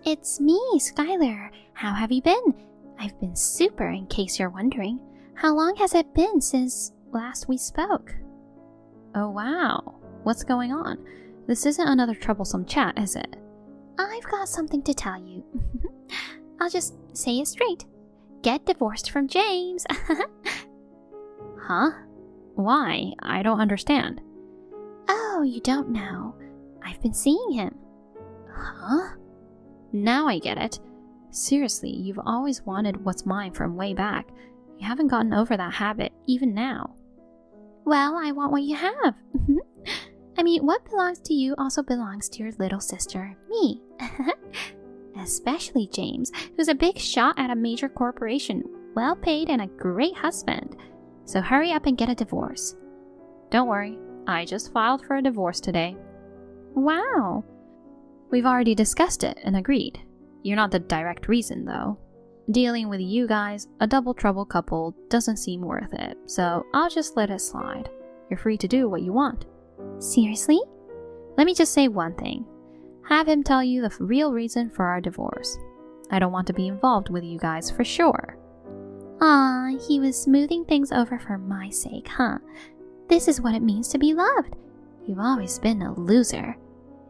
It's me, Skylar. How have you been? I've been super, in case you're wondering. How long has it been since last we spoke? Oh wow, what's going on? This isn't another troublesome chat, is it? I've got something to tell you. I'll just say it straight. Get divorced from James. Huh? Why? I don't understand. Oh, you don't know. I've been seeing him. Huh? Now I get it. Seriously, you've always wanted what's mine from way back. You haven't gotten over that habit, even now. Well, I want what you have. I mean, what belongs to you also belongs to your little sister, me. Especially James, who's a big shot at a major corporation, well paid and a great husband. So hurry up and get a divorce. Don't worry, I just filed for a divorce today. Wow. We've already discussed it and agreed. You're not the direct reason, though. Dealing with you guys, a double trouble couple, doesn't seem worth it, so I'll just let it slide. You're free to do what you want. Seriously? Let me just say one thing. Have him tell you the real reason for our divorce. I don't want to be involved with you guys for sure. Aw, he was smoothing things over for my sake, huh? This is what it means to be loved. You've always been a loser.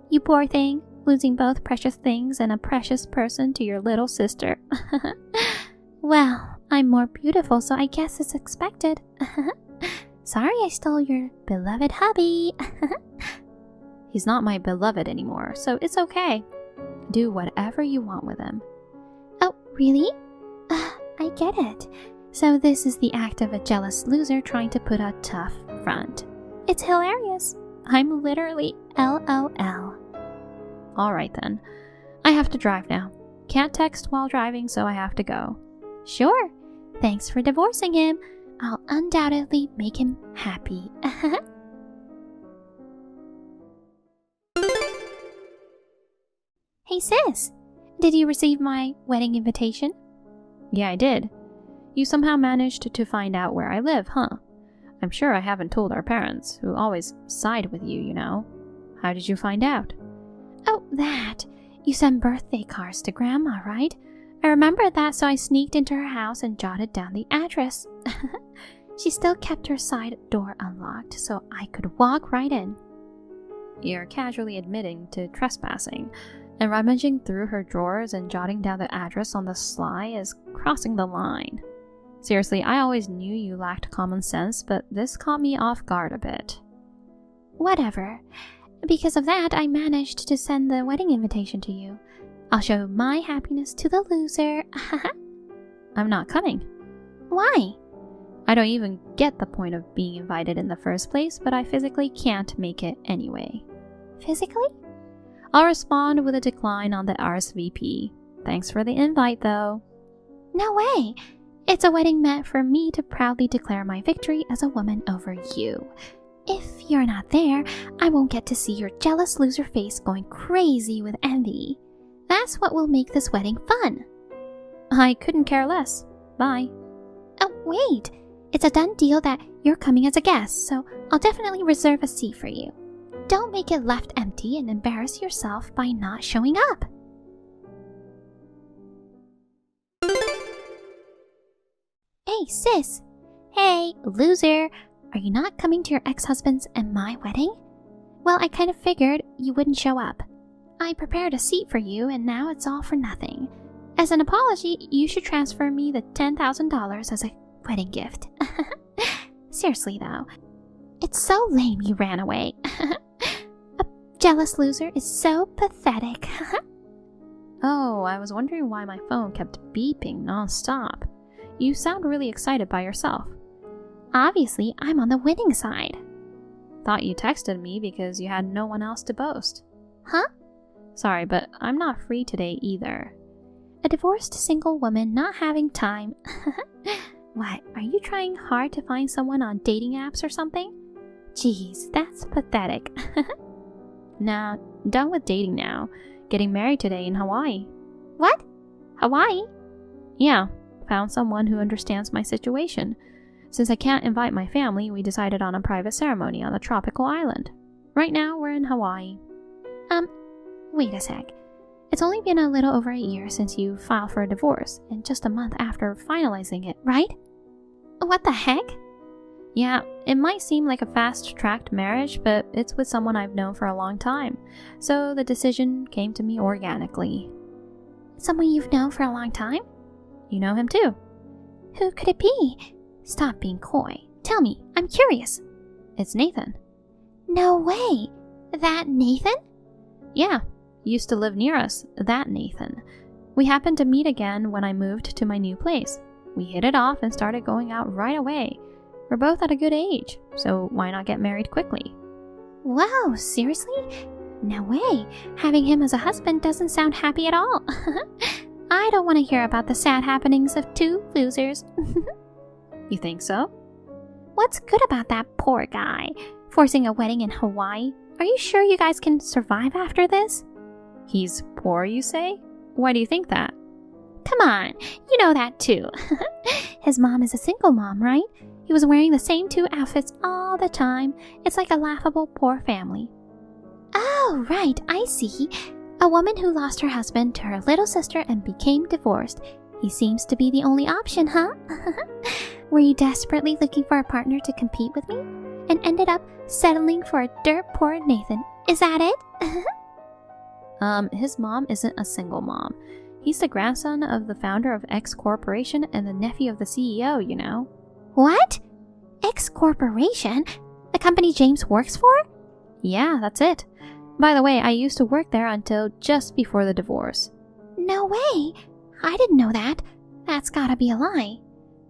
You poor thing, losing both precious things and a precious person to your little sister. Well, I'm more beautiful, so I guess it's expected. Sorry I stole your beloved hubby. He's not my beloved anymore, so it's okay. Do whatever you want with him. Oh, really? I get it. So this is the act of a jealous loser trying to put a tough front. It's hilarious. I'm literally LOL. Alright then. I have to drive now. Can't text while driving, so I have to go. Sure. Thanks for divorcing him. I'll undoubtedly make him happy. Hey sis, did you receive my wedding invitation? Yeah, I did. You somehow managed to find out where I live, huh? I'm sure I haven't told our parents, who always side with you, you know. How did you find out? Oh, that. You send birthday cards to Grandma, right? I remember that, so I sneaked into her house and jotted down the address. She still kept her side door unlocked, so I could walk right in. You're casually admitting to trespassing, and rummaging through her drawers and jotting down the address on the sly is crossing the line. Seriously, I always knew you lacked common sense, but this caught me off guard a bit. Whatever. Because of that, I managed to send the wedding invitation to you. I'll show my happiness to the loser. I'm not coming. Why? I don't even get the point of being invited in the first place, but I physically can't make it anyway. Physically? I'll respond with a decline on the RSVP. Thanks for the invite, though. No way! It's a wedding meant for me to proudly declare my victory as a woman over you. If you're not there, I won't get to see your jealous loser face going crazy with envy. That's what will make this wedding fun. I couldn't care less. Bye. Oh, wait! It's a done deal that you're coming as a guest, so I'll definitely reserve a seat for you. Don't make it left empty and embarrass yourself by not showing up. Hey, sis! Hey, loser! Are you not coming to your ex-husband's and my wedding? Well, I kind of figured you wouldn't show up. I prepared a seat for you, and now it's all for nothing. As an apology, you should transfer me the $10,000 as a wedding gift. Seriously, though. It's so lame you ran away. A jealous loser is so pathetic. Oh, I was wondering why my phone kept beeping non-stop. You sound really excited by yourself. Obviously, I'm on the winning side. Thought you texted me because you had no one else to boast. Huh? Sorry, but I'm not free today either. A divorced single woman not having time. What, are you trying hard to find someone on dating apps or something? Jeez, that's pathetic. Nah, done with dating now. Getting married today in Hawaii. What? Hawaii? Yeah, found someone who understands my situation. Since I can't invite my family, we decided on a private ceremony on a tropical island. Right now, we're in Hawaii. Wait a sec. It's only been a little over a year since you filed for a divorce, and just a month after finalizing it, right? What the heck? Yeah, it might seem like a fast-tracked marriage, but it's with someone I've known for a long time, so the decision came to me organically. Someone you've known for a long time? You know him too. Who could it be? Stop being coy. Tell me, I'm curious. It's Nathan. No way! That Nathan? Yeah, used to live near us, that Nathan. We happened to meet again when I moved to my new place. We hit it off and started going out right away. We're both at a good age, so why not get married quickly? Wow, seriously? No way. Having him as a husband doesn't sound happy at all. I don't want to hear about the sad happenings of two losers. You think so? What's good about that poor guy? Forcing a wedding in Hawaii? Are you sure you guys can survive after this? He's poor, you say? Why do you think that? Come on, you know that too. His mom is a single mom, right? He was wearing the same two outfits all the time. It's like a laughable poor family. Oh, right, I see. A woman who lost her husband to her little sister and became divorced. He seems to be the only option, huh? Were you desperately looking for a partner to compete with me? And ended up settling for a dirt poor Nathan. Is that it? His mom isn't a single mom. He's the grandson of the founder of X Corporation and the nephew of the CEO, you know. What? X Corporation? The company James works for? Yeah, that's it. By the way, I used to work there until just before the divorce. No way! I didn't know that. That's gotta be a lie.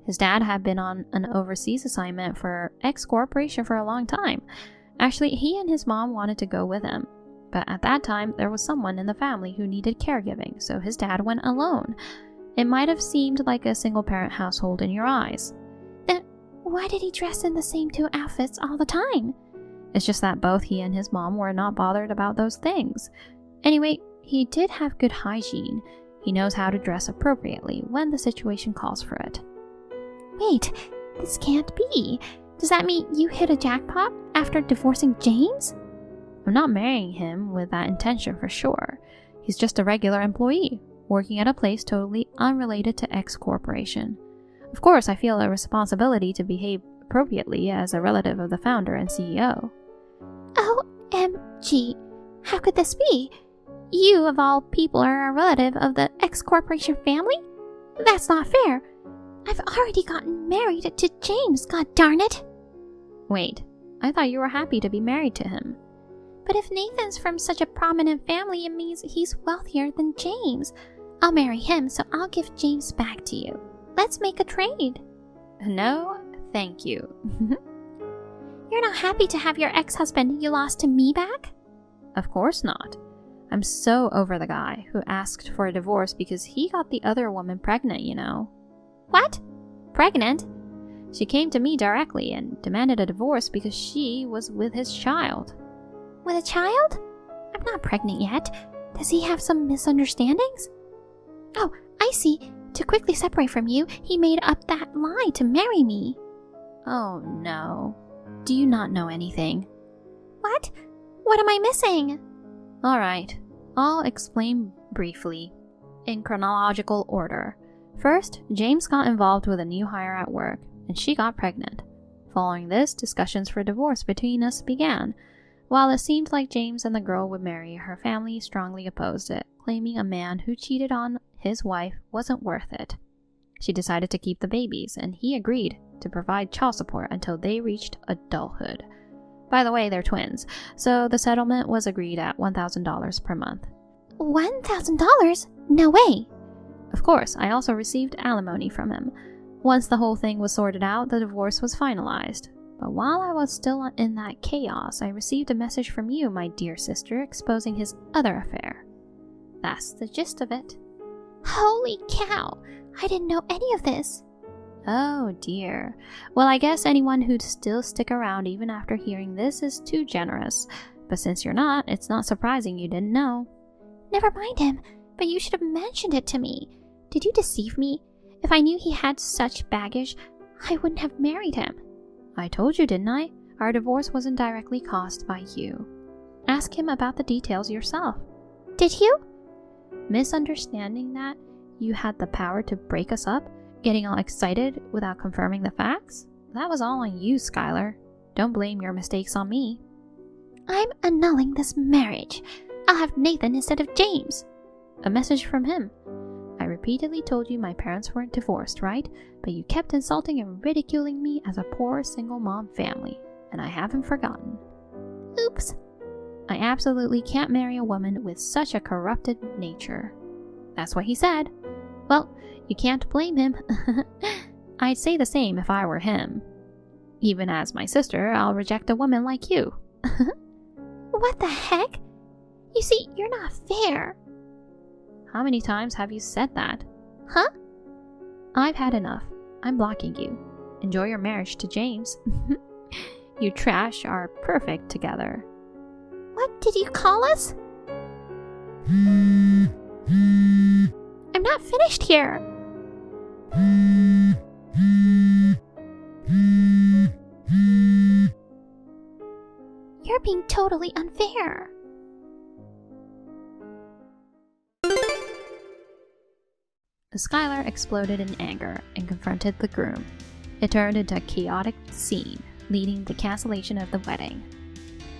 His dad had been on an overseas assignment for X Corporation for a long time. Actually, he and his mom wanted to go with him. But at that time, there was someone in the family who needed caregiving, so his dad went alone. It might have seemed like a single-parent household in your eyes. Then why did he dress in the same two outfits all the time? It's just that both he and his mom were not bothered about those things. Anyway, he did have good hygiene. He knows how to dress appropriately when the situation calls for it. Wait, this can't be. Does that mean you hit a jackpot after divorcing James? I'm not marrying him with that intention for sure. He's just a regular employee, working at a place totally unrelated to X Corporation. Of course, I feel a responsibility to behave appropriately as a relative of the founder and CEO. OMG, how could this be? You, of all people, are a relative of the X Corporation family? That's not fair. I've already gotten married to James, god darn it. Wait, I thought you were happy to be married to him. But if Nathan's from such a prominent family, it means he's wealthier than James. I'll marry him, so I'll give James back to you. Let's make a trade. No, thank you. You're not happy to have your ex-husband you lost to me back? Of course not. I'm so over the guy who asked for a divorce because he got the other woman pregnant, you know. What? Pregnant? She came to me directly and demanded a divorce because she was with his child. With a child? I'm not pregnant yet. Does he have some misunderstandings? Oh, I see. To quickly separate from you, he made up that lie to marry me. Oh no. Do you not know anything? What? What am I missing? Alright, I'll explain briefly, in chronological order. First, James got involved with a new hire at work, and she got pregnant. Following this, discussions for divorce between us began. While it seemed like James and the girl would marry, her family strongly opposed it, claiming a man who cheated on his wife wasn't worth it. She decided to keep the babies, and he agreed to provide child support until they reached adulthood. By the way, they're twins, so the settlement was agreed at $1,000 per month. $1,000? No way! Of course, I also received alimony from him. Once the whole thing was sorted out, the divorce was finalized. But while I was still in that chaos, I received a message from you, my dear sister, exposing his other affair. That's the gist of it. Holy cow! I didn't know any of this. Oh dear. Well, I guess anyone who'd still stick around even after hearing this is too generous. But since you're not, it's not surprising you didn't know. Never mind him, but you should have mentioned it to me. Did you deceive me? If I knew he had such baggage, I wouldn't have married him. I told you, didn't I? Our divorce wasn't directly caused by you. Ask him about the details yourself. Did you? Misunderstanding that you had the power to break us up, getting all excited without confirming the facts? That was all on you, Skylar. Don't blame your mistakes on me. I'm annulling this marriage. I'll have Nathan instead of James. A message from him. I repeatedly told you my parents weren't divorced, right? But you kept insulting and ridiculing me as a poor single mom family, and I haven't forgotten. Oops. I absolutely can't marry a woman with such a corrupted nature. That's what he said. Well, you can't blame him. I'd say the same if I were him. Even as my sister, I'll reject a woman like you. What the heck? You see, you're not fair. How many times have you said that? Huh? I've had enough. I'm blocking you. Enjoy your marriage to James. You trash are perfect together. What did you call us? I'm not finished here. You're being totally unfair. Skylar exploded in anger and confronted the groom. It turned into a chaotic scene, leading to the cancellation of the wedding.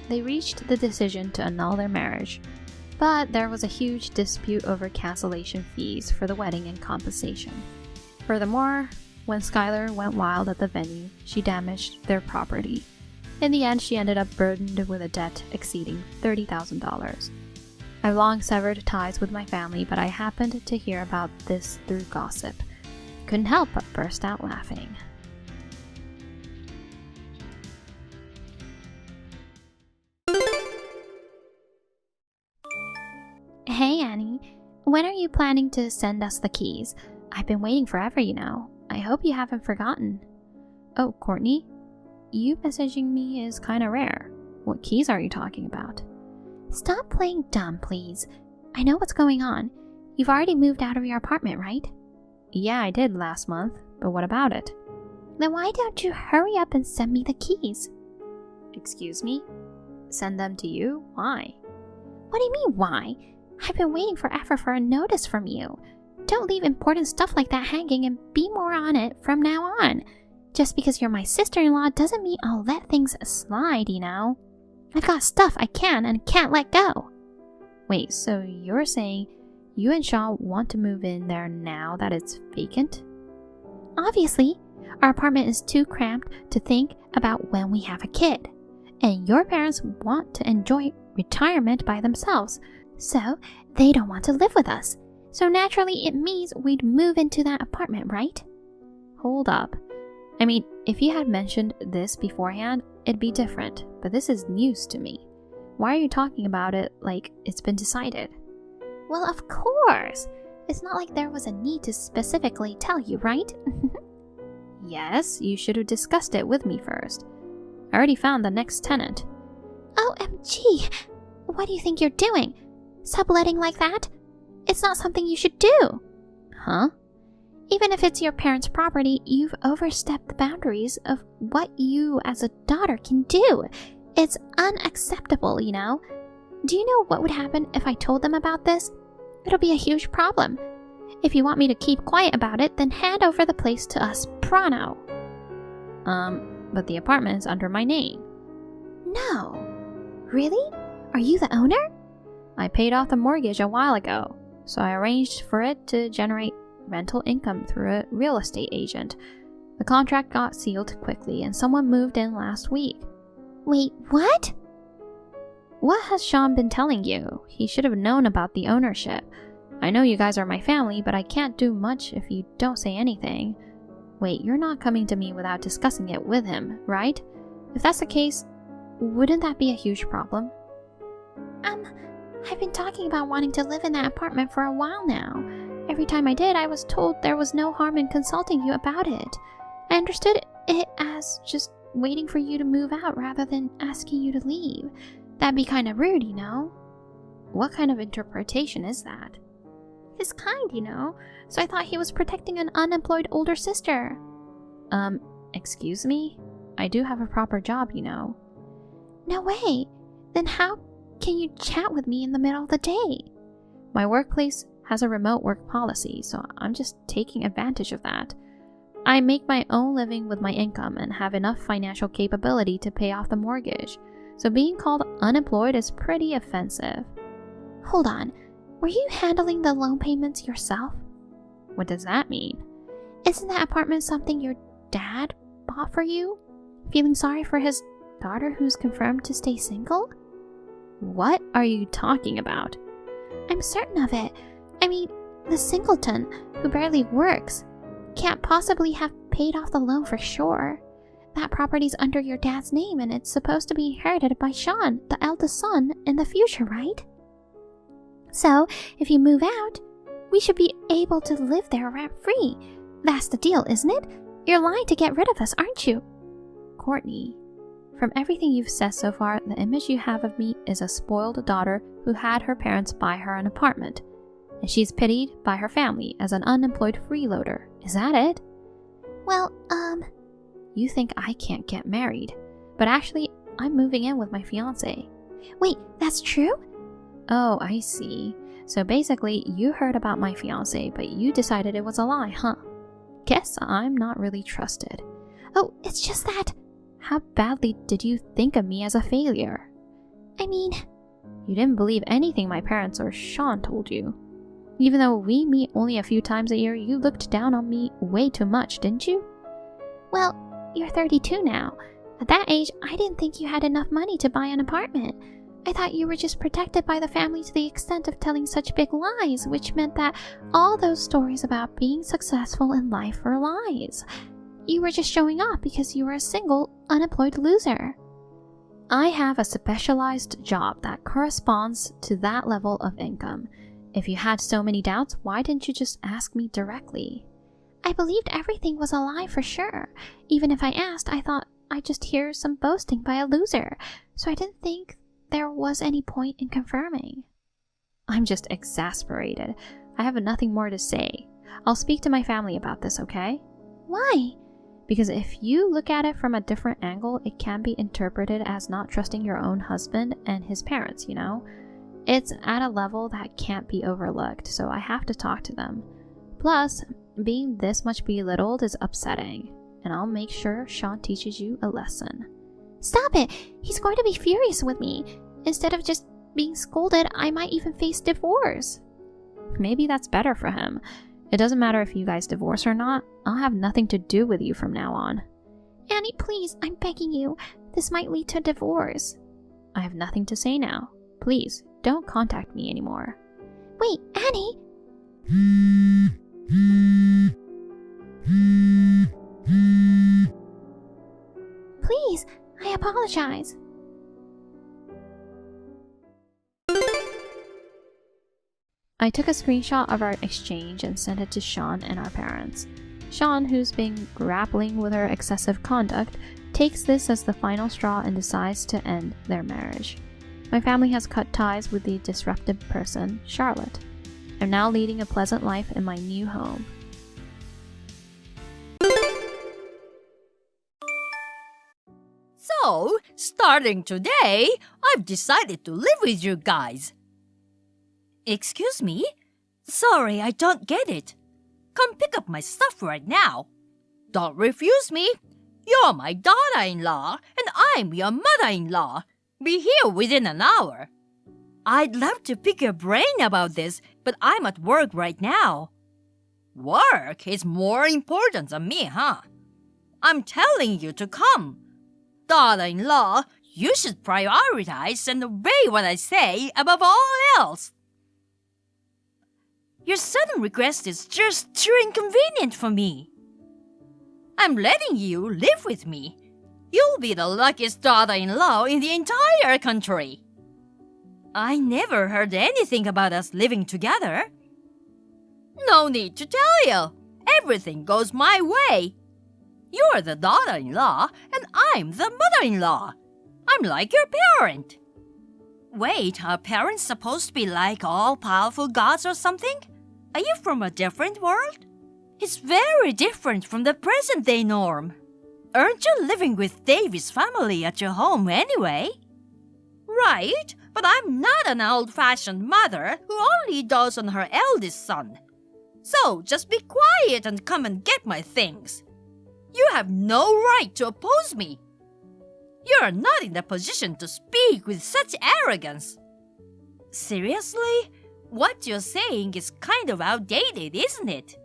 They reached the decision to annul their marriage, but there was a huge dispute over cancellation fees for the wedding and compensation. Furthermore, when Skylar went wild at the venue, she damaged their property. In the end, she ended up burdened with a debt exceeding $30,000. I've long severed ties with my family, but I happened to hear about this through gossip. Couldn't help but burst out laughing. Hey Annie, when are you planning to send us the keys? I've been waiting forever, you know. I hope you haven't forgotten. Oh, Courtney? You messaging me is kinda rare. What keys are you talking about? Stop playing dumb, please. I know what's going on. You've already moved out of your apartment, right? Yeah, I did last month, but what about it? Then why don't you hurry up and send me the keys? Excuse me? Send them to you? Why? What do you mean, why? I've been waiting forever for a notice from you. Don't leave important stuff like that hanging and be more on it from now on. Just because you're my sister-in-law doesn't mean I'll let things slide, you know? I've got stuff I can and can't let go. Wait, so you're saying you and Shaw want to move in there now that it's vacant? Obviously, our apartment is too cramped to think about when we have a kid. And your parents want to enjoy retirement by themselves, so they don't want to live with us. So naturally, it means we'd move into that apartment, right? Hold up. I mean, if you had mentioned this beforehand, it'd be different, but this is news to me. Why are you talking about it like it's been decided? Well, of course! It's not like there was a need to specifically tell you, right? Yes, you should have discussed it with me first. I already found the next tenant. OMG! What do you think you're doing? Subletting like that? It's not something you should do! Huh? Even if it's your parents' property, you've overstepped the boundaries of what you as a daughter can do. It's unacceptable, you know? Do you know what would happen if I told them about this? It'll be a huge problem. If you want me to keep quiet about it, then hand over the place to us pronto. But the apartment is under my name. No. Really? Are you the owner? I paid off the mortgage a while ago, so I arranged for it to generate rental income through a real estate agent. The contract got sealed quickly and someone moved in last week. Wait, what? What has Sean been telling you? He should have known about the ownership. I know you guys are my family, but I can't do much if you don't say anything. Wait, you're not coming to me without discussing it with him, right? If that's the case, wouldn't that be a huge problem? I've been talking about wanting to live in that apartment for a while now. Every time I did, I was told there was no harm in consulting you about it. I understood it as just waiting for you to move out rather than asking you to leave. That'd be kind of rude, you know? What kind of interpretation is that? His kind, you know? So I thought he was protecting an unemployed older sister. Excuse me? I do have a proper job, you know. No way. Then how can you chat with me in the middle of the day? My workplace has a remote work policy, so I'm just taking advantage of that. I make my own living with my income and have enough financial capability to pay off the mortgage, so being called unemployed is pretty offensive. Hold on, were you handling the loan payments yourself? What does that mean? Isn't that apartment something your dad bought for you? Feeling sorry for his daughter who's confirmed to stay single? What are you talking about? I'm certain of it. I mean, the singleton, who barely works, can't possibly have paid off the loan for sure. That property's under your dad's name and it's supposed to be inherited by Sean, the eldest son, in the future, right? So, if you move out, we should be able to live there rent-free. That's the deal, isn't it? You're lying to get rid of us, aren't you? Courtney, from everything you've said so far, the image you have of me is a spoiled daughter who had her parents buy her an apartment, and she's pitied by her family as an unemployed freeloader. Is that it? Well, You think I can't get married, but actually, I'm moving in with my fiancé. Wait, that's true? Oh, I see. So basically, you heard about my fiancé, but you decided it was a lie, huh? Guess I'm not really trusted. Oh, it's just that... How badly did you think of me as a failure? I mean... You didn't believe anything my parents or Sean told you. Even though we meet only a few times a year, you looked down on me way too much, didn't you? Well, you're 32 now. At that age, I didn't think you had enough money to buy an apartment. I thought you were just protected by the family to the extent of telling such big lies, which meant that all those stories about being successful in life were lies. You were just showing off because you were a single, unemployed loser. I have a specialized job that corresponds to that level of income. If you had so many doubts, why didn't you just ask me directly? I believed everything was a lie for sure. Even if I asked, I thought I'd just hear some boasting by a loser, so I didn't think there was any point in confirming. I'm just exasperated. I have nothing more to say. I'll speak to my family about this, okay? Why? Because if you look at it from a different angle, it can be interpreted as not trusting your own husband and his parents, you know? It's at a level that can't be overlooked, so I have to talk to them. Plus, being this much belittled is upsetting, and I'll make sure Sean teaches you a lesson. Stop it! He's going to be furious with me. Instead of just being scolded, I might even face divorce. Maybe that's better for him. It doesn't matter if you guys divorce or not. I'll have nothing to do with you from now on. Annie, please, I'm begging you. This might lead to divorce. I have nothing to say now. Please, don't contact me anymore. Wait, Annie! Please, I apologize. I took a screenshot of our exchange and sent it to Sean and our parents. Sean, who's been grappling with her excessive conduct, takes this as the final straw and decides to end their marriage. My family has cut ties with the disruptive person, Charlotte. I'm now leading a pleasant life in my new home. So, starting today, I've decided to live with you guys. Excuse me? Sorry, I don't get it. Come pick up my stuff right now. Don't refuse me. You're my daughter-in-law, and I'm your mother-in-law. Be here within an hour. I'd love to pick your brain about this, but I'm at work right now. Work is more important than me, huh? I'm telling you to come. Daughter-in-law, you should prioritize and obey what I say above all else. Your sudden request is just too inconvenient for me. I'm letting you live with me. You'll be the luckiest daughter-in-law in the entire country. I never heard anything about us living together. No need to tell you. Everything goes my way. You're the daughter-in-law, and I'm the mother-in-law. I'm like your parent. Wait, are parents supposed to be like all-powerful gods or something? Are you from a different world? It's very different from the present-day norm. Aren't you living with Davy's family at your home anyway? Right, But I'm not an old-fashioned mother who only dotes on her eldest son. So just be quiet and come and get my things. You have no right to oppose me. You are not in the position to speak with such arrogance. Seriously? What you're saying is kind of outdated, isn't it?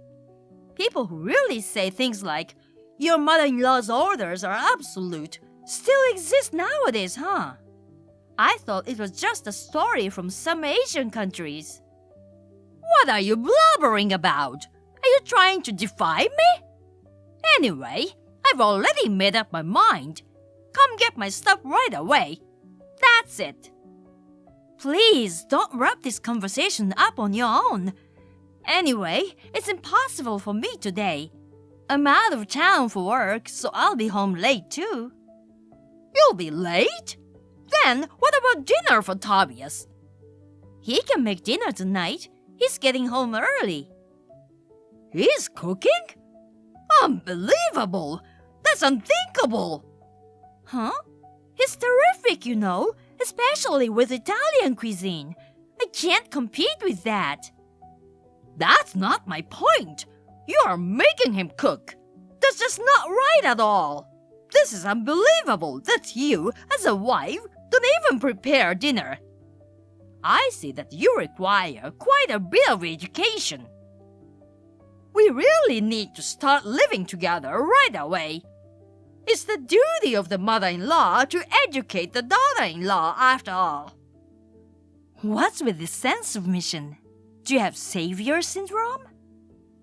People who really say things like, your mother-in-law's orders are absolute, still exist nowadays, huh? I thought it was just a story from some Asian countries. What are you blubbering about? Are you trying to defy me? Anyway, I've already made up my mind. Come get my stuff right away. That's it. Please don't wrap this conversation up on your own. Anyway, it's impossible for me today. I'm out of town for work, so I'll be home late too. You'll be late? Then what about dinner for Tobias? He can make dinner tonight. He's getting home early. He's cooking? Unbelievable! That's unthinkable! Huh? He's terrific, you know, especially with Italian cuisine. I can't compete with that. That's not my point. You are making him cook. That's just not right at all. This is unbelievable that you, as a wife, don't even prepare dinner. I see that you require quite a bit of education. We really need to start living together right away. It's the duty of the mother-in-law to educate the daughter-in-law after all. What's with this sense of mission? Do you have savior syndrome?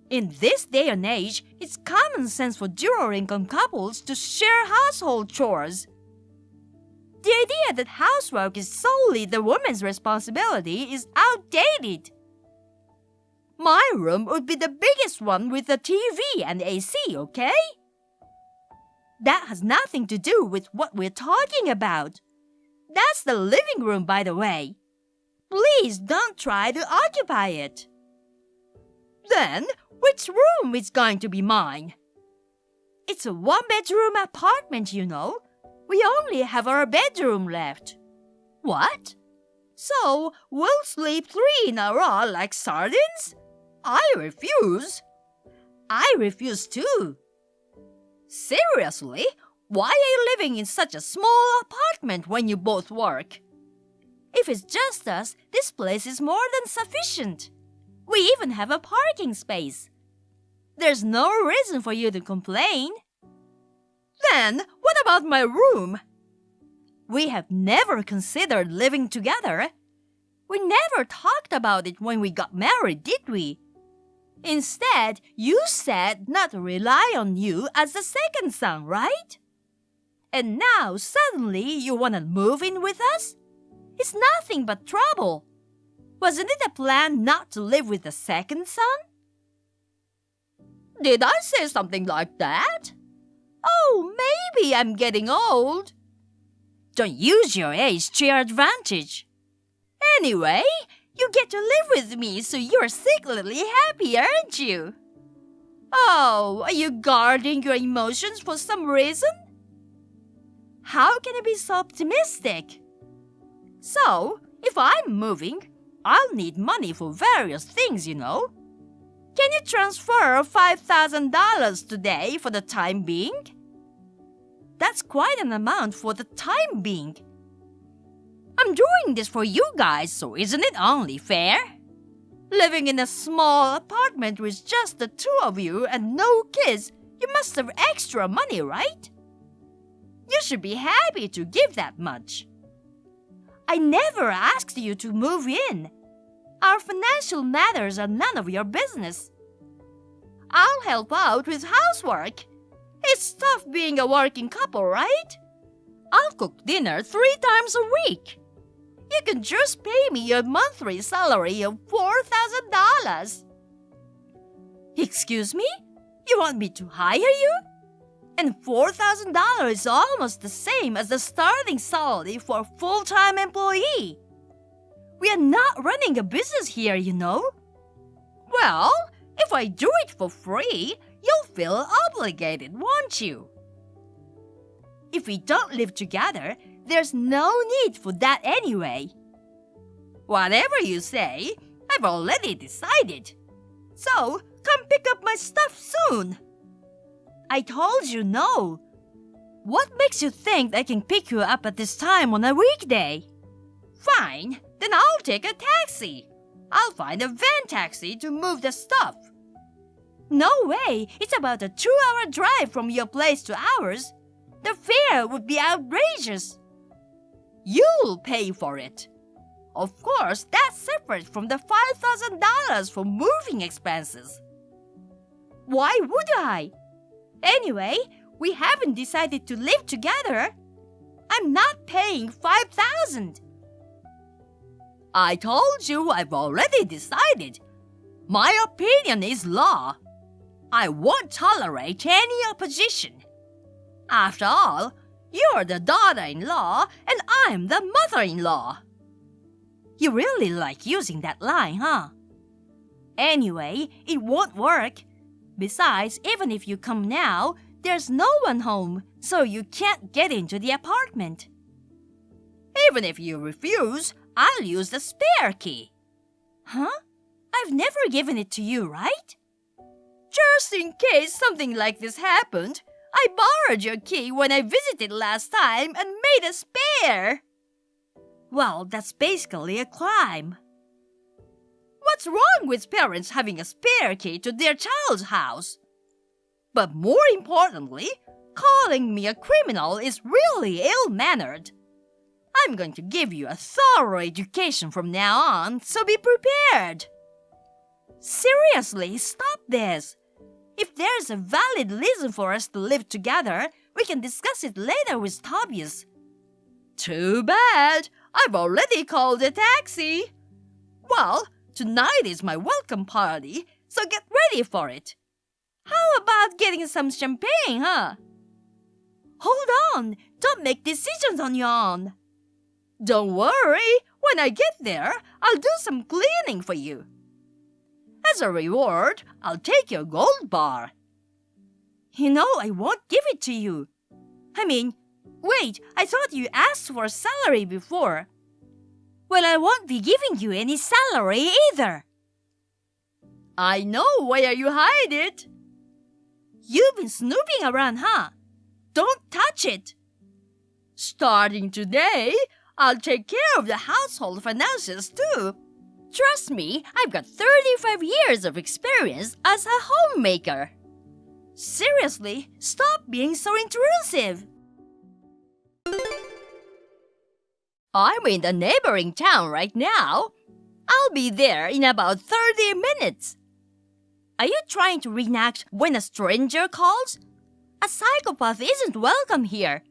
In this day and age, it's common sense for dual-income couples to share household chores. The idea that housework is solely the woman's responsibility is outdated. My room would be the biggest one with a TV and AC, okay? That has nothing to do with what we're talking about. That's the living room, by the way. Please don't try to occupy it. Then, which room is going to be mine? It's a one-bedroom apartment, you know. We only have our bedroom left. What? So, we'll sleep 3 in a row like sardines? I refuse. I refuse too. Seriously? Why are you living in such a small apartment when you both work? If it's just us, this place is more than sufficient. We even have a parking space. There's no reason for you to complain. Then, what about my room? We have never considered living together. We never talked about it when we got married, did we? Instead, you said not to rely on you as the second son, right? And now, suddenly, you want to move in with us? It's nothing but trouble. Wasn't it a plan not to live with the second son? Did I say something like that? Oh, maybe I'm getting old. Don't use your age to your advantage. Anyway, you get to live with me, so you're secretly happy, aren't you? Oh, are you guarding your emotions for some reason? How can you be so optimistic? So, if I'm moving, I'll need money for various things, you know. Can you transfer $5,000 today for the time being? That's quite an amount for the time being. I'm doing this for you guys, so isn't it only fair? Living in a small apartment with just the two of you and no kids, you must have extra money, right? You should be happy to give that much. I never asked you to move in. Our financial matters are none of your business. I'll help out with housework. It's tough being a working couple, right? I'll cook dinner 3 times a week. You can just pay me your monthly salary of $4,000. Excuse me? You want me to hire you? And $4,000 is almost the same as the starting salary for a full-time employee. We are not running a business here, you know. Well, if I do it for free, you'll feel obligated, won't you? If we don't live together, there's no need for that anyway. Whatever you say, I've already decided. So, come pick up my stuff soon. I told you no. What makes you think I can pick you up at this time on a weekday? Fine, then I'll take a taxi. I'll find a van taxi to move the stuff. No way, it's about a 2-hour drive from your place to ours. The fare would be outrageous. You'll pay for it. Of course, that's separate from the $5,000 for moving expenses. Why would I? Anyway, we haven't decided to live together. I'm not paying $5,000. I told you I've already decided. My opinion is law. I won't tolerate any opposition. After all, you're the daughter-in-law and I'm the mother-in-law. You really like using that line, huh? Anyway, it won't work. Besides, even if you come now, there's no one home, so you can't get into the apartment. Even if you refuse, I'll use the spare key. Huh? I've never given it to you, right? Just in case something like this happened, I borrowed your key when I visited last time and made a spare. Well, that's basically a crime. What's wrong with parents having a spare key to their child's house? But more importantly, calling me a criminal is really ill-mannered. I'm going to give you a thorough education from now on, so be prepared. Seriously, stop this. If there's a valid reason for us to live together, we can discuss it later with Tobias. Too bad. I've already called a taxi. Well, tonight is my welcome party, so get ready for it. How about getting some champagne, huh? Hold on, don't make decisions on your own. Don't worry, when I get there, I'll do some cleaning for you. As a reward, I'll take your gold bar. You know, I won't give it to you. Wait, I thought you asked for a salary before. Well, I won't be giving you any salary either. I know where you hide it. You've been snooping around, huh? Don't touch it. Starting today, I'll take care of the household finances too. Trust me, I've got 35 years of experience as a homemaker. Seriously, stop being so intrusive. I'm in the neighboring town right now. I'll be there in about 30 minutes. Are you trying to reenact when a stranger calls? A psychopath isn't welcome here.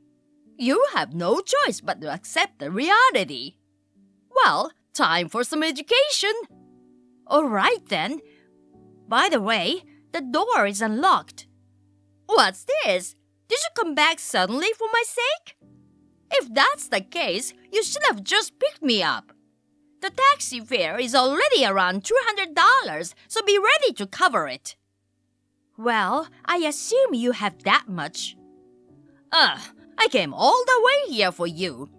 You have no choice but to accept the reality. Well, time for some education. All right then. By the way, the door is unlocked. What's this? Did you come back suddenly for my sake? If that's the case, you should have just picked me up. The taxi fare is already around $200, so be ready to cover it. Well, I assume you have that much. I came all the way here for you.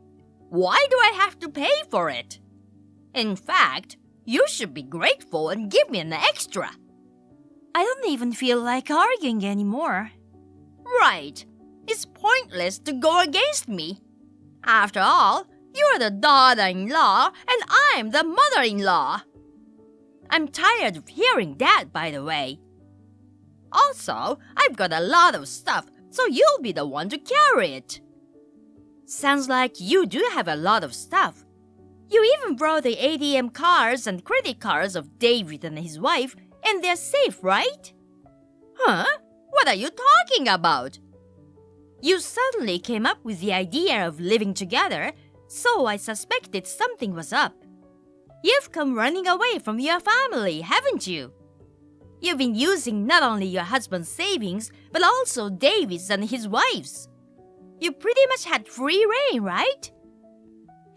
Why do I have to pay for it? In fact, you should be grateful and give me an extra. I don't even feel like arguing anymore. Right. It's pointless to go against me. After all, you're the daughter-in-law and I'm the mother-in-law. I'm tired of hearing that, by the way. Also, I've got a lot of stuff, so you'll be the one to carry it. Sounds like you do have a lot of stuff. You even brought the ATM cards and credit cards of David and his wife, and they're safe, right? Huh? What are you talking about? You suddenly came up with the idea of living together, so I suspected something was up. You've come running away from your family, haven't you? You've been using not only your husband's savings, but also David's and his wife's. You pretty much had free reign, right?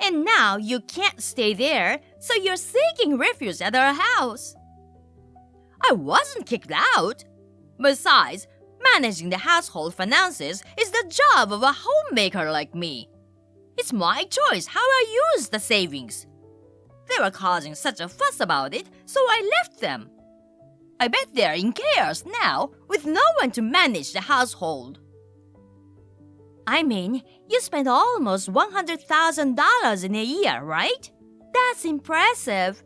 And now you can't stay there, so you're seeking refuge at our house. I wasn't kicked out. Besides, managing the household finances is the job of a homemaker like me. It's my choice how I use the savings. They were causing such a fuss about it, so I left them. I bet they're in chaos now, with no one to manage the household. I mean, you spent almost $100,000 in a year, right? That's impressive.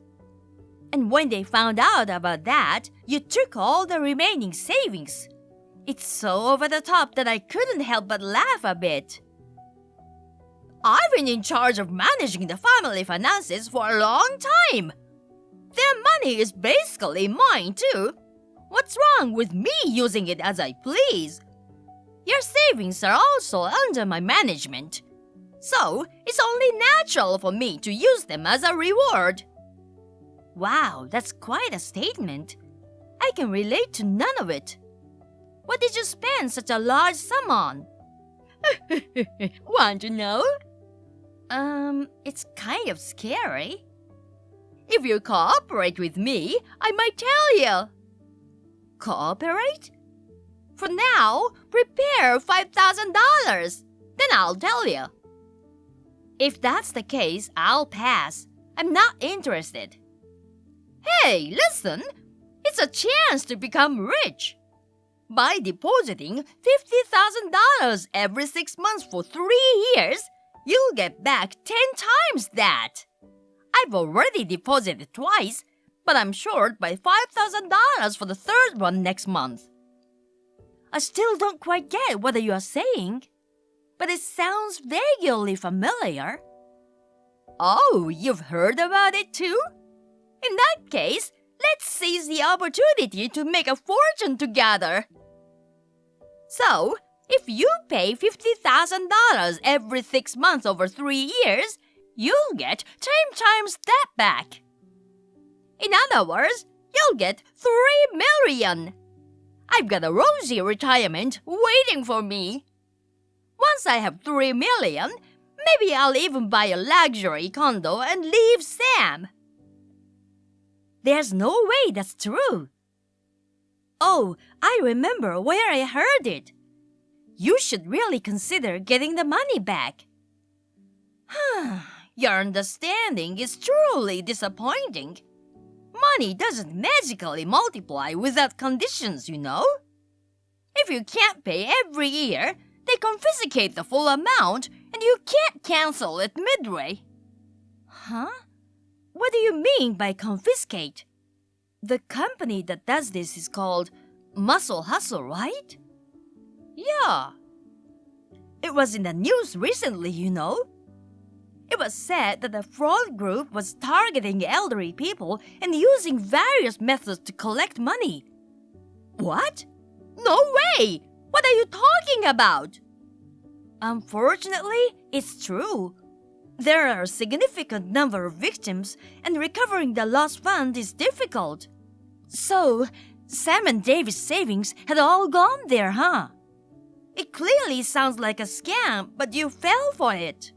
And when they found out about that, you took all the remaining savings. It's so over the top that I couldn't help but laugh a bit. I've been in charge of managing the family finances for a long time. Their money is basically mine too. What's wrong with me using it as I please? Your savings are also under my management, so it's only natural for me to use them as a reward. Wow, that's quite a statement. I can relate to none of it. What did you spend such a large sum on? Want to know? It's kind of scary. If you cooperate with me, I might tell you. Cooperate? For now, prepare $5,000. Then I'll tell you. If that's the case, I'll pass. I'm not interested. Hey, listen! It's a chance to become rich. By depositing $50,000 every 6 months for 3 years, you'll get back 10 times that. I've already deposited twice, but I'm short by $5,000 for the third one next month. I still don't quite get what you are saying, but it sounds vaguely familiar. Oh, you've heard about it too? In that case, let's seize the opportunity to make a fortune together. So, if you pay $50,000 every 6 months over 3 years, you'll get 10 times that back. In other words, you'll get $3 million. I've got a rosy retirement waiting for me. Once I have $3 million, maybe I'll even buy a luxury condo and leave Sam. There's no way that's true. Oh, I remember where I heard it. You should really consider getting the money back. Your understanding is truly disappointing. Money doesn't magically multiply without conditions, you know. If you can't pay every year, they confiscate the full amount and you can't cancel it midway. Huh? What do you mean by confiscate? The company that does this is called Muscle Hustle, right? Yeah. It was in the news recently, you know. It was said that the fraud group was targeting elderly people and using various methods to collect money. What? No way! What are you talking about? Unfortunately, it's true. There are a significant number of victims, and recovering the lost fund is difficult. So, Sam and David's savings had all gone there, huh? It clearly sounds like a scam, but you fell for it.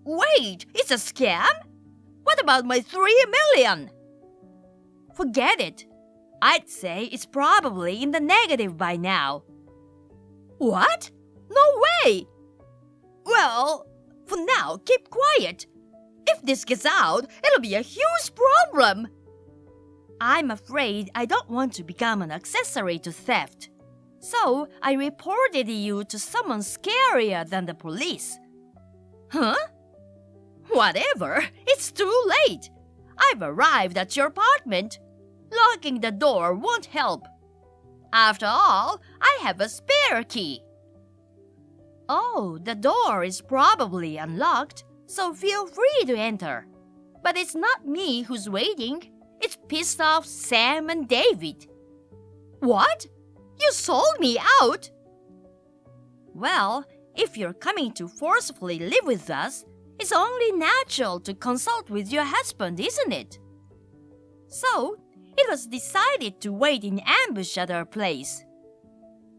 Wait, it's a scam? What about my $3 million? Forget it. I'd say it's probably in the negative by now. What? No way! Well, for now, keep quiet. If this gets out, it'll be a huge problem. I'm afraid I don't want to become an accessory to theft. So, I reported you to someone scarier than the police. Huh? Whatever, it's too late. I've arrived at your apartment. Locking the door won't help. After all, I have a spare key. Oh, the door is probably unlocked, so feel free to enter. But it's not me who's waiting. It's pissed off Sam and David. What? You sold me out? Well, if you're coming to forcefully live with us, it's only natural to consult with your husband, isn't it? So, it was decided to wait in ambush at our place.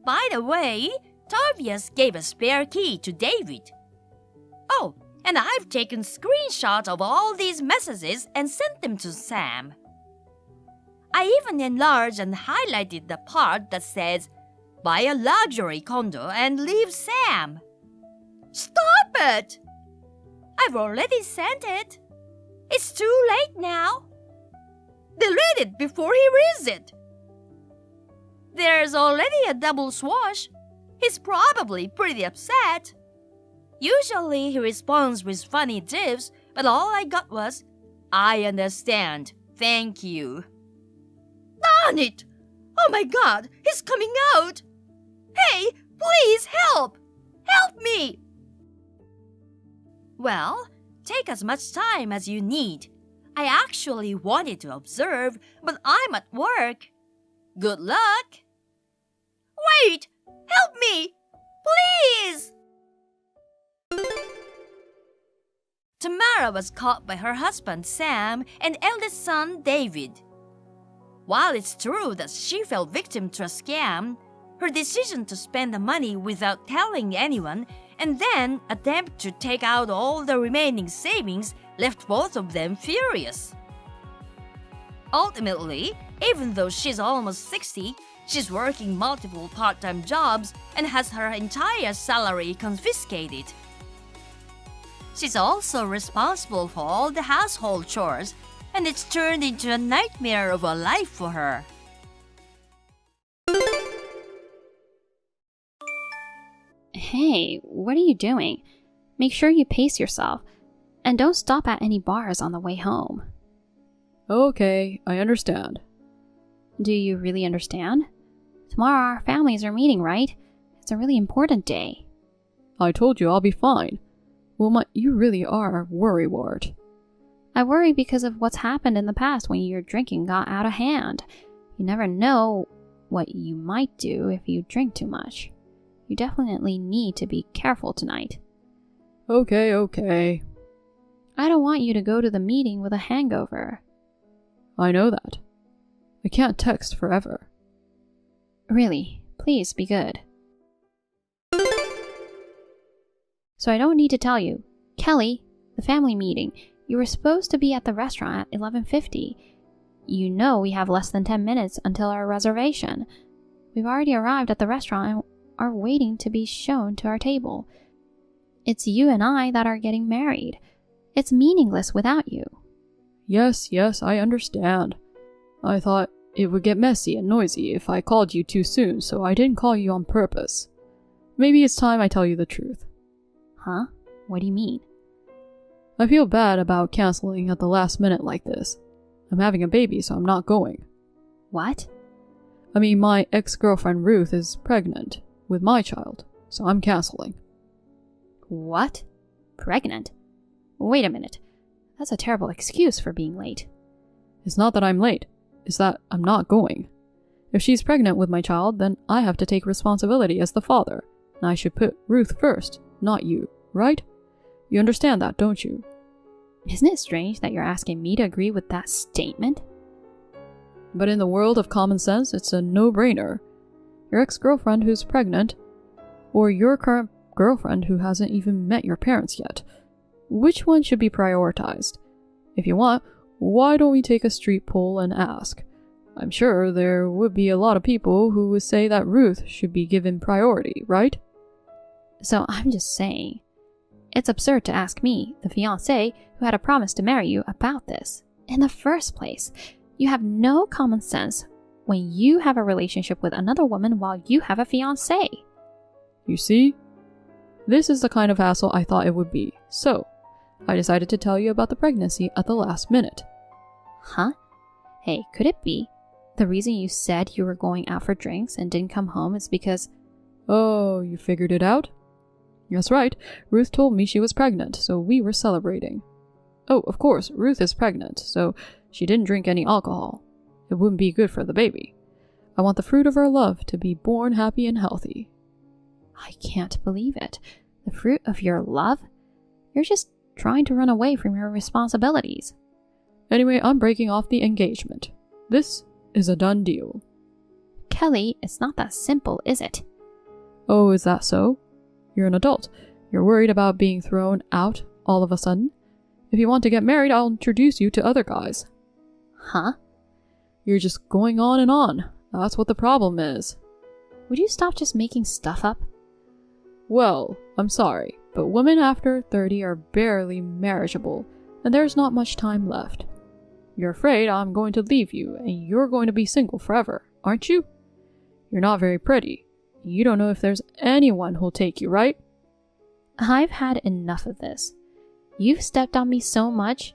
By the way, Tobias gave a spare key to David. Oh, and I've taken screenshots of all these messages and sent them to Sam. I even enlarged and highlighted the part that says, "Buy a luxury condo and leave Sam." Stop it! I've already sent it. It's too late now. Delete it before he reads it. There's already a double swash. He's probably pretty upset. Usually he responds with funny gifs, but all I got was, "I understand. Thank you." Darn it! Oh my god, he's coming out! Hey, please help! Help me! Well, take as much time as you need. I actually wanted to observe, but I'm at work. Good luck! Wait! Help me! Please! Tamara was caught by her husband Sam and eldest son David. While it's true that she fell victim to a scam, her decision to spend the money without telling anyone and then attempt to take out all the remaining savings left both of them furious. Ultimately, even though she's almost 60, she's working multiple part-time jobs and has her entire salary confiscated. She's also responsible for all the household chores, and it's turned into a nightmare of a life for her. Hey, what are you doing? Make sure you pace yourself, and don't stop at any bars on the way home. Okay, I understand. Do you really understand? Tomorrow our families are meeting, right? It's a really important day. I told you I'll be fine. Wilma, you really are worrywart. I worry because of what's happened in the past when your drinking got out of hand. You never know what you might do if you drink too much. You definitely need to be careful tonight. Okay. I don't want you to go to the meeting with a hangover. I know that. I can't text forever. Really, please be good. So I don't need to tell you. Kelly, the family meeting, you were supposed to be at the restaurant at 11:50. You know we have less than 10 minutes until our reservation. We've already arrived at the restaurant and are waiting to be shown to our table. It's you and I that are getting married. It's meaningless without you. Yes, I understand. I thought it would get messy and noisy if I called you too soon, so I didn't call you on purpose. Maybe it's time I tell you the truth. Huh? What do you mean? I feel bad about canceling at the last minute like this. I'm having a baby, so I'm not going. What? I mean, my ex-girlfriend Ruth is pregnant with my child, so I'm canceling. What? Pregnant? Wait a minute. That's a terrible excuse for being late. It's not that I'm late. It's that I'm not going. If she's pregnant with my child, then I have to take responsibility as the father, and I should put Ruth first, not you, right? You understand that, don't you? Isn't it strange that you're asking me to agree with that statement? But in the world of common sense, it's a no-brainer. Your ex-girlfriend who's pregnant, or your current girlfriend who hasn't even met your parents yet. Which one should be prioritized? If you want, why don't we take a street poll and ask? I'm sure there would be a lot of people who would say that Ruth should be given priority, right? So I'm just saying, it's absurd to ask me, the fiancé who had a promise to marry you, about this. In the first place, you have no common sense when you have a relationship with another woman while you have a fiancé. You see? This is the kind of hassle I thought it would be, so I decided to tell you about the pregnancy at the last minute. Huh? Hey, could it be the reason you said you were going out for drinks and didn't come home is because... Oh, you figured it out? That's right, Ruth told me she was pregnant, so we were celebrating. Oh, of course, Ruth is pregnant, so she didn't drink any alcohol. It wouldn't be good for the baby. I want the fruit of our love to be born happy and healthy. I can't believe it. The fruit of your love? You're just trying to run away from your responsibilities. Anyway, I'm breaking off the engagement. This is a done deal. Kelly, it's not that simple, is it? Oh, is that so? You're an adult. You're worried about being thrown out all of a sudden? If you want to get married, I'll introduce you to other guys. Huh? You're just going on and on. That's what the problem is. Would you stop just making stuff up? Well, I'm sorry, but women after 30 are barely marriageable. and there's not much time left. You're afraid I'm going to leave you, and you're going to be single forever, aren't you? You're not very pretty. You don't know if there's anyone who'll take you, right? I've had enough of this. You've stepped on me so much.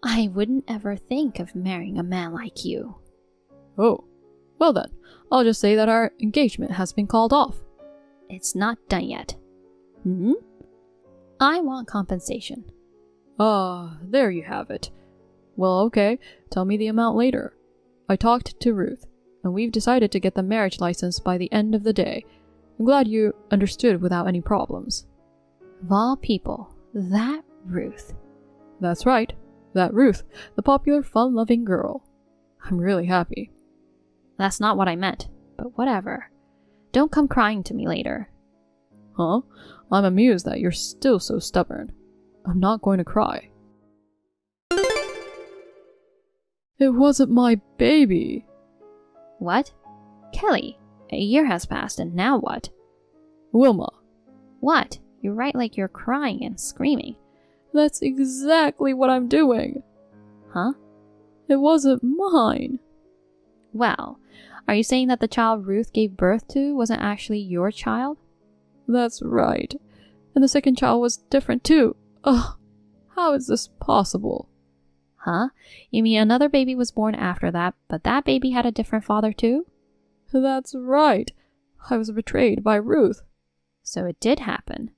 I wouldn't ever think of marrying a man like you. Oh, well then, I'll just say that our engagement has been called off. It's not done yet. Hmm? I want compensation. Ah, there you have it. Well, okay, tell me the amount later. I talked to Ruth, and we've decided to get the marriage license by the end of the day. I'm glad you understood without any problems. Of all people, that Ruth. That's right, that Ruth, the popular, fun-loving girl. I'm really happy. That's not what I meant, but whatever. Don't come crying to me later. Huh? I'm amused that you're still so stubborn. I'm not going to cry. It wasn't my baby. What? Kelly, a year has passed and now what? Wilma. What? You write like you're crying and screaming. That's exactly what I'm doing. Huh? It wasn't mine. Well, are you saying that the child Ruth gave birth to wasn't actually your child? That's right. And the second child was different too. Ugh, how is this possible? Huh? You mean another baby was born after that, but that baby had a different father too? That's right. I was betrayed by Ruth. So it did happen.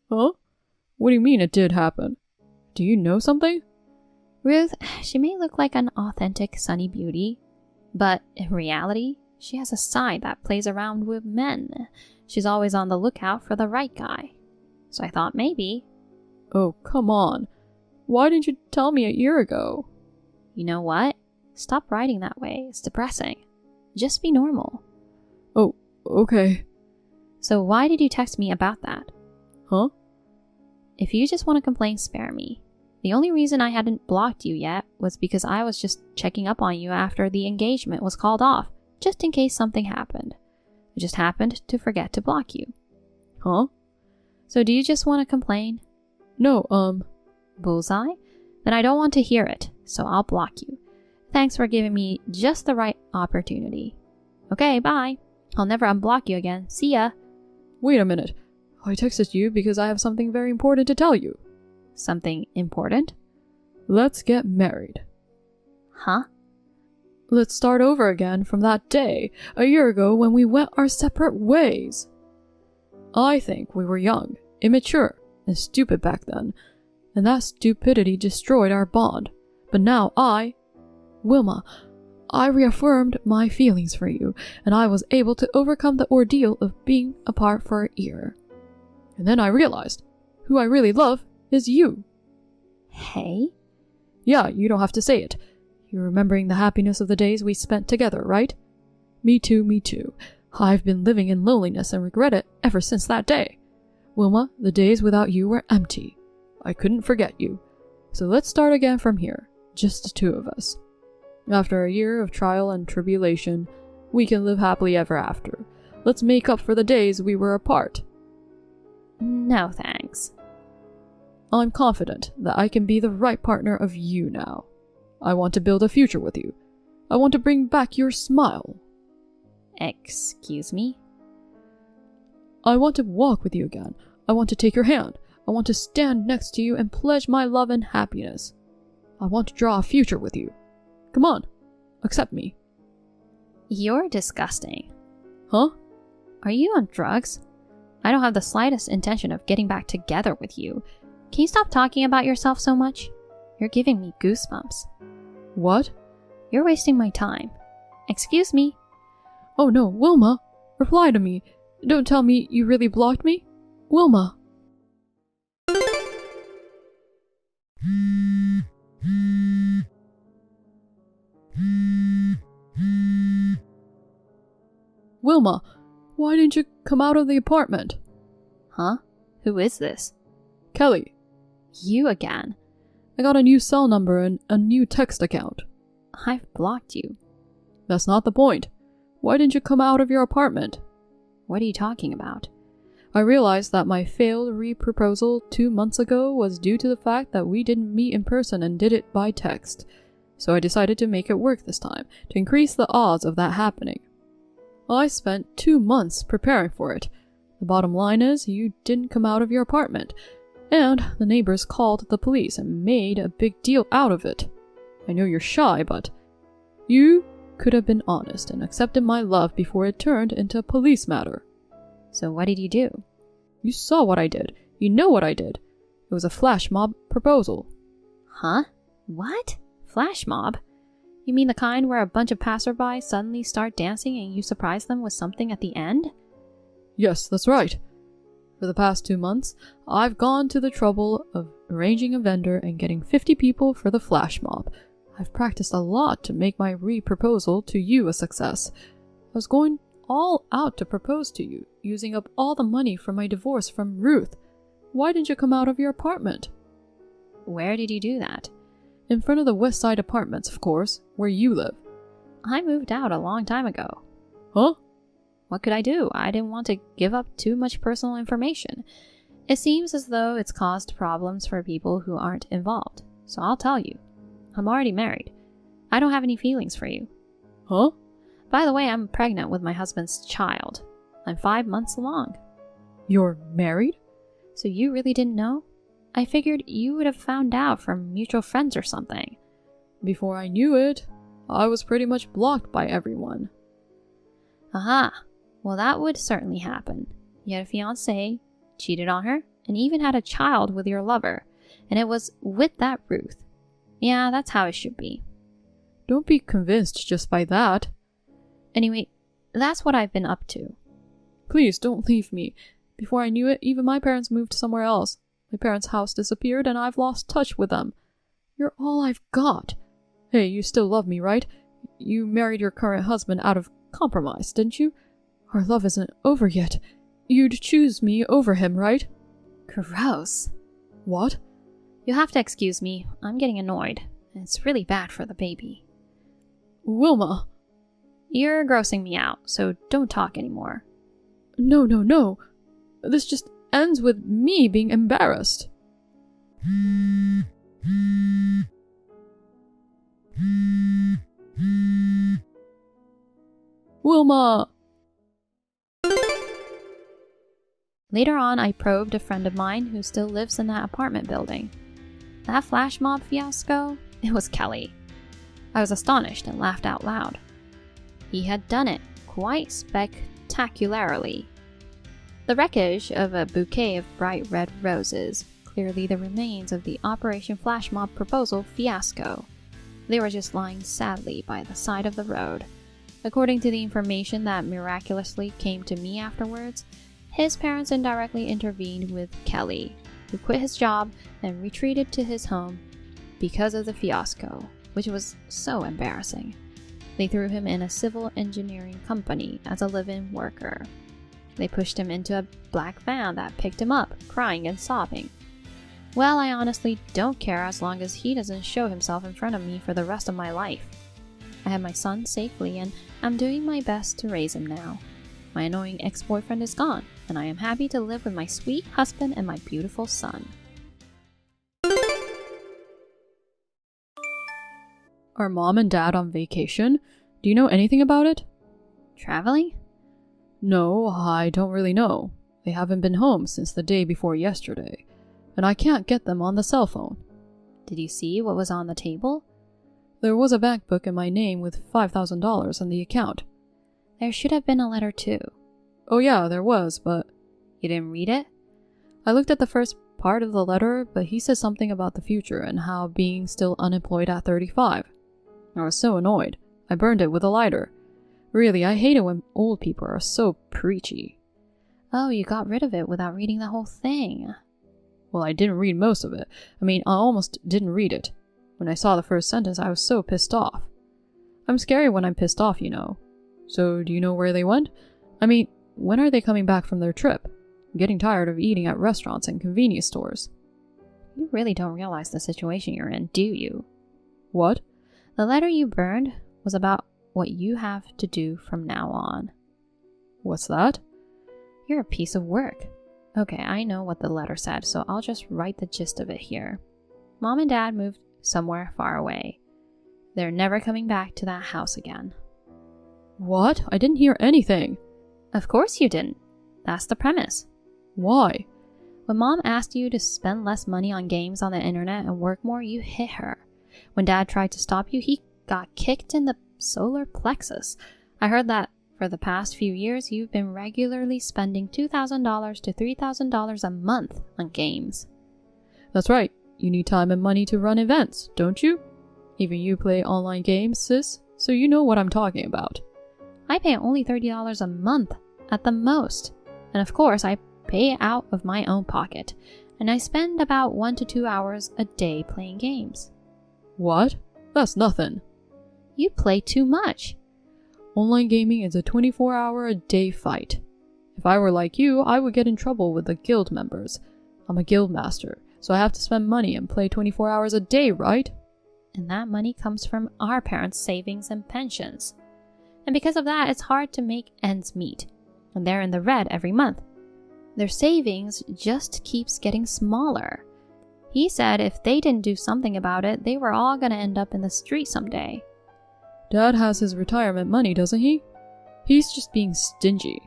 Huh? What do you mean it did happen? Do you know something? Ruth, she may look like an authentic sunny beauty, but in reality, she has a side that plays around with men. She's always on the lookout for the right guy. So I thought maybe... Oh, come on. Why didn't you tell me a year ago? You know what? Stop writing that way. It's depressing. Just be normal. Oh, okay. So why did you text me about that? Huh? If you just want to complain, spare me. The only reason I hadn't blocked you yet was because I was just checking up on you after the engagement was called off, just in case something happened. I just happened to forget to block you. Huh? So do you just want to complain? No, Bullseye? Then I don't want to hear it, so I'll block you. Thanks for giving me just the right opportunity. Okay, bye. I'll never unblock you again. See ya. Wait a minute. I texted you because I have something very important to tell you. Something important? Let's get married. Huh? Let's start over again from that day, a year ago when we went our separate ways. I think we were young, immature, and stupid back then, and that stupidity destroyed our bond. But now Wilma, I reaffirmed my feelings for you, and I was able to overcome the ordeal of being apart for a year. And then I realized, who I really love is you. Hey? Yeah, you don't have to say it. You're remembering the happiness of the days we spent together, right? Me too, me too. I've been living in loneliness and regret it ever since that day. Wilma, the days without you were empty. I couldn't forget you. So let's start again from here, just the two of us. After a year of trial and tribulation, we can live happily ever after. Let's make up for the days we were apart. No, thanks. I'm confident that I can be the right partner of you now. I want to build a future with you. I want to bring back your smile. Excuse me? I want to walk with you again. I want to take your hand. I want to stand next to you and pledge my love and happiness. I want to draw a future with you. Come on, accept me. You're disgusting. Huh? Are you on drugs? I don't have the slightest intention of getting back together with you. Can you stop talking about yourself so much? You're giving me goosebumps. What? You're wasting my time. Excuse me? Oh no, Wilma! Reply to me. Don't tell me you really blocked me. Wilma! Wilma, why didn't you come out of the apartment? Huh? Who is this? Kelly. You again. I got a new cell number and a new text account. I've blocked you. That's not the point. Why didn't you come out of your apartment? What are you talking about? I realized that my failed re-proposal 2 months ago was due to the fact that we didn't meet in person and did it by text. So I decided to make it work this time, to increase the odds of that happening. I spent 2 months preparing for it. The bottom line is, you didn't come out of your apartment, and the neighbors called the police and made a big deal out of it. I know you're shy, but you could have been honest and accepted my love before it turned into a police matter. So what did you do? You saw what I did. You know what I did. It was a flash mob proposal. Huh? What? Flash mob? You mean the kind where a bunch of passersby suddenly start dancing and you surprise them with something at the end? Yes, that's right. For the past 2 months, I've gone to the trouble of arranging a vendor and getting 50 people for the flash mob. I've practiced a lot to make my re-proposal to you a success. I was going all out to propose to you, using up all the money from my divorce from Ruth. Why didn't you come out of your apartment? Where did you do that? In front of the West Side Apartments, of course, where you live. I moved out a long time ago. Huh? What could I do? I didn't want to give up too much personal information. It seems as though it's caused problems for people who aren't involved. So I'll tell you. I'm already married. I don't have any feelings for you. Huh? By the way, I'm pregnant with my husband's child. I'm 5 months along. You're married? So you really didn't know? I figured you would have found out from mutual friends or something. Before I knew it, I was pretty much blocked by everyone. Aha. Well, that would certainly happen. You had a fiancé, cheated on her, and even had a child with your lover. And it was with that Ruth. Yeah, that's how it should be. Don't be convinced just by that. Anyway, that's what I've been up to. Please, don't leave me. Before I knew it, even my parents moved somewhere else. My parents' house disappeared and I've lost touch with them. You're all I've got. Hey, you still love me, right? You married your current husband out of compromise, didn't you? Our love isn't over yet. You'd choose me over him, right? Gross. What? You'll have to excuse me. I'm getting annoyed. It's really bad for the baby. Wilma! You're grossing me out, so don't talk anymore. No. This just ends with me being embarrassed. Wilma! Later on, I probed a friend of mine who still lives in that apartment building. That flash mob fiasco? It was Kelly. I was astonished and laughed out loud. He had done it quite spectacularly. The wreckage of a bouquet of bright red roses, clearly the remains of the Operation Flash Mob proposal fiasco. They were just lying sadly by the side of the road. According to the information that miraculously came to me afterwards, his parents indirectly intervened with Kelly, who quit his job and retreated to his home because of the fiasco, which was so embarrassing. They threw him in a civil engineering company as a live-in worker. They pushed him into a black van that picked him up, crying and sobbing. Well, I honestly don't care as long as he doesn't show himself in front of me for the rest of my life. I have my son safely and I'm doing my best to raise him now. My annoying ex-boyfriend is gone, and I am happy to live with my sweet husband and my beautiful son. Are Mom and Dad on vacation? Do you know anything about it? Traveling? No, I don't really know. They haven't been home since the day before yesterday, and I can't get them on the cell phone. Did you see what was on the table? There was a bank book in my name with $5,000 in the account. There should have been a letter too. Oh yeah, there was, but... You didn't read it? I looked at the first part of the letter, but he said something about the future and how being still unemployed at 35. I was so annoyed. I burned it with a lighter. Really, I hate it when old people are so preachy. Oh, you got rid of it without reading the whole thing. Well, I didn't read most of it. I almost didn't read it. When I saw the first sentence, I was so pissed off. I'm scary when I'm pissed off, you know. So, do you know where they went? When are they coming back from their trip? I'm getting tired of eating at restaurants and convenience stores. You really don't realize the situation you're in, do you? What? The letter you burned was about what you have to do from now on. What's that? You're a piece of work. Okay, I know what the letter said, so I'll just write the gist of it here. Mom and Dad moved somewhere far away. They're never coming back to that house again. What? I didn't hear anything. Of course you didn't. That's the premise. Why? When Mom asked you to spend less money on games on the internet and work more, you hit her. When Dad tried to stop you, he got kicked in the solar plexus. I heard that for the past few years, you've been regularly spending $2,000 to $3,000 a month on games. That's right. You need time and money to run events, don't you? Even you play online games, sis, so you know what I'm talking about. I pay only $30 a month at the most. And of course, I pay out of my own pocket. And I spend about 1 to 2 hours a day playing games. What? That's nothing. You play too much. Online gaming is a 24-hour-a-day fight. If I were like you, I would get in trouble with the guild members. I'm a guild master, so I have to spend money and play 24 hours a day, right? And that money comes from our parents' savings and pensions. And because of that, it's hard to make ends meet. And they're in the red every month. Their savings just keeps getting smaller. He said if they didn't do something about it, they were all going to end up in the street someday. Dad has his retirement money, doesn't he? He's just being stingy.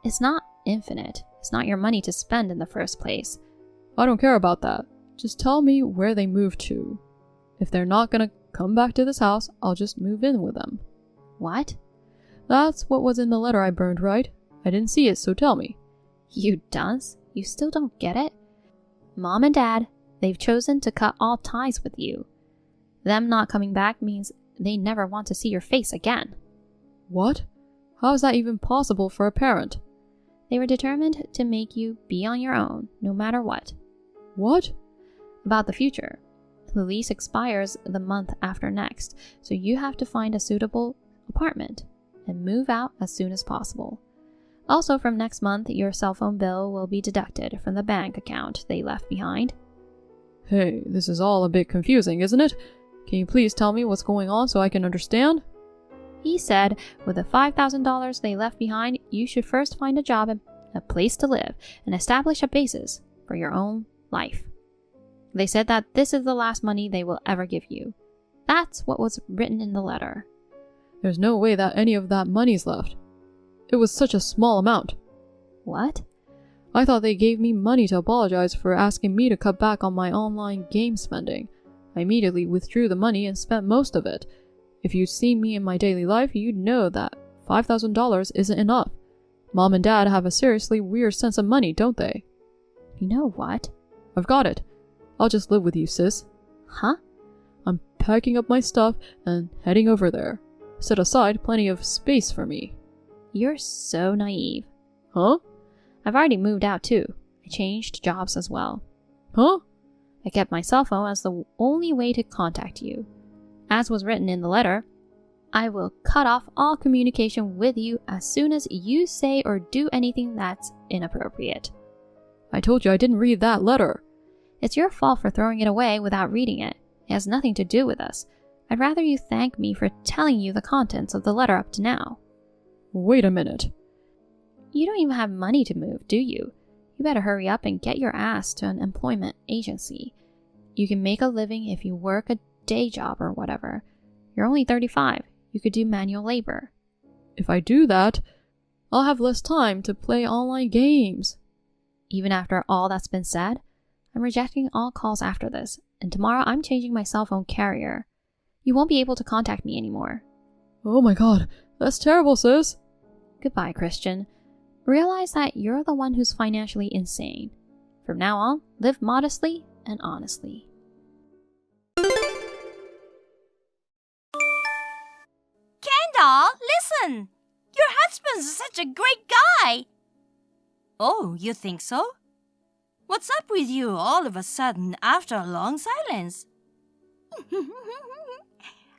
It's not infinite. It's not your money to spend in the first place. I don't care about that. Just tell me where they moved to. If they're not gonna come back to this house, I'll just move in with them. What? That's what was in the letter I burned, right? I didn't see it, so tell me. You dunce? You still don't get it? Mom and Dad, they've chosen to cut all ties with you. Them not coming back means they never want to see your face again. What? How is that even possible for a parent? They were determined to make you be on your own, no matter what. What? About the future. The lease expires the month after next, so you have to find a suitable apartment and move out as soon as possible. Also, from next month, your cell phone bill will be deducted from the bank account they left behind. Hey, this is all a bit confusing, isn't it? Can you please tell me what's going on so I can understand? He said with the $5,000 they left behind, you should first find a job and a place to live and establish a basis for your own life. They said that this is the last money they will ever give you. That's what was written in the letter. There's no way that any of that money's left. It was such a small amount. What? I thought they gave me money to apologize for asking me to cut back on my online game spending. I immediately withdrew the money and spent most of it. If you'd seen me in my daily life, you'd know that $5,000 isn't enough. Mom and Dad have a seriously weird sense of money, don't they? You know what? I've got it. I'll just live with you, sis. Huh? I'm packing up my stuff and heading over there. Set aside plenty of space for me. You're so naive. Huh? I've already moved out too. I changed jobs as well. Huh? I kept my cell phone as the only way to contact you. As was written in the letter, I will cut off all communication with you as soon as you say or do anything that's inappropriate. I told you I didn't read that letter. It's your fault for throwing it away without reading it. It has nothing to do with us. I'd rather you thank me for telling you the contents of the letter up to now. Wait a minute. You don't even have money to move, do you? You better hurry up and get your ass to an employment agency. You can make a living if you work a day job or whatever. You're only 35. You could do manual labor. If I do that, I'll have less time to play online games. Even after all that's been said, I'm rejecting all calls after this, and tomorrow I'm changing my cell phone carrier. You won't be able to contact me anymore. Oh my god, that's terrible, sis. Goodbye, Christian. Realize that you're the one who's financially insane. From now on, live modestly and honestly. Kendall, listen! Your husband's such a great guy! Oh, you think so? What's up with you all of a sudden after a long silence?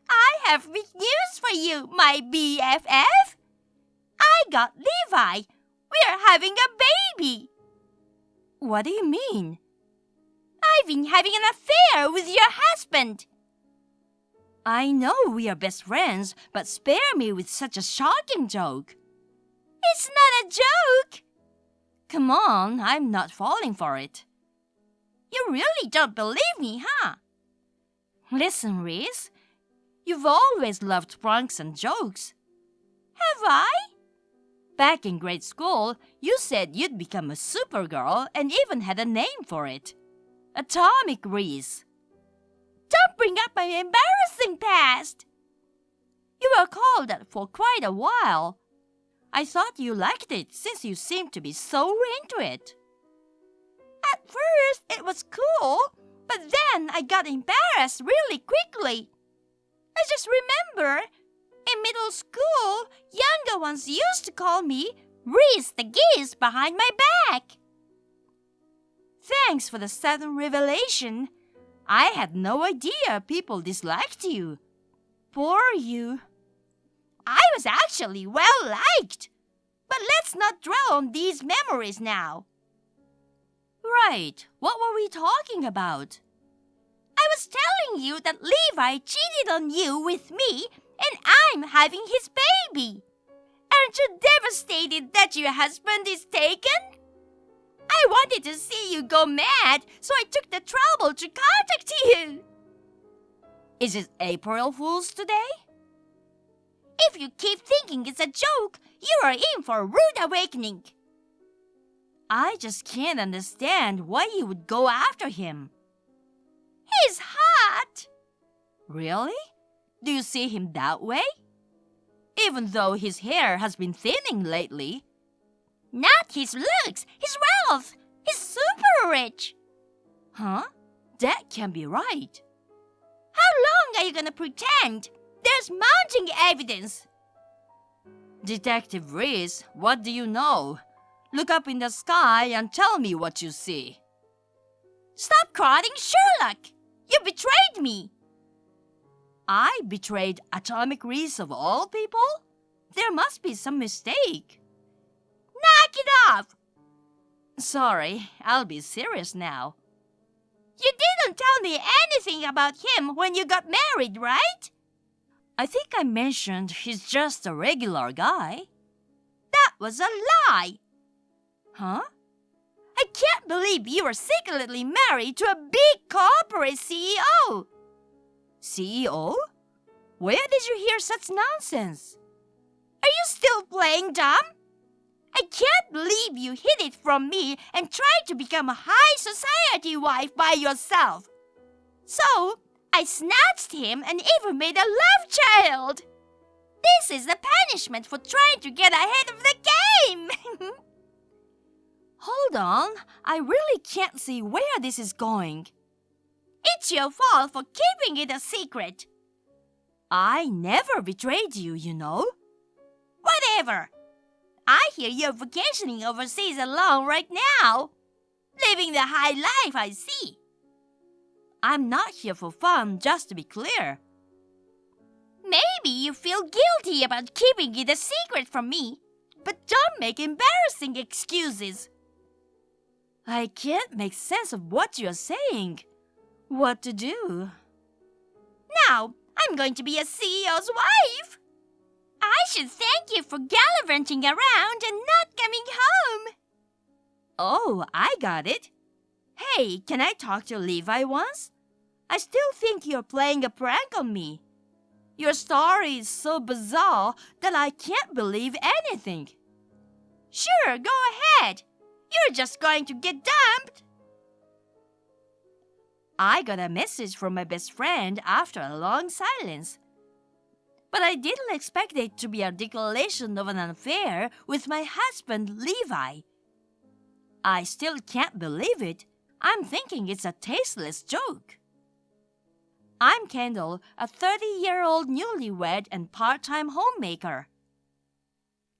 I have big news for you, my BFF! I got Levi! We're having a baby! What do you mean? I've been having an affair with your husband! I know we are best friends, but spare me with such a shocking joke. It's not a joke! Come on, I'm not falling for it. You really don't believe me, huh? Listen, Reese, you've always loved pranks and jokes. Have I? Back in grade school, you said you'd become a supergirl and even had a name for it. Atomic Reese. Don't bring up my embarrassing past. You were called that for quite a while. I thought you liked it since you seemed to be so into it. At first, it was cool, but then I got embarrassed really quickly. I just remember, in middle school, younger ones used to call me Reese the Geese behind my back. Thanks for the sudden revelation. I had no idea people disliked you. Poor you. I was actually well liked. But let's not dwell on these memories now. Right, what were we talking about? I was telling you that Levi cheated on you with me and I'm having his baby. Aren't you devastated that your husband is taken? I wanted to see you go mad, so I took the trouble to contact you. Is it April Fool's today? If you keep thinking it's a joke, you are in for a rude awakening. I just can't understand why you would go after him. He's hot. Really? Do you see him that way? Even though his hair has been thinning lately. Not his looks, his wealth. He's super rich. Huh? That can't be right. How long are you gonna pretend? There's mounting evidence. Detective Reese, what do you know? Look up in the sky and tell me what you see. Stop quoting Sherlock. You betrayed me. I betrayed Atomic Reese of all people? There must be some mistake. Knock it off. Sorry, I'll be serious now. You didn't tell me anything about him when you got married, right? I think I mentioned he's just a regular guy. That was a lie. Huh? I can't believe you were secretly married to a big corporate CEO. CEO? Where did you hear such nonsense? Are you still playing dumb? I can't believe you hid it from me and tried to become a high society wife by yourself. So, I snatched him and even made a love child. This is the punishment for trying to get ahead of the game. Hold on, I really can't see where this is going. It's your fault for keeping it a secret. I never betrayed you, you know. Whatever. I hear you're vacationing overseas alone right now. Living the high life, I see. I'm not here for fun, just to be clear. Maybe you feel guilty about keeping it a secret from me, but don't make embarrassing excuses. I can't make sense of what you're saying. What to do? Now, I'm going to be a CEO's wife. I should thank you for gallivanting around and not coming home. Oh, I got it. Hey, can I talk to Levi once? I still think you're playing a prank on me. Your story is so bizarre that I can't believe anything. Sure, go ahead. You're just going to get dumped. I got a message from my best friend after a long silence. But I didn't expect it to be a declaration of an affair with my husband, Levi. I still can't believe it. I'm thinking it's a tasteless joke. I'm Kendall, a 30-year-old newlywed and part-time homemaker.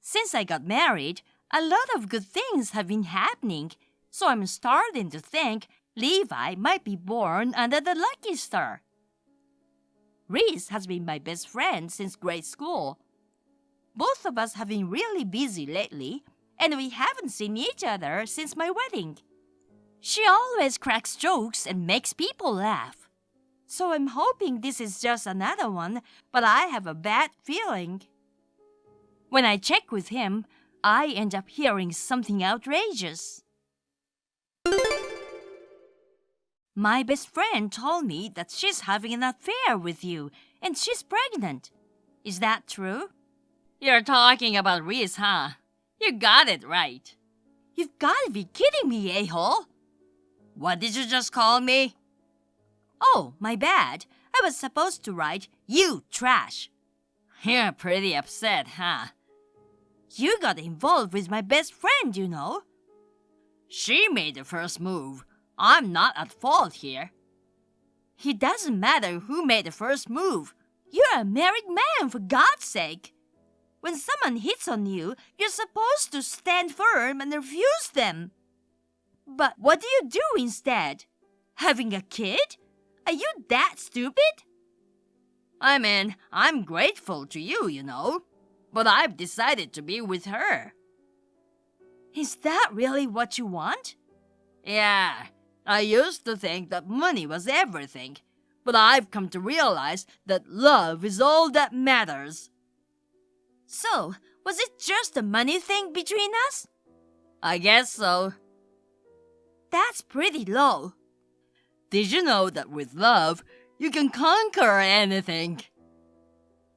Since I got married, a lot of good things have been happening, so I'm starting to think Levi might be born under the lucky star. Reese has been my best friend since grade school. Both of us have been really busy lately, and we haven't seen each other since my wedding. She always cracks jokes and makes people laugh. So I'm hoping this is just another one, but I have a bad feeling. When I check with him, I end up hearing something outrageous. My best friend told me that she's having an affair with you and she's pregnant. Is that true? You're talking about Reese, huh? You got it right. You've got to be kidding me, a-hole. What did you just call me? Oh, my bad. I was supposed to write, you trash. You're pretty upset, huh? You got involved with my best friend, you know. She made the first move. I'm not at fault here. It doesn't matter who made the first move. You're a married man, for God's sake. When someone hits on you, you're supposed to stand firm and refuse them. But what do you do instead? Having a kid? Are you that stupid? I mean, I'm grateful to you, you know. But I've decided to be with her. Is that really what you want? Yeah, I used to think that money was everything. But I've come to realize that love is all that matters. So, was it just a money thing between us? I guess so. That's pretty low. Did you know that with love, you can conquer anything?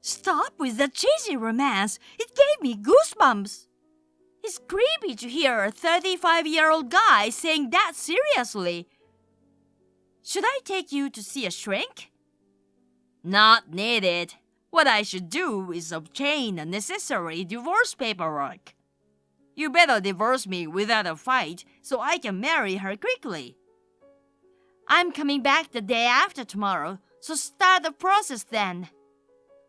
Stop with the cheesy romance. It gave me goosebumps. It's creepy to hear a 35-year-old guy saying that seriously. Should I take you to see a shrink? Not needed. What I should do is obtain the necessary divorce paperwork. You better divorce me without a fight so I can marry her quickly. I'm coming back the day after tomorrow, so start the process then.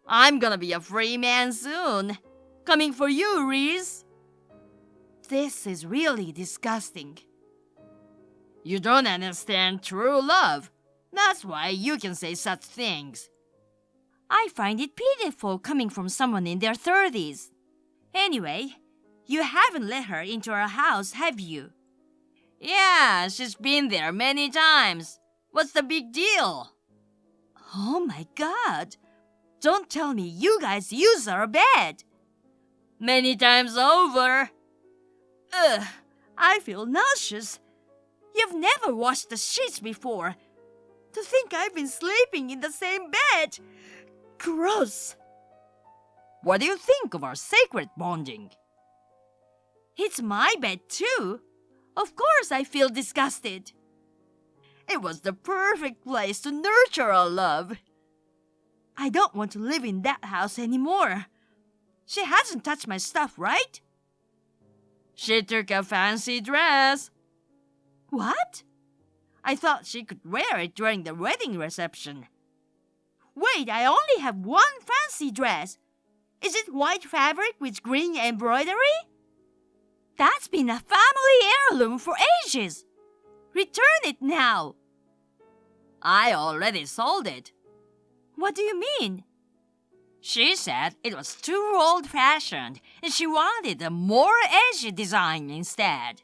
I'm gonna be a free man soon. Coming for you, Reese. This is really disgusting. You don't understand true love. That's why you can say such things. I find it pitiful coming from someone in their 30s. Anyway, you haven't let her into our house, have you? Yeah, she's been there many times. What's the big deal? Oh my God. Don't tell me you guys use our bed. Many times over. Ugh, I feel nauseous. You've never washed the sheets before. To think I've been sleeping in the same bed. Gross. What do you think of our sacred bonding? It's my bed too. Of course I feel disgusted. It was the perfect place to nurture our love. I don't want to live in that house anymore. She hasn't touched my stuff, right? She took a fancy dress. What? I thought she could wear it during the wedding reception. Wait, I only have one fancy dress. Is it white fabric with green embroidery? That's been a family heirloom for ages. Return it now. I already sold it. What do you mean? She said it was too old-fashioned and she wanted a more edgy design instead.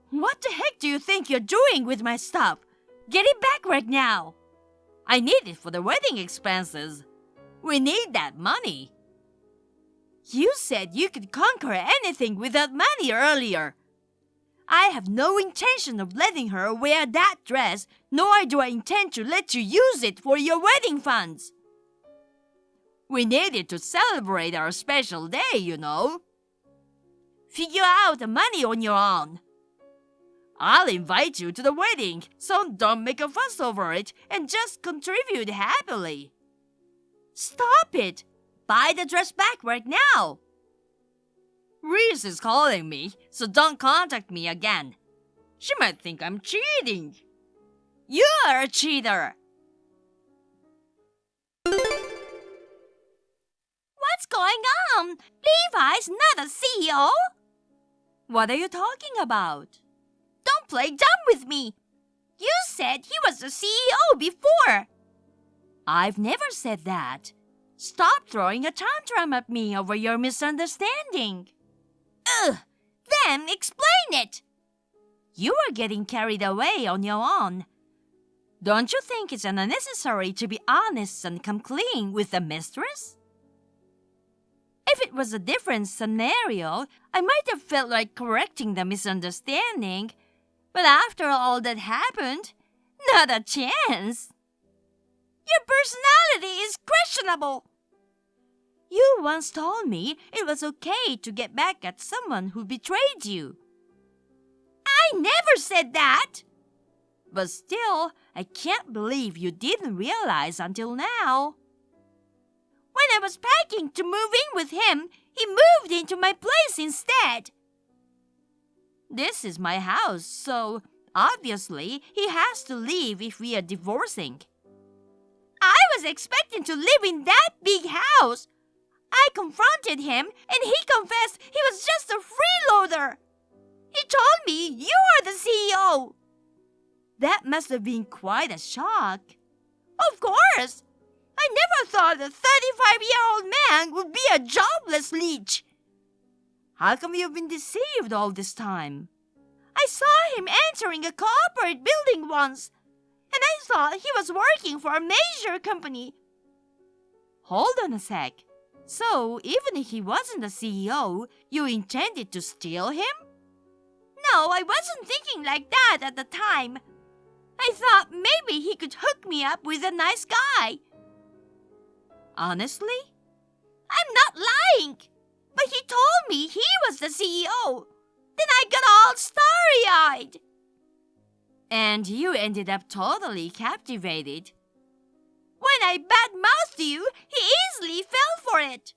What the heck do you think you're doing with my stuff? Get it back right now. I need it for the wedding expenses. We need that money. You said you could conquer anything without money earlier. I have no intention of letting her wear that dress, nor do I intend to let you use it for your wedding funds. We need it to celebrate our special day, you know. Figure out the money on your own. I'll invite you to the wedding, so don't make a fuss over it and just contribute happily. Stop it! Buy the dress back right now. Reese is calling me, so don't contact me again. She might think I'm cheating. You're a cheater. What's going on? Levi's not a CEO. What are you talking about? Don't play dumb with me. You said he was the CEO before. I've never said that. Stop throwing a tantrum at me over your misunderstanding. Ugh, then explain it. You are getting carried away on your own. Don't you think it's unnecessary to be honest and come clean with the mistress? If it was a different scenario, I might have felt like correcting the misunderstanding. But after all that happened, not a chance. Your personality is questionable. You once told me it was okay to get back at someone who betrayed you. I never said that. But still, I can't believe you didn't realize until now. When I was packing to move in with him, he moved into my place instead. This is my house, so obviously he has to leave if we are divorcing. I was expecting to live in that big house. I confronted him and he confessed he was just a freeloader. He told me you are the CEO. That must have been quite a shock. Of course. I never thought a 35-year-old man would be a jobless leech. How come you've been deceived all this time? I saw him entering a corporate building once, and I thought he was working for a major company. Hold on a sec. So, even if he wasn't the CEO, you intended to steal him? No, I wasn't thinking like that at the time. I thought maybe he could hook me up with a nice guy. Honestly? I'm not lying. But he told me he was the CEO. Then I got all starry-eyed. And you ended up totally captivated. When I badmouthed you, he easily fell for it.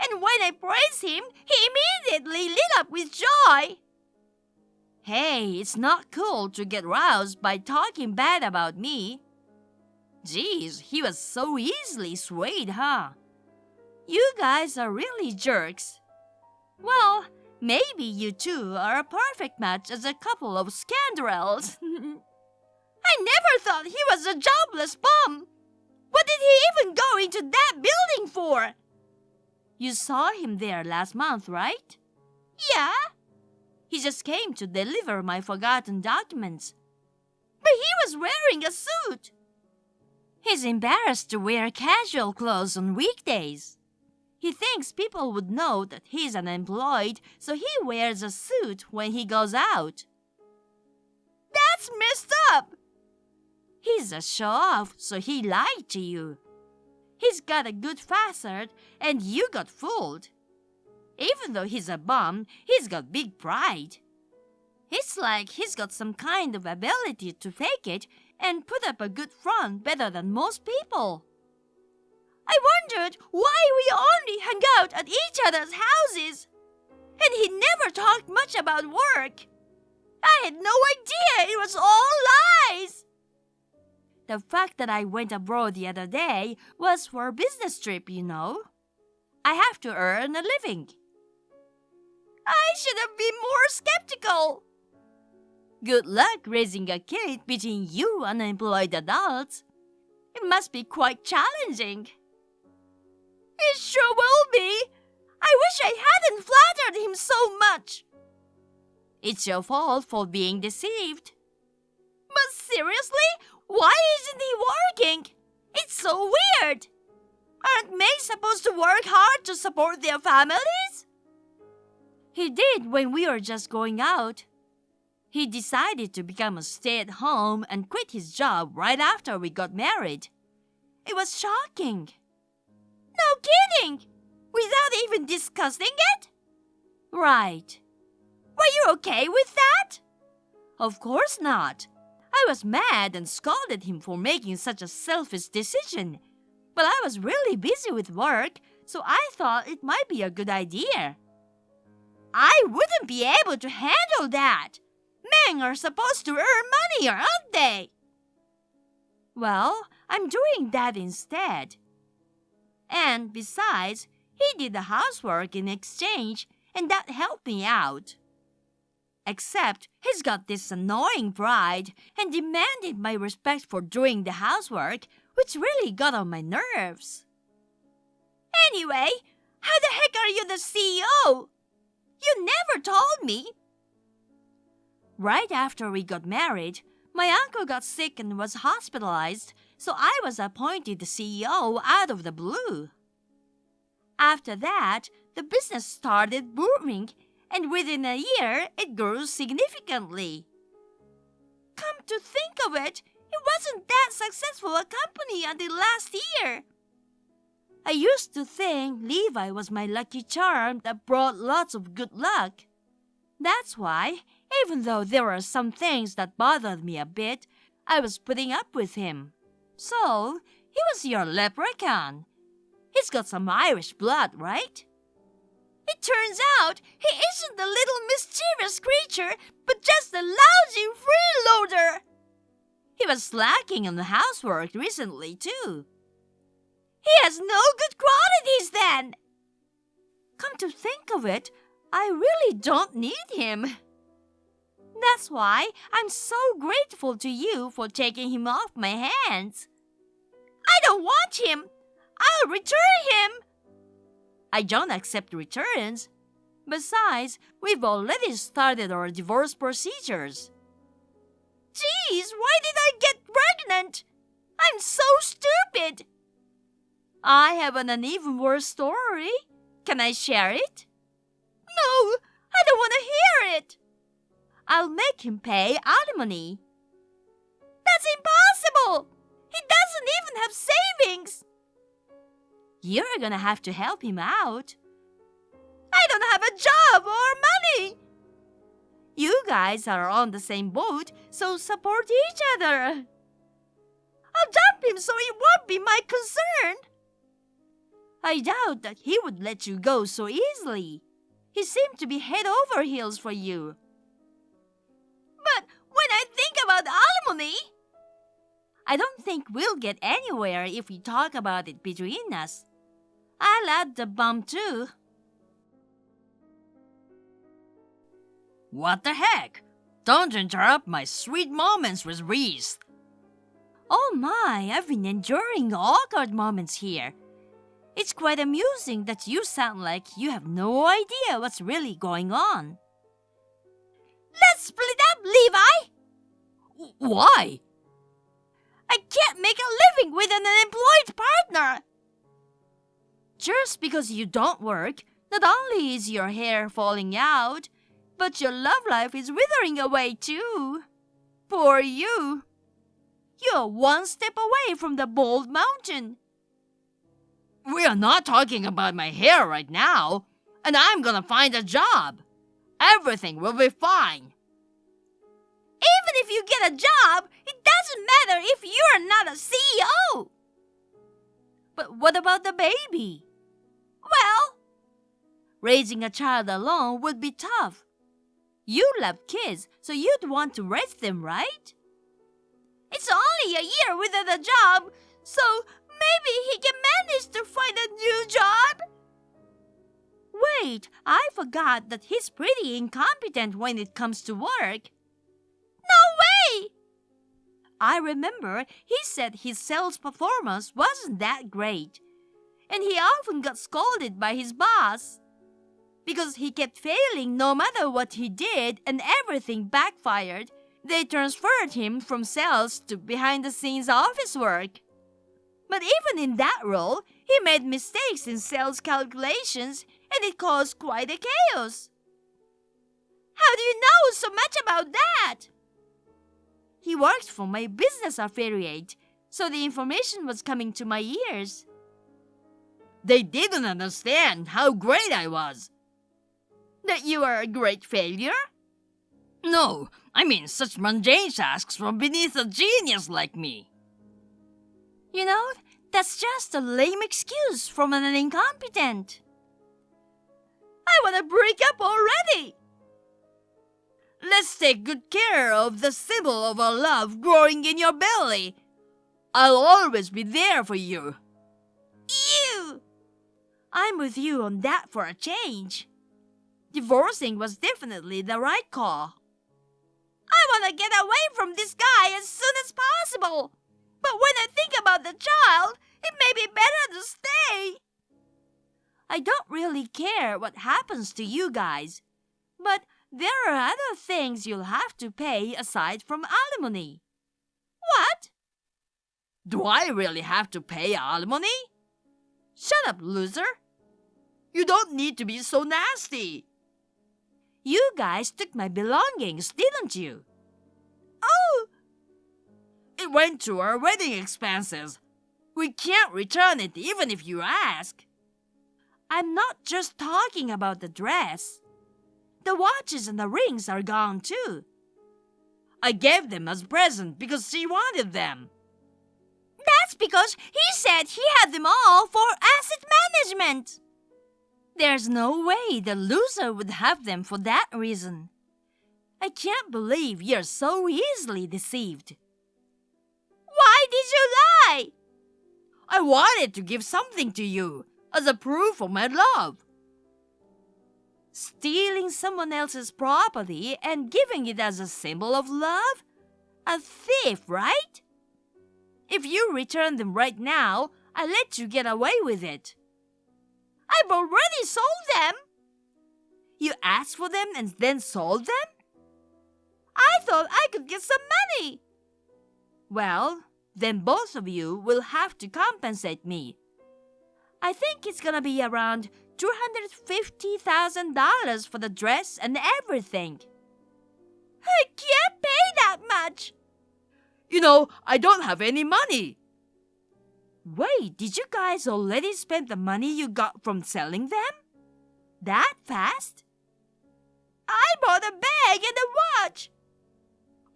And when I praised him, he immediately lit up with joy. Hey, it's not cool to get roused by talking bad about me. Geez, he was so easily swayed, huh? You guys are really jerks. Well, maybe you two are a perfect match as a couple of scoundrels. I never thought he was a jobless bum. What did he even go into that building for? You saw him there last month, right? Yeah. He just came to deliver my forgotten documents. But he was wearing a suit. He's embarrassed to wear casual clothes on weekdays. He thinks people would know that he's unemployed, so he wears a suit when he goes out. That's messed up! He's a show-off, so he lied to you. He's got a good facade, and you got fooled. Even though he's a bum, he's got big pride. It's like he's got some kind of ability to fake it and put up a good front better than most people. I wondered why we only hung out at each other's houses. And he never talked much about work. I had no idea it was all lies. The fact that I went abroad the other day was for a business trip, you know. I have to earn a living. I should have been more skeptical. Good luck raising a kid between you unemployed adults. It must be quite challenging. It sure will be. I wish I hadn't flattered him so much. It's your fault for being deceived. But seriously, why isn't he working? It's so weird. Aren't maids supposed to work hard to support their families? He did when we were just going out. He decided to become a stay-at-home and quit his job right after we got married. It was shocking. No kidding! Without even discussing it? Right. Were you okay with that? Of course not. I was mad and scolded him for making such a selfish decision. But I was really busy with work, so I thought it might be a good idea. I wouldn't be able to handle that. Men are supposed to earn money, aren't they? Well, I'm doing that instead. And besides, he did the housework in exchange, and that helped me out. Except he's got this annoying pride and demanded my respect for doing the housework, which really got on my nerves. Anyway, how the heck are you the CEO? You never told me. Right after we got married, my uncle got sick and was hospitalized, so I was appointed the CEO out of the blue. After that, the business started booming, and within a year, it grew significantly. Come to think of it, it wasn't that successful a company until last year. I used to think Levi was my lucky charm that brought lots of good luck. That's why, even though there were some things that bothered me a bit, I was putting up with him. So, he was your leprechaun. He's got some Irish blood, right? It turns out he isn't the little mischievous creature, but just a lousy freeloader. He was slacking on the housework recently, too. He has no good qualities, then. Come to think of it, I really don't need him. That's why I'm so grateful to you for taking him off my hands. I don't want him. I'll return him. I don't accept returns. Besides, we've already started our divorce procedures. Geez, why did I get pregnant? I'm so stupid. I have an even worse story. Can I share it? No, I don't want to hear it. I'll make him pay alimony. That's impossible. He doesn't even have savings. You're gonna have to help him out. I don't have a job or money. You guys are on the same boat, so support each other. I'll dump him so it won't be my concern. I doubt that he would let you go so easily. He seemed to be head over heels for you. But when I think about alimony, I don't think we'll get anywhere if we talk about it between us. I'll add the bump too. What the heck? Don't interrupt my sweet moments with Reese. Oh my, I've been enduring awkward moments here. It's quite amusing that you sound like you have no idea what's really going on. Let's split up, Levi! Why? I can't make a living with an unemployed partner! Just because you don't work, not only is your hair falling out, but your love life is withering away too. Poor you. You're one step away from the bald mountain. We are not talking about my hair right now, and I'm gonna find a job. Everything will be fine. Even if you get a job, it doesn't matter if you're not a CEO. But what about the baby? Well, raising a child alone would be tough. You love kids, so you'd want to raise them, right? It's only a year without a job, so maybe he can manage to find a new job. Wait, I forgot that he's pretty incompetent when it comes to work. No way! I remember he said his sales performance wasn't that great, and he often got scolded by his boss because he kept failing no matter what he did and everything backfired. They transferred him from sales to behind-the-scenes office work. But even in that role, he made mistakes in sales calculations, and it caused quite a chaos. How do you know so much about that? He worked for my business affiliate, so the information was coming to my ears. They didn't understand how great I was. That you are a great failure? No, I mean such mundane tasks from beneath a genius like me. You know, that's just a lame excuse from an incompetent. I want to break up already. Let's take good care of the symbol of our love growing in your belly. I'll always be there for you. Ew! I'm with you on that for a change. Divorcing was definitely the right call. I want to get away from this guy as soon as possible. But when I think about the child, it may be better to stay. I don't really care what happens to you guys, but there are other things you'll have to pay aside from alimony. What? Do I really have to pay alimony? Shut up, loser. You don't need to be so nasty. You guys took my belongings, didn't you? Oh! It went to our wedding expenses. We can't return it even if you ask. I'm not just talking about the dress. The watches and the rings are gone too. I gave them as present because she wanted them. That's because he said he had them all for asset management. There's no way the loser would have them for that reason. I can't believe you're so easily deceived. Why did you lie? I wanted to give something to you as a proof of my love. Stealing someone else's property and giving it as a symbol of love? A thief, right? If you return them right now, I'll let you get away with it. I've already sold them. You asked for them and then sold them? I thought I could get some money. Well, then both of you will have to compensate me. I think it's gonna be around $250,000 for the dress and everything. I can't pay that much. You know, I don't have any money. Wait, did you guys already spend the money you got from selling them? That fast? I bought a bag and a watch.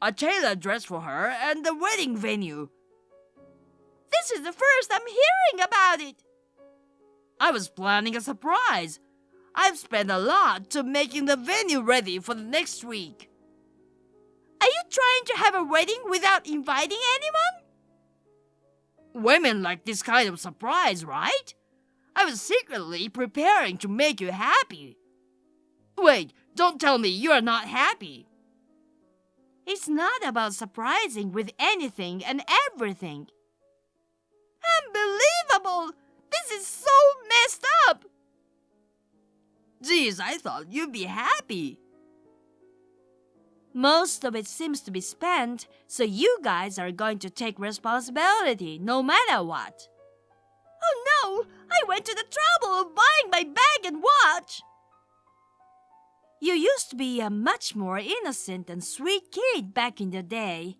A tailored dress for her and the wedding venue. This is the first I'm hearing about it. I was planning a surprise. I've spent a lot to making the venue ready for the next week. Are you trying to have a wedding without inviting anyone? Women like this kind of surprise, right? I was secretly preparing to make you happy. Wait, don't tell me you are not happy. It's not about surprising with anything and everything. Unbelievable! This is so messed up! Geez, I thought you'd be happy. Most of it seems to be spent, so you guys are going to take responsibility no matter what. Oh no! I went to the trouble of buying my bag and watch! You used to be a much more innocent and sweet kid back in the day.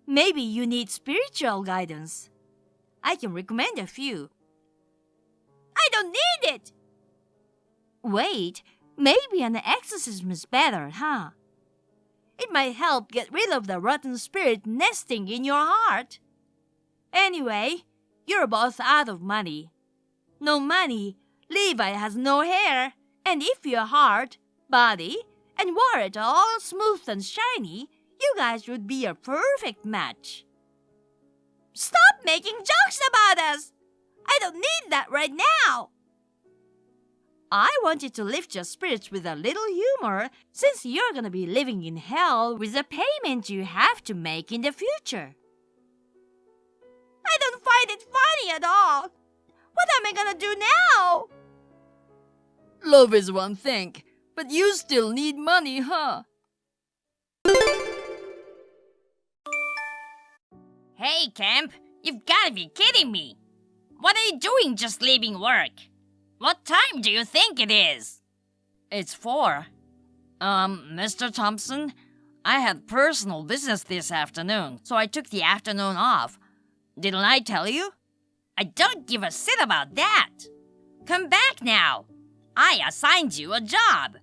Maybe you need spiritual guidance. I can recommend a few. I don't need it! Wait, maybe an exorcism is better, huh? It might help get rid of the rotten spirit nesting in your heart. Anyway, you're both out of money. No money, Levi has no hair, and if your heart, body, and wallet are all smooth and shiny, you guys would be a perfect match. Stop making jokes about us! I don't need that right now. I wanted to lift your spirits with a little humor since you're gonna be living in hell with the payment you have to make in the future. I don't find it funny at all. What am I gonna do now? Love is one thing, but you still need money, huh? Hey, Camp, you've gotta be kidding me. What are you doing just leaving work? What time do you think it is? It's 4. Mr. Thompson, I had personal business this afternoon, so I took the afternoon off. Didn't I tell you? I don't give a shit about that. Come back now. I assigned you a job.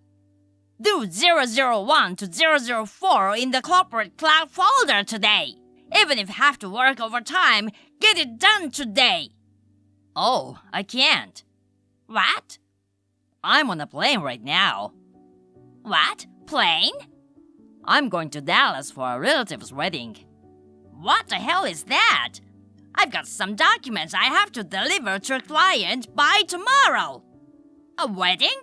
Do 001 to 004 in the corporate cloud folder today. Even if you have to work overtime, get it done today. Oh, I can't. What? I'm on a plane right now. What? Plane? I'm going to Dallas for a relative's wedding. What the hell is that? I've got some documents I have to deliver to a client by tomorrow. A wedding?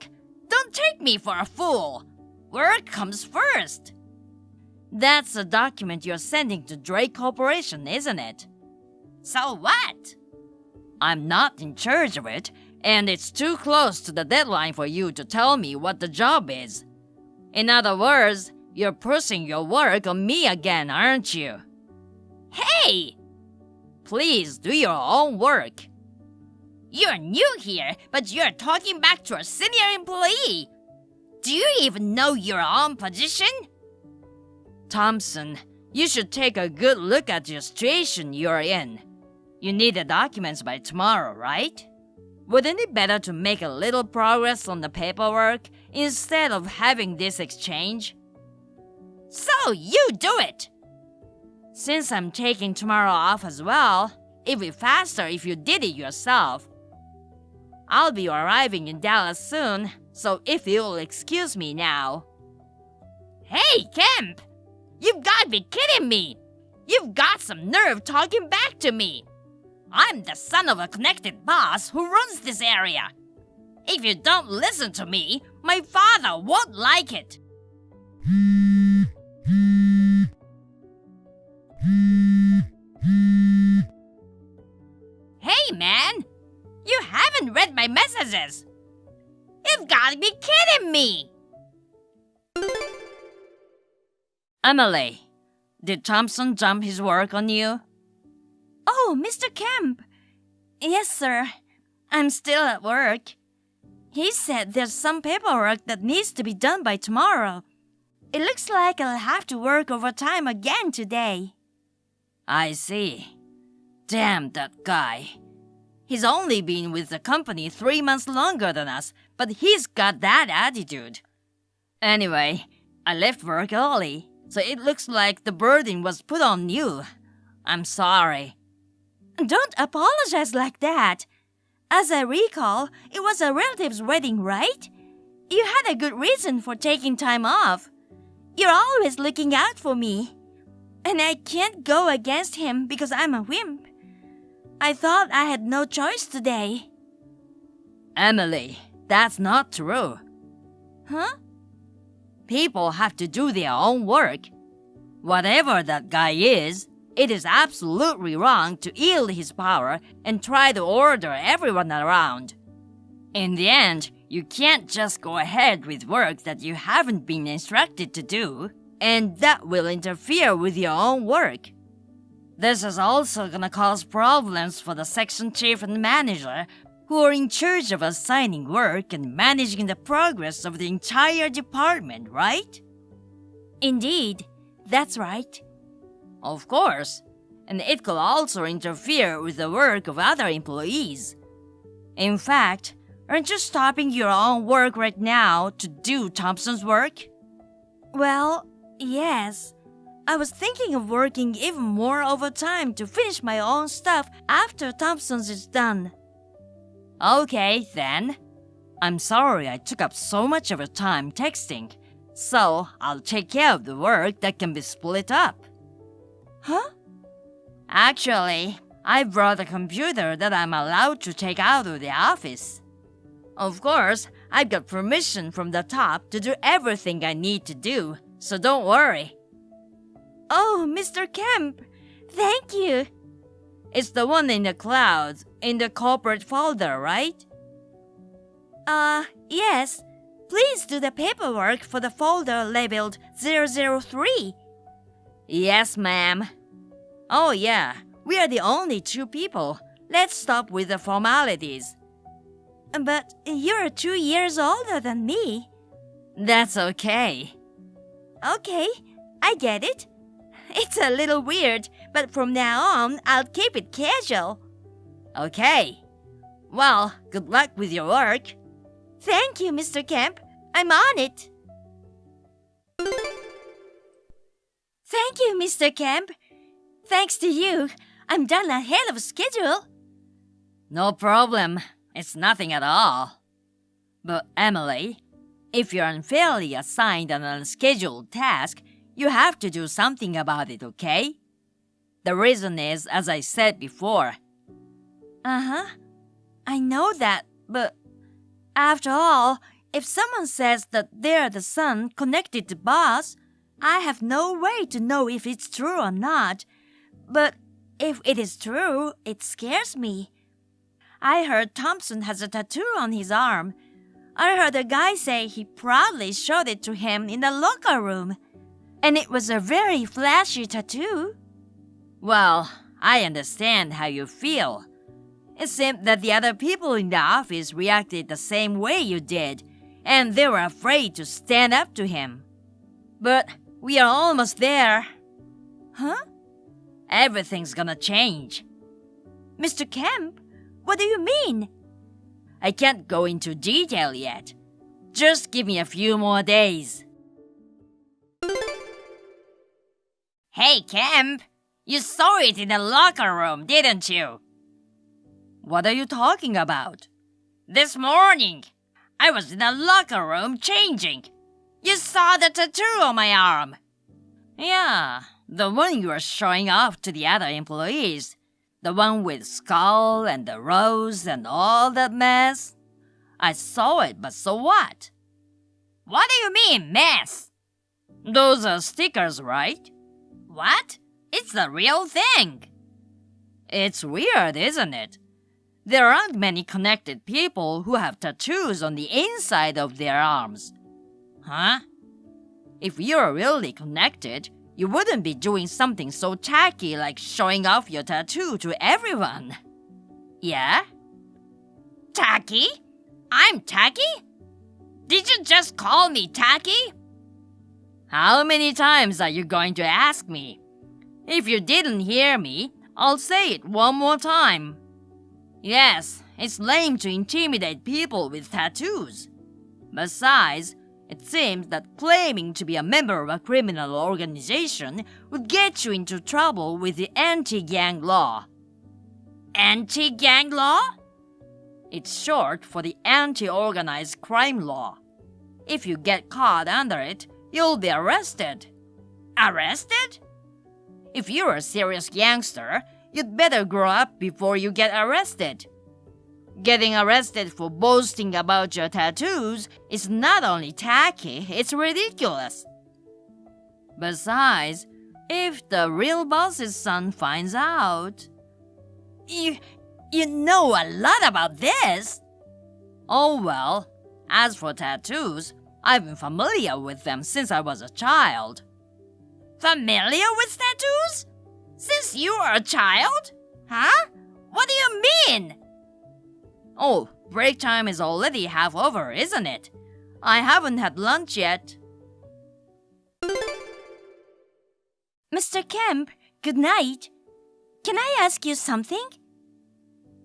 Don't take me for a fool. Work comes first. That's a document you're sending to Drake Corporation, isn't it? So what? I'm not in charge of it, and it's too close to the deadline for you to tell me what the job is. In other words, you're pushing your work on me again, aren't you? Hey! Please do your own work. You're new here, but you're talking back to a senior employee. Do you even know your own position? Thompson, you should take a good look at the situation you're in. You need the documents by tomorrow, right? Wouldn't it be better to make a little progress on the paperwork instead of having this exchange? So you do it! Since I'm taking tomorrow off as well, it'd be faster if you did it yourself. I'll be arriving in Dallas soon, so if you'll excuse me now. Hey, Kemp! You've got to be kidding me! You've got some nerve talking back to me! I'm the son of a connected boss who runs this area. If you don't listen to me, my father won't like it. Hey, man! You haven't read my messages! You've got to be kidding me! Emily, did Thompson dump his work on you? Oh, Mr. Kemp. Yes, sir. I'm still at work. He said there's some paperwork that needs to be done by tomorrow. It looks like I'll have to work overtime again today. I see. Damn that guy. He's only been with the company 3 months longer than us, but he's got that attitude. Anyway, I left work early, so it looks like the burden was put on you. I'm sorry. Don't apologize like that. As I recall, it was a relative's wedding, right? You had a good reason for taking time off. You're always looking out for me. And I can't go against him because I'm a wimp. I thought I had no choice today. Emily, that's not true. Huh? People have to do their own work. Whatever that guy is, it is absolutely wrong to yield his power and try to order everyone around. In the end, you can't just go ahead with work that you haven't been instructed to do, and that will interfere with your own work. This is also gonna cause problems for the section chief and manager, who are in charge of assigning work and managing the progress of the entire department, right? Indeed, that's right. Of course, and it could also interfere with the work of other employees. In fact, aren't you stopping your own work right now to do Thompson's work? Well, yes. I was thinking of working even more overtime to finish my own stuff after Thompson's is done. Okay, then. I'm sorry I took up so much of your time texting, so I'll take care of the work that can be split up. Huh? Actually, I brought a computer that I'm allowed to take out of the office. Of course, I've got permission from the top to do everything I need to do, so don't worry. Oh, Mr. Kemp, thank you. It's the one in the clouds, in the corporate folder, right? Yes. Please do the paperwork for the folder labeled 003. Yes, ma'am. Oh, yeah, we are the only 2 people. Let's stop with the formalities. But you're 2 years older than me. That's okay. Okay, I get it. It's a little weird, but from now on, I'll keep it casual. Okay. Well, good luck with your work. Thank you, Mr. Kemp. I'm on it. Thank you, Mr. Kemp. Thanks to you, I'm done ahead of schedule. No problem. It's nothing at all. But Emily, if you're unfairly assigned an unscheduled task, you have to do something about it, okay? The reason is, as I said before. Uh-huh. I know that, but after all, if someone says that they're the son connected to boss, I have no way to know if it's true or not. But if it is true, it scares me. I heard Thompson has a tattoo on his arm. I heard a guy say he proudly showed it to him in the locker room. And it was a very flashy tattoo. Well, I understand how you feel. It seemed that the other people in the office reacted the same way you did, and they were afraid to stand up to him. But we are almost there. Huh? Everything's gonna change. Mr. Kemp, what do you mean? I can't go into detail yet. Just give me a few more days. Hey, Kemp! You saw it in the locker room, didn't you? What are you talking about? This morning, I was in the locker room changing. You saw the tattoo on my arm. Yeah, the one you were showing off to the other employees. The one with skull and the rose and all that mess. I saw it, but so what? What do you mean, mess? Those are stickers, right? What? It's the real thing. It's weird, isn't it? There aren't many connected people who have tattoos on the inside of their arms. Huh? If you're really connected, you wouldn't be doing something so tacky like showing off your tattoo to everyone. Yeah? Tacky? I'm tacky? Did you just call me tacky? How many times are you going to ask me? If you didn't hear me, I'll say it one more time. Yes, it's lame to intimidate people with tattoos. Besides, it seems that claiming to be a member of a criminal organization would get you into trouble with the anti-gang law. Anti-gang law? It's short for the anti-organized crime law. If you get caught under it, you'll be arrested. Arrested? If you're a serious gangster, you'd better grow up before you get arrested. Getting arrested for boasting about your tattoos is not only tacky, it's ridiculous. Besides, if the real boss's son finds out... You know a lot about this. Oh well, as for tattoos, I've been familiar with them since I was a child. Familiar with tattoos? Since you were a child? Huh? What do you mean? Oh, break time is already half over, isn't it? I haven't had lunch yet. Mr. Kemp, good night. Can I ask you something?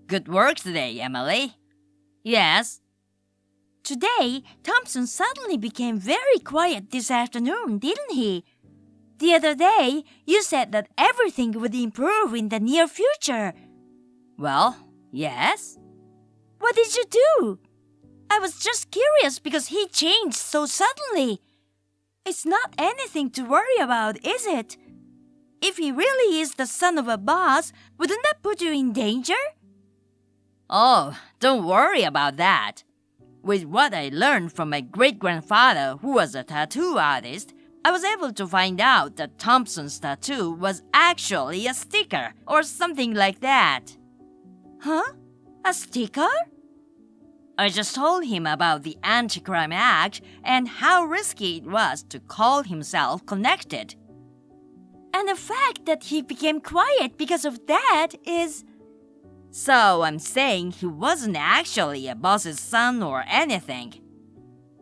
Good work today, Emily. Yes? Today, Thompson suddenly became very quiet this afternoon, didn't he? The other day, you said that everything would improve in the near future. Well, yes. What did you do? I was just curious because he changed so suddenly. It's not anything to worry about, is it? If he really is the son of a boss, wouldn't that put you in danger? Oh, don't worry about that. With what I learned from my great-grandfather who was a tattoo artist, I was able to find out that Thompson's tattoo was actually a sticker or something like that. Huh? A sticker? I just told him about the Anti-Crime Act and how risky it was to call himself connected. And the fact that he became quiet because of that is... So I'm saying he wasn't actually a boss's son or anything.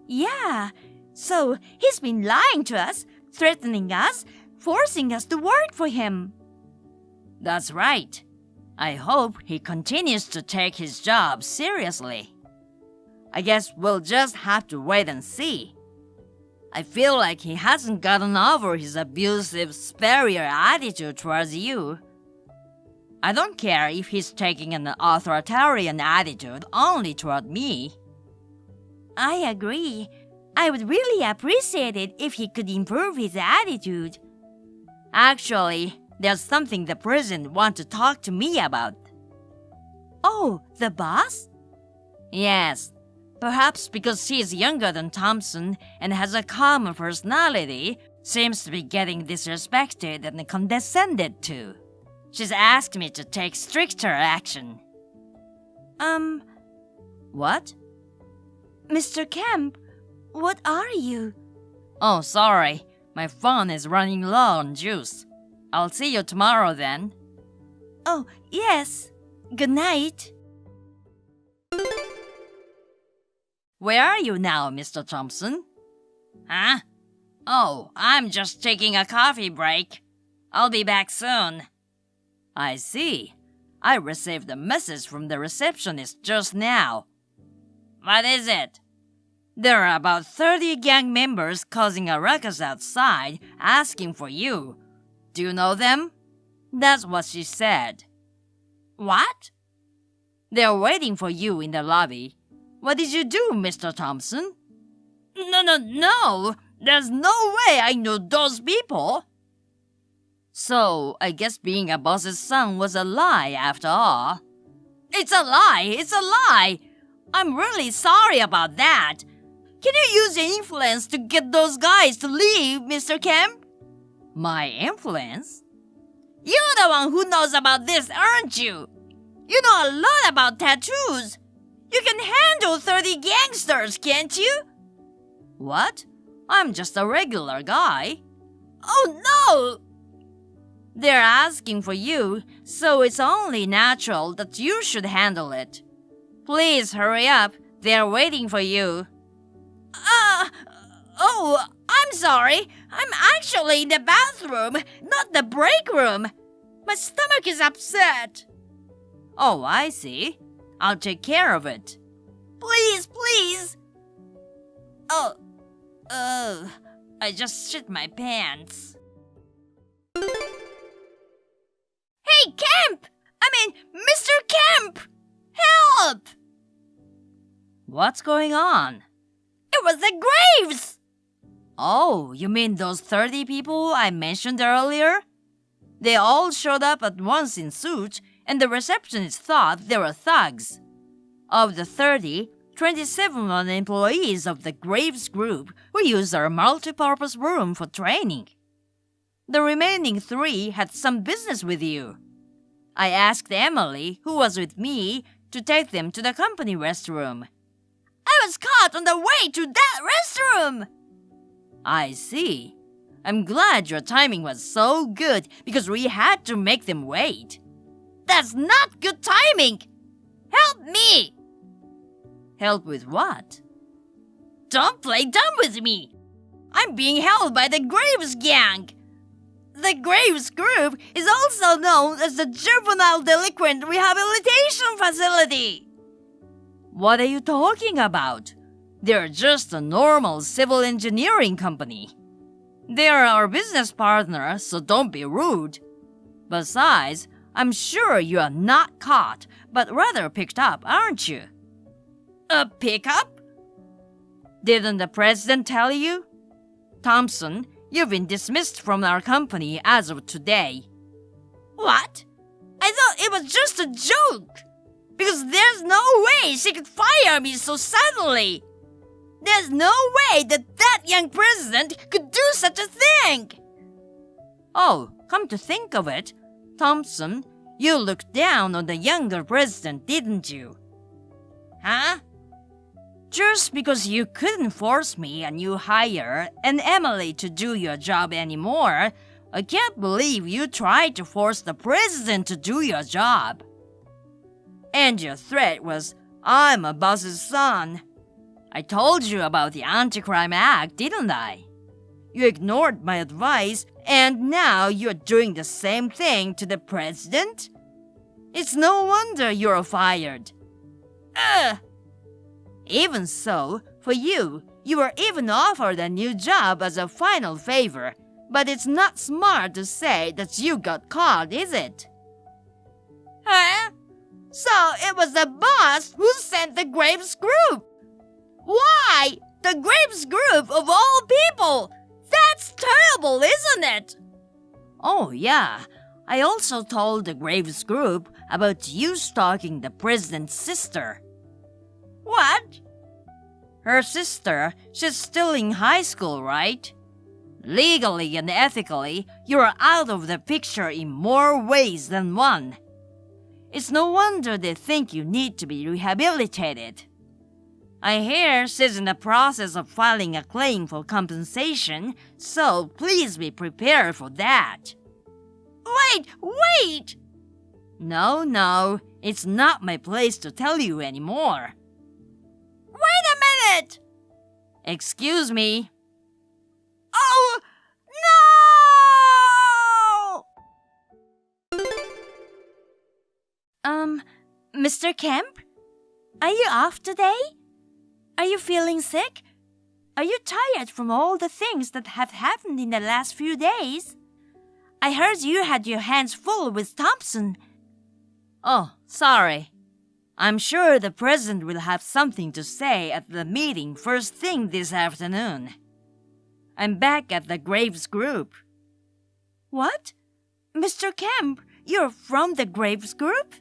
Yeah, so he's been lying to us, threatening us, forcing us to work for him. That's right. I hope he continues to take his job seriously. I guess we'll just have to wait and see. I feel like he hasn't gotten over his abusive, superior attitude towards you. I don't care if he's taking an authoritarian attitude only toward me. I agree. I would really appreciate it if he could improve his attitude. Actually, there's something the president wants to talk to me about. Oh, the boss? Yes. Perhaps because he is younger than Thompson and has a calmer personality, seems to be getting disrespected and condescended to. She's asked me to take stricter action. What? Mr. Kemp, what are you? Oh, sorry. My phone is running low on juice. I'll see you tomorrow then. Oh, yes. Good night. Where are you now, Mr. Thompson? Huh? Oh, I'm just taking a coffee break. I'll be back soon. I see. I received a message from the receptionist just now. What is it? There are about 30 gang members causing a ruckus outside, asking for you. Do you know them? That's what she said. What? They're waiting for you in the lobby. What did you do, Mr. Thompson? No. There's no way I know those people. So, I guess being a boss's son was a lie after all. It's a lie! I'm really sorry about that. Can you use your influence to get those guys to leave, Mr. Kemp? My influence? You're the one who knows about this, aren't you? You know a lot about tattoos. You can handle 30 gangsters, can't you? What? I'm just a regular guy. Oh no! They're asking for you, so it's only natural that you should handle it. Please hurry up. They're waiting for you. I'm sorry. I'm actually in the bathroom, not the break room. My stomach is upset. Oh, I see. I'll take care of it. Please. I just shit my pants. Hey, Kemp! Mr. Kemp! Help! What's going on? It was the Graves! Oh, you mean those 30 people I mentioned earlier? They all showed up at once in suits, and the receptionist thought they were thugs. Of the 30, 27 were employees of the Graves group who used our multi-purpose room for training. The remaining 3 had some business with you. I asked Emily, who was with me, to take them to the company restroom. I was caught on the way to that restroom! I see. I'm glad your timing was so good because we had to make them wait. That's not good timing! Help me! Help with what? Don't play dumb with me! I'm being held by the Graves gang! The Graves group is also known as the Juvenile Delinquent Rehabilitation Facility. What are you talking about? They're just a normal civil engineering company. They're our business partner, so don't be rude. Besides, I'm sure you are not caught, but rather picked up, aren't you? A pickup? Didn't the president tell you? Thompson, you've been dismissed from our company as of today. What? I thought it was just a joke. Because there's no way she could fire me so suddenly. There's no way that young president could do such a thing. Oh, come to think of it, Thompson, you looked down on the younger president, didn't you? Huh? Just because you couldn't force me a new hire and Emily to do your job anymore, I can't believe you tried to force the president to do your job. And your threat was, I'm a boss's son. I told you about the Anti-Crime Act, didn't I? You ignored my advice, and now you're doing the same thing to the president? It's no wonder you're fired. Even so, for you were even offered a new job as a final favor, but it's not smart to say that you got caught, is it? Huh? So it was the boss who sent the Graves group. Why? The Graves group of all people? That's terrible, isn't it? Oh, yeah. I also told the Graves group about you stalking the president's sister. What? Her sister, she's still in high school, right? Legally and ethically, you're out of the picture in more ways than one. It's no wonder they think you need to be rehabilitated. I hear she's in the process of filing a claim for compensation, so please be prepared for that. Wait! No, it's not my place to tell you anymore. Wait a it! Excuse me. Oh, no! Mr. Kemp? Are you off today? Are you feeling sick? Are you tired from all the things that have happened in the last few days? I heard you had your hands full with Thompson. Oh, sorry. I'm sure the president will have something to say at the meeting first thing this afternoon. I'm back at the Graves Group. What? Mr. Kemp, you're from the Graves Group?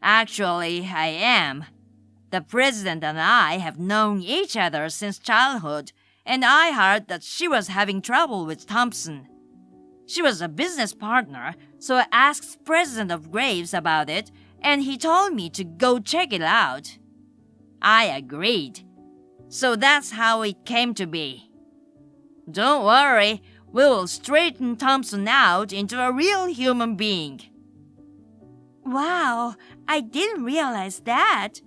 Actually, I am. The president and I have known each other since childhood, and I heard that she was having trouble with Thompson. She was a business partner, so I asked President of Graves about it, and he told me to go check it out. I agreed. So that's how it came to be. Don't worry, we will straighten Thompson out into a real human being. Wow, I didn't realize that.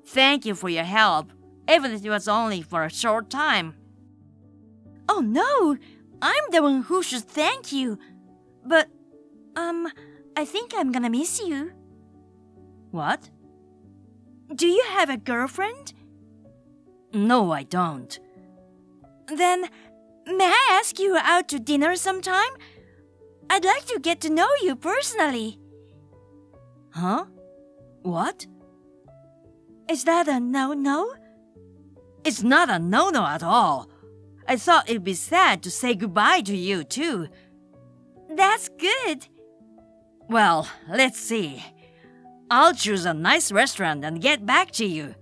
Thank you for your help, even if it was only for a short time. Oh no, I'm the one who should thank you. But, I think I'm gonna miss you. What? Do you have a girlfriend? No, I don't. Then, may I ask you out to dinner sometime? I'd like to get to know you personally. Huh? What? Is that a no-no? It's not a no-no at all. I thought it'd be sad to say goodbye to you, too. That's good. Well, let's see. I'll choose a nice restaurant and get back to you.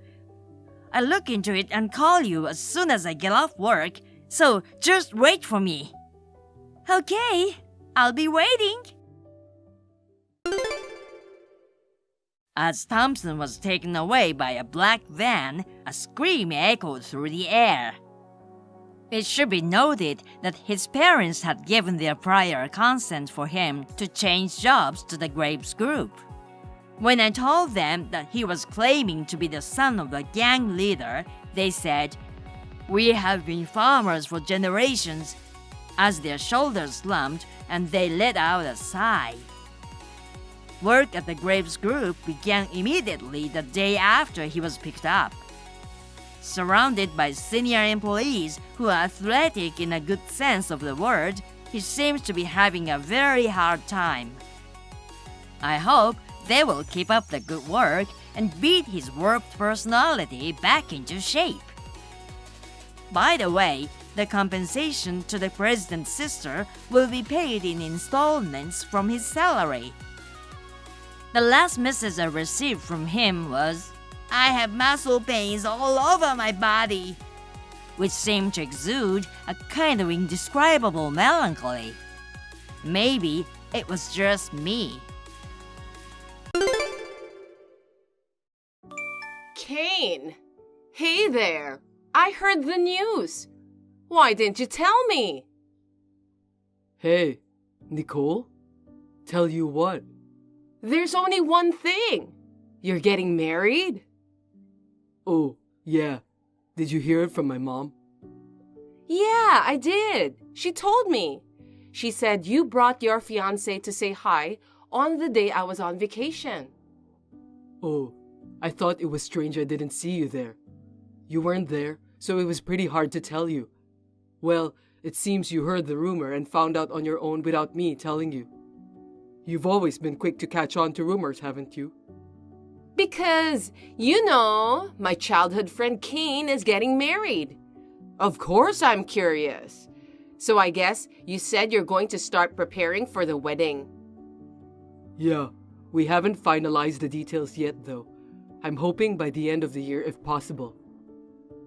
I'll look into it and call you as soon as I get off work, so just wait for me. Okay, I'll be waiting. As Thompson was taken away by a black van, a scream echoed through the air. It should be noted that his parents had given their prior consent for him to change jobs to the Graves Group. When I told them that he was claiming to be the son of the gang leader, they said, "We have been farmers for generations," as their shoulders slumped and they let out a sigh. Work at the Graves Group began immediately the day after he was picked up. Surrounded by senior employees who are athletic in a good sense of the word, he seems to be having a very hard time. I hope they will keep up the good work and beat his warped personality back into shape. By the way, the compensation to the president's sister will be paid in installments from his salary. The last message I received from him was, "I have muscle pains all over my body," which seemed to exude a kind of indescribable melancholy. Maybe it was just me. Kane! Hey there! I heard the news. Why didn't you tell me? Hey, Nicole? Tell you what? There's only one thing. You're getting married? Oh, yeah. Did you hear it from my mom? Yeah, I did. She told me. She said you brought your fiancé to say hi on the day I was on vacation. Oh, I thought it was strange I didn't see you there. You weren't there, so it was pretty hard to tell you. Well, it seems you heard the rumor and found out on your own without me telling you. You've always been quick to catch on to rumors, haven't you? Because, my childhood friend Kane is getting married. Of course I'm curious. So I guess you said you're going to start preparing for the wedding. Yeah, we haven't finalized the details yet though. I'm hoping by the end of the year if possible.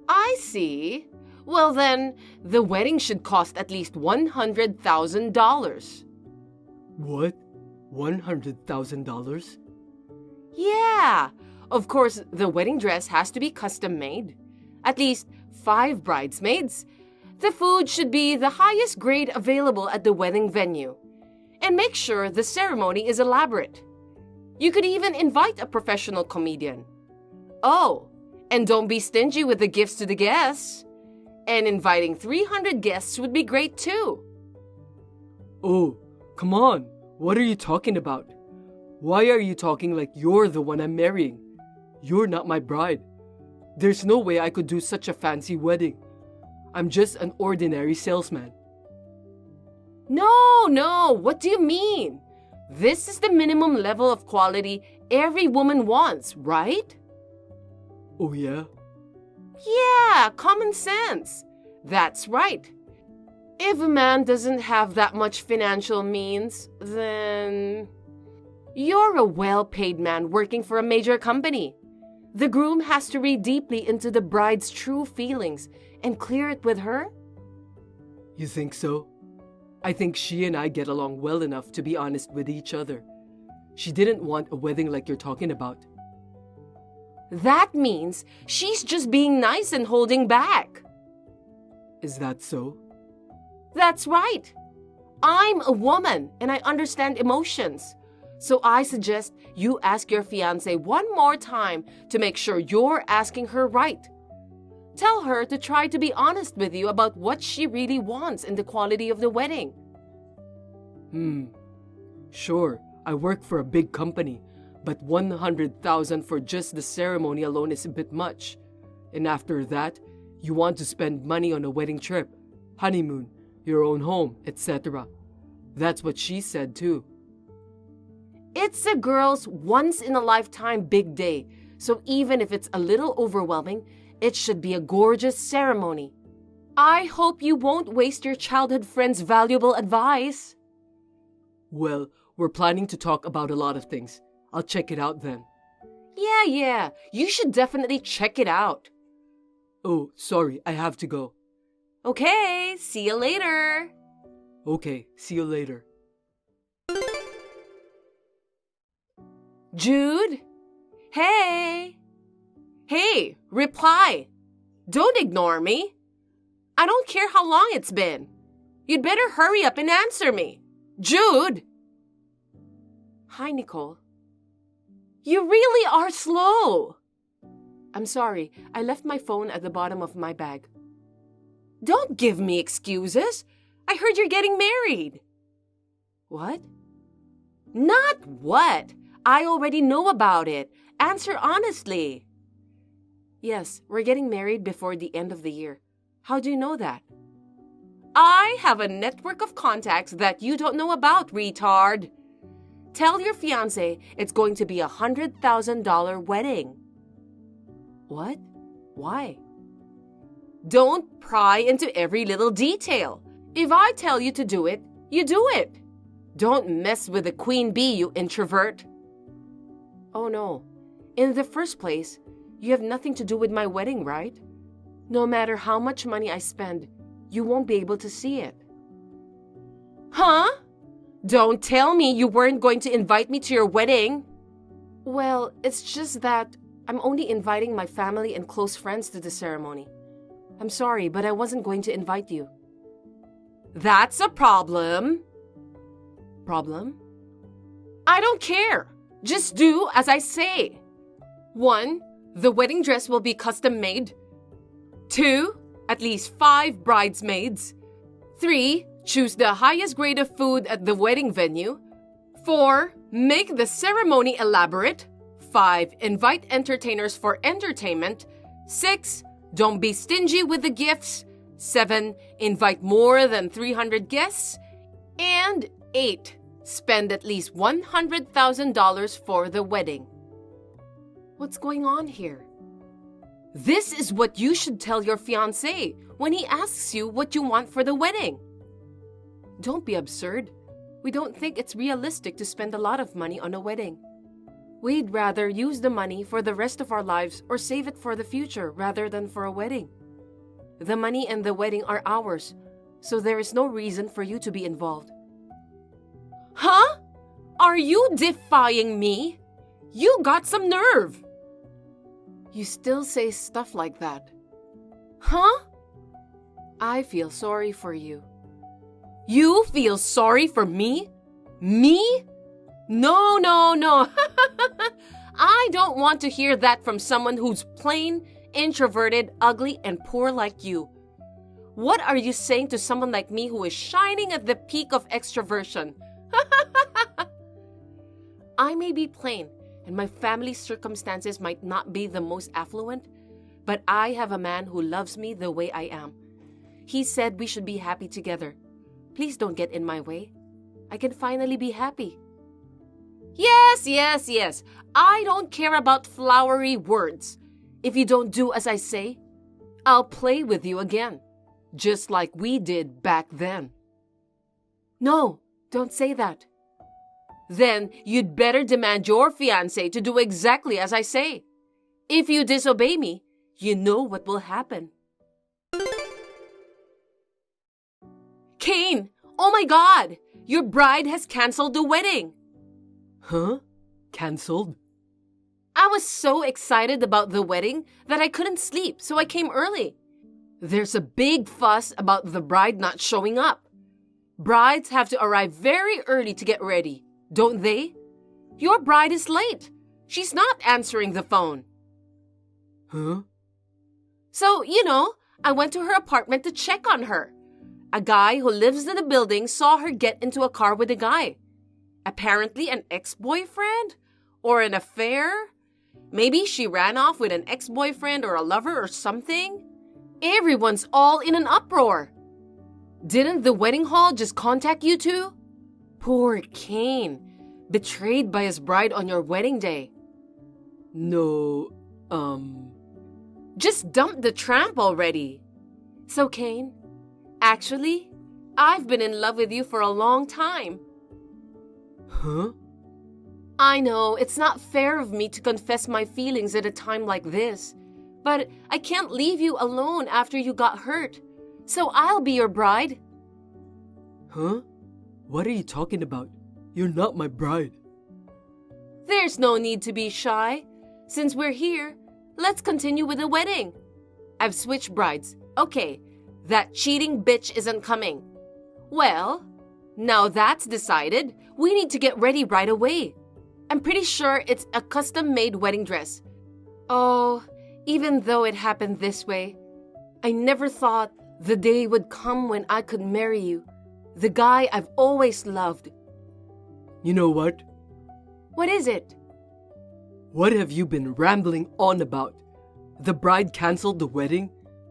I see. Well then, the wedding should cost at least $100,000. What? $100,000? Yeah. Of course, the wedding dress has to be custom made. At least 5 bridesmaids. The food should be the highest grade available at the wedding venue. And make sure the ceremony is elaborate. You could even invite a professional comedian. Oh, And don't be stingy with the gifts to the guests. And inviting 300 guests would be great too. Oh, come on. What are you talking about? Why are you talking like you're the one I'm marrying? You're not my bride. There's no way I could do such a fancy wedding. I'm just an ordinary salesman. No, what do you mean? This is the minimum level of quality every woman wants, right? Oh yeah? Yeah, common sense. That's right. If a man doesn't have that much financial means, then you're a well-paid man working for a major company. The groom has to read deeply into the bride's true feelings and clear it with her. You think so? I think she and I get along well enough to be honest with each other. She didn't want a wedding like you're talking about. That means she's just being nice and holding back. Is that so? That's right. I'm a woman and I understand emotions. So I suggest you ask your fiancé one more time to make sure you're asking her right. Tell her to try to be honest with you about what she really wants and the quality of the wedding. Sure, I work for a big company, but 100,000 for just the ceremony alone is a bit much. And after that, you want to spend money on a wedding trip, honeymoon, your own home, etc. That's what she said too. It's a girl's once-in-a-lifetime big day, so even if it's a little overwhelming, it should be a gorgeous ceremony. I hope you won't waste your childhood friend's valuable advice. Well, we're planning to talk about a lot of things. I'll check it out then. Yeah, you should definitely check it out. Oh, sorry, I have to go. Okay, see you later. Okay, see you later. Jude? Hey, reply. Don't ignore me. I don't care how long it's been. You'd better hurry up and answer me. Jude! Hi, Nicole. You really are slow. I'm sorry, I left my phone at the bottom of my bag. Don't give me excuses. I heard you're getting married. What? Not what. I already know about it. Answer honestly. Yes, we're getting married before the end of the year. How do you know that? I have a network of contacts that you don't know about, retard. Tell your fiancé it's going to be $100,000 wedding. What? Why? Don't pry into every little detail. If I tell you to do it, you do it. Don't mess with the queen bee, you introvert. Oh no. In the first place, you have nothing to do with my wedding, right? No matter how much money I spend, you won't be able to see it. Huh? Don't tell me you weren't going to invite me to your wedding. Well, it's just that I'm only inviting my family and close friends to the ceremony. I'm sorry, but I wasn't going to invite you. That's a problem. Problem? I don't care. Just do as I say. 1, the wedding dress will be custom made. 2, at least 5 bridesmaids. 3, choose the highest grade of food at the wedding venue. 4, make the ceremony elaborate. 5, invite entertainers for entertainment. 6, don't be stingy with the gifts. 7, invite more than 300 guests. And 8, spend at least $100,000 for the wedding. What's going on here? This is what you should tell your fiancé when he asks you what you want for the wedding. Don't be absurd. We don't think it's realistic to spend a lot of money on a wedding. We'd rather use the money for the rest of our lives or save it for the future rather than for a wedding. The money and the wedding are ours, so there is no reason for you to be involved. Huh? Are you defying me? You got some nerve. You still say stuff like that. Huh? I feel sorry for you. You feel sorry for me? Me? No. I don't want to hear that from someone who's plain introverted, ugly, and poor like you. What are you saying to someone like me who is shining at the peak of extroversion? I may be plain, and my family's circumstances might not be the most affluent, but I have a man who loves me the way I am. He said we should be happy together. Please don't get in my way. I can finally be happy. Yes. I don't care about flowery words. If you don't do as I say, I'll play with you again, just like we did back then. No, don't say that. Then you'd better demand your fiancé to do exactly as I say. If you disobey me, you know what will happen. Kane, oh my God! Your bride has canceled the wedding. Huh? Cancelled? I was so excited about the wedding that I couldn't sleep, so I came early. There's a big fuss about the bride not showing up. Brides have to arrive very early to get ready, don't they? Your bride is late. She's not answering the phone. Huh? So, I went to her apartment to check on her. A guy who lives in the building saw her get into a car with a guy. Apparently an ex-boyfriend? Or an affair? Maybe she ran off with an ex-boyfriend or a lover or something? Everyone's all in an uproar. Didn't the wedding hall just contact you two? Poor Kane, betrayed by his bride on your wedding day. No, Just dump the tramp already. So Kane, actually, I've been in love with you for a long time. Huh? I know it's not fair of me to confess my feelings at a time like this, but I can't leave you alone after you got hurt. So I'll be your bride. Huh? What are you talking about? You're not my bride. There's no need to be shy. Since we're here, let's continue with the wedding. I've switched brides. Okay, that cheating bitch isn't coming. Well, now that's decided, we need to get ready right away. I'm pretty sure it's a custom-made wedding dress. Oh, even though it happened this way, I never thought the day would come when I could marry you, the guy I've always loved. You know what? What is it? What have you been rambling on about? The bride canceled the wedding?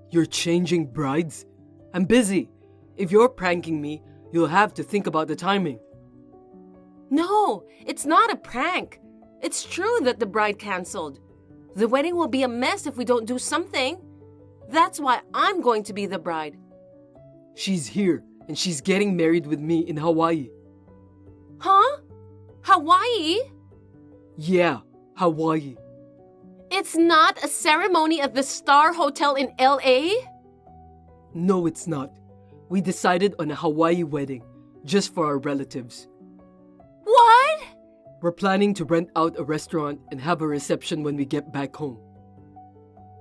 You're changing brides? I'm busy. If you're pranking me, you'll have to think about the timing. No, it's not a prank. It's true that the bride canceled. The wedding will be a mess if we don't do something. That's why I'm going to be the bride. She's here, and she's getting married with me in Hawaii. Huh? Hawaii? Yeah, Hawaii. It's not a ceremony at the Star Hotel in LA? No, it's not. We decided on a Hawaii wedding, just for our relatives. What? We're planning to rent out a restaurant and have a reception when we get back home.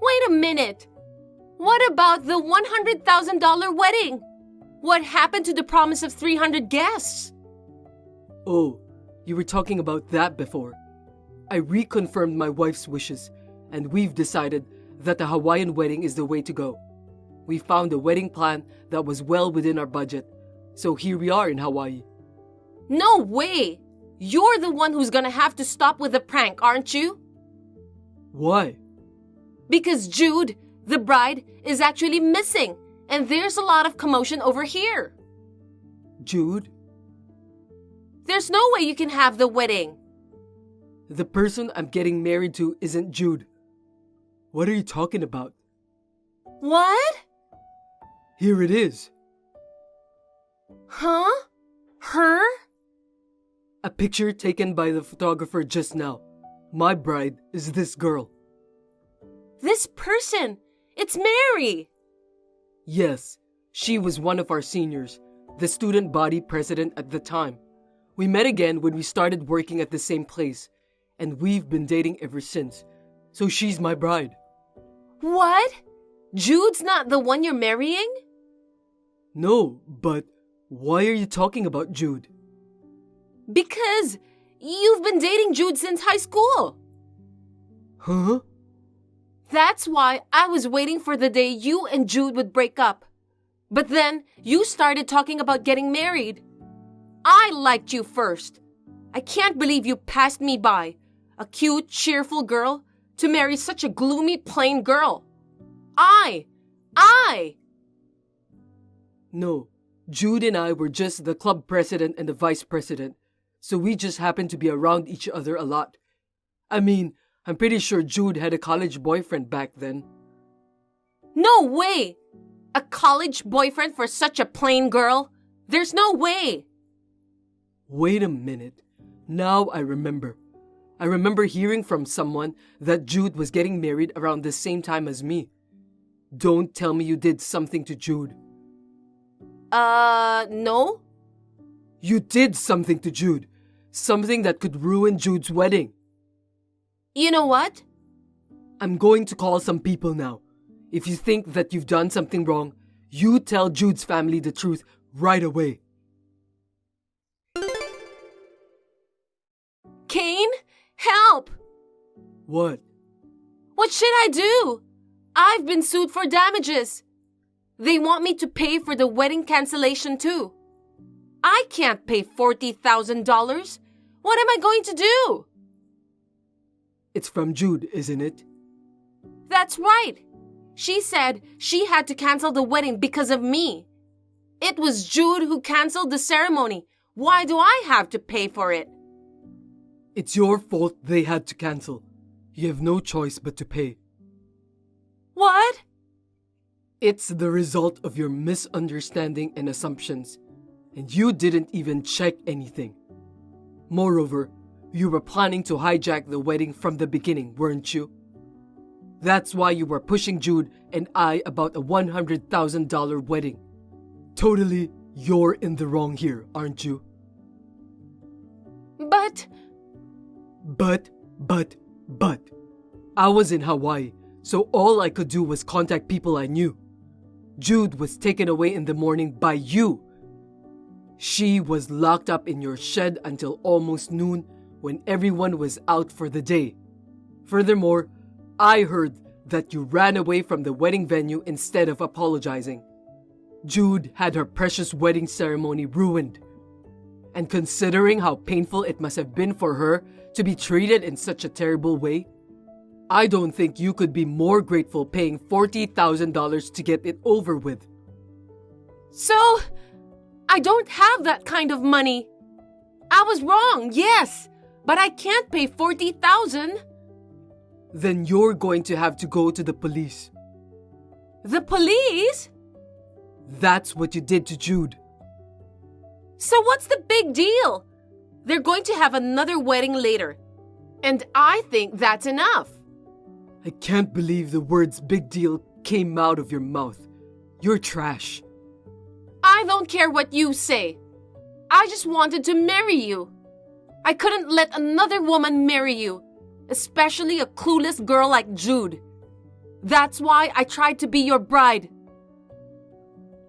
Wait a minute. What about the $100,000 wedding? What happened to the promise of 300 guests? Oh, you were talking about that before. I reconfirmed my wife's wishes, and we've decided that the Hawaiian wedding is the way to go. We found a wedding plan that was well within our budget, so here we are in Hawaii. No way! You're the one who's gonna have to stop with the prank, aren't you? Why? Because Jude, the bride, is actually missing, and there's a lot of commotion over here. Jude? There's no way you can have the wedding. The person I'm getting married to isn't Jude. What are you talking about? What? Here it is. Huh? Her? A picture taken by the photographer just now. My bride is this girl. This person! It's Mary! Yes, she was one of our seniors, the student body president at the time. We met again when we started working at the same place, and we've been dating ever since. So she's my bride. What? Jude's not the one you're marrying? No, but why are you talking about Jude? Because you've been dating Jude since high school. Huh? That's why I was waiting for the day you and Jude would break up. But then you started talking about getting married. I liked you first. I can't believe you passed me by, a cute, cheerful girl, to marry such a gloomy, plain girl. I! No, Jude and I were just the club president and the vice president, so we just happened to be around each other a lot. I mean, I'm pretty sure Jude had a college boyfriend back then. No way! A college boyfriend for such a plain girl? There's no way! Wait a minute. Now I remember. I remember hearing from someone that Jude was getting married around the same time as me. Don't tell me you did something to Jude. No? You did something to Jude. Something that could ruin Jude's wedding. You know what? I'm going to call some people now. If you think that you've done something wrong, you tell Jude's family the truth right away. Kane? Help! What? What should I do? I've been sued for damages. They want me to pay for the wedding cancellation too. I can't pay $40,000. What am I going to do? It's from Jude, isn't it? That's right. She said she had to cancel the wedding because of me. It was Jude who canceled the ceremony. Why do I have to pay for it? It's your fault they had to cancel. You have no choice but to pay. What? It's the result of your misunderstanding and assumptions. And you didn't even check anything. Moreover, you were planning to hijack the wedding from the beginning, weren't you? That's why you were pushing Jude and I about a $100,000 wedding. Totally, you're in the wrong here, aren't you? But... But. I was in Hawaii, so all I could do was contact people I knew. Jude was taken away in the morning by you. She was locked up in your shed until almost noon when everyone was out for the day. Furthermore, I heard that you ran away from the wedding venue instead of apologizing. Jude had her precious wedding ceremony ruined. And considering how painful it must have been for her to be treated in such a terrible way, I don't think you could be more grateful paying $40,000 to get it over with. So, I don't have that kind of money. I was wrong, yes, but I can't pay $40,000. Then you're going to have to go to the police. The police? That's what you did to Jude. So what's the big deal? They're going to have another wedding later. And I think that's enough. I can't believe the words big deal came out of your mouth. You're trash. I don't care what you say. I just wanted to marry you. I couldn't let another woman marry you, especially a clueless girl like Jude. That's why I tried to be your bride.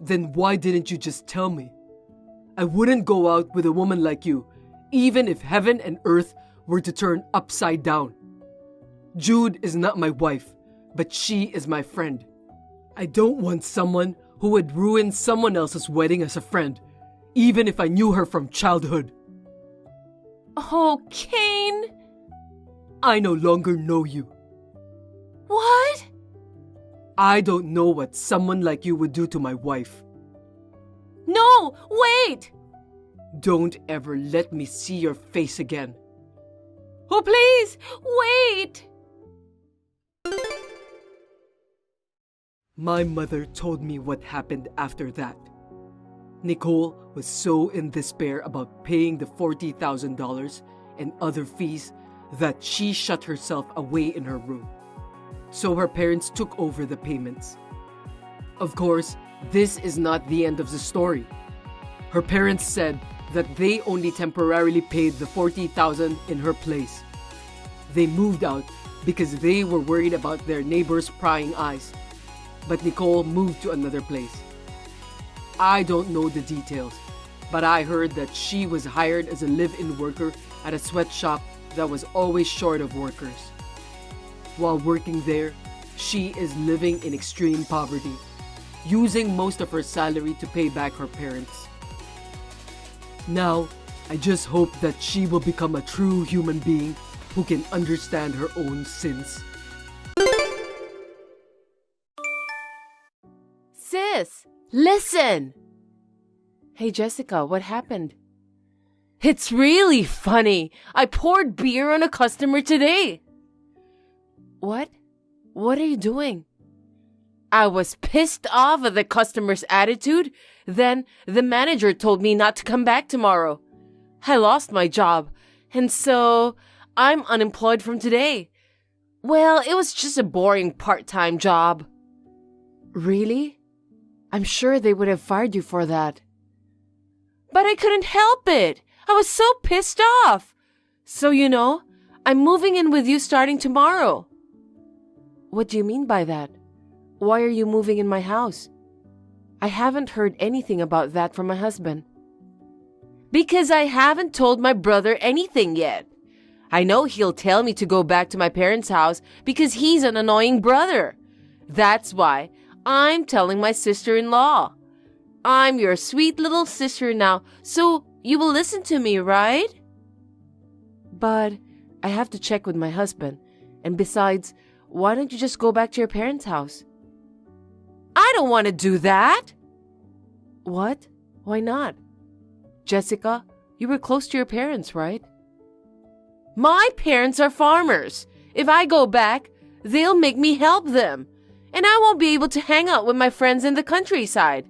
Then why didn't you just tell me? I wouldn't go out with a woman like you, even if heaven and earth were to turn upside down. Jude is not my wife, but she is my friend. I don't want someone who would ruin someone else's wedding as a friend, even if I knew her from childhood. Oh, Kane. I no longer know you. What? I don't know what someone like you would do to my wife. No, wait! Don't ever let me see your face again. Oh, please, wait! My mother told me what happened after that. Nicole was so in despair about paying the $40,000 and other fees that she shut herself away in her room. So her parents took over the payments. Of course, this is not the end of the story. Her parents said that they only temporarily paid the $40,000 in her place. They moved out because they were worried about their neighbors' prying eyes. But Nicole moved to another place. I don't know the details, but I heard that she was hired as a live-in worker at a sweatshop that was always short of workers. While working there, she is living in extreme poverty, using most of her salary to pay back her parents. Now, I just hope that she will become a true human being who can understand her own sins. Sis, listen! Hey Jessica, what happened? It's really funny. I poured beer on a customer today. What? What are you doing? I was pissed off at the customer's attitude. Then the manager told me not to come back tomorrow. I lost my job, and so I'm unemployed from today. Well, it was just a boring part-time job. Really? I'm sure they would have fired you for that. But I couldn't help it. I was so pissed off. So, I'm moving in with you starting tomorrow. What do you mean by that? Why are you moving in my house? I haven't heard anything about that from my husband. Because I haven't told my brother anything yet. I know he'll tell me to go back to my parents' house because he's an annoying brother. That's why I'm telling my sister-in-law. I'm your sweet little sister now, so you will listen to me, right? But I have to check with my husband. And besides, why don't you just go back to your parents' house? I don't want to do that. What? Why not? Jessica, you were close to your parents, right? My parents are farmers. If I go back, they'll make me help them. And I won't be able to hang out with my friends in the countryside.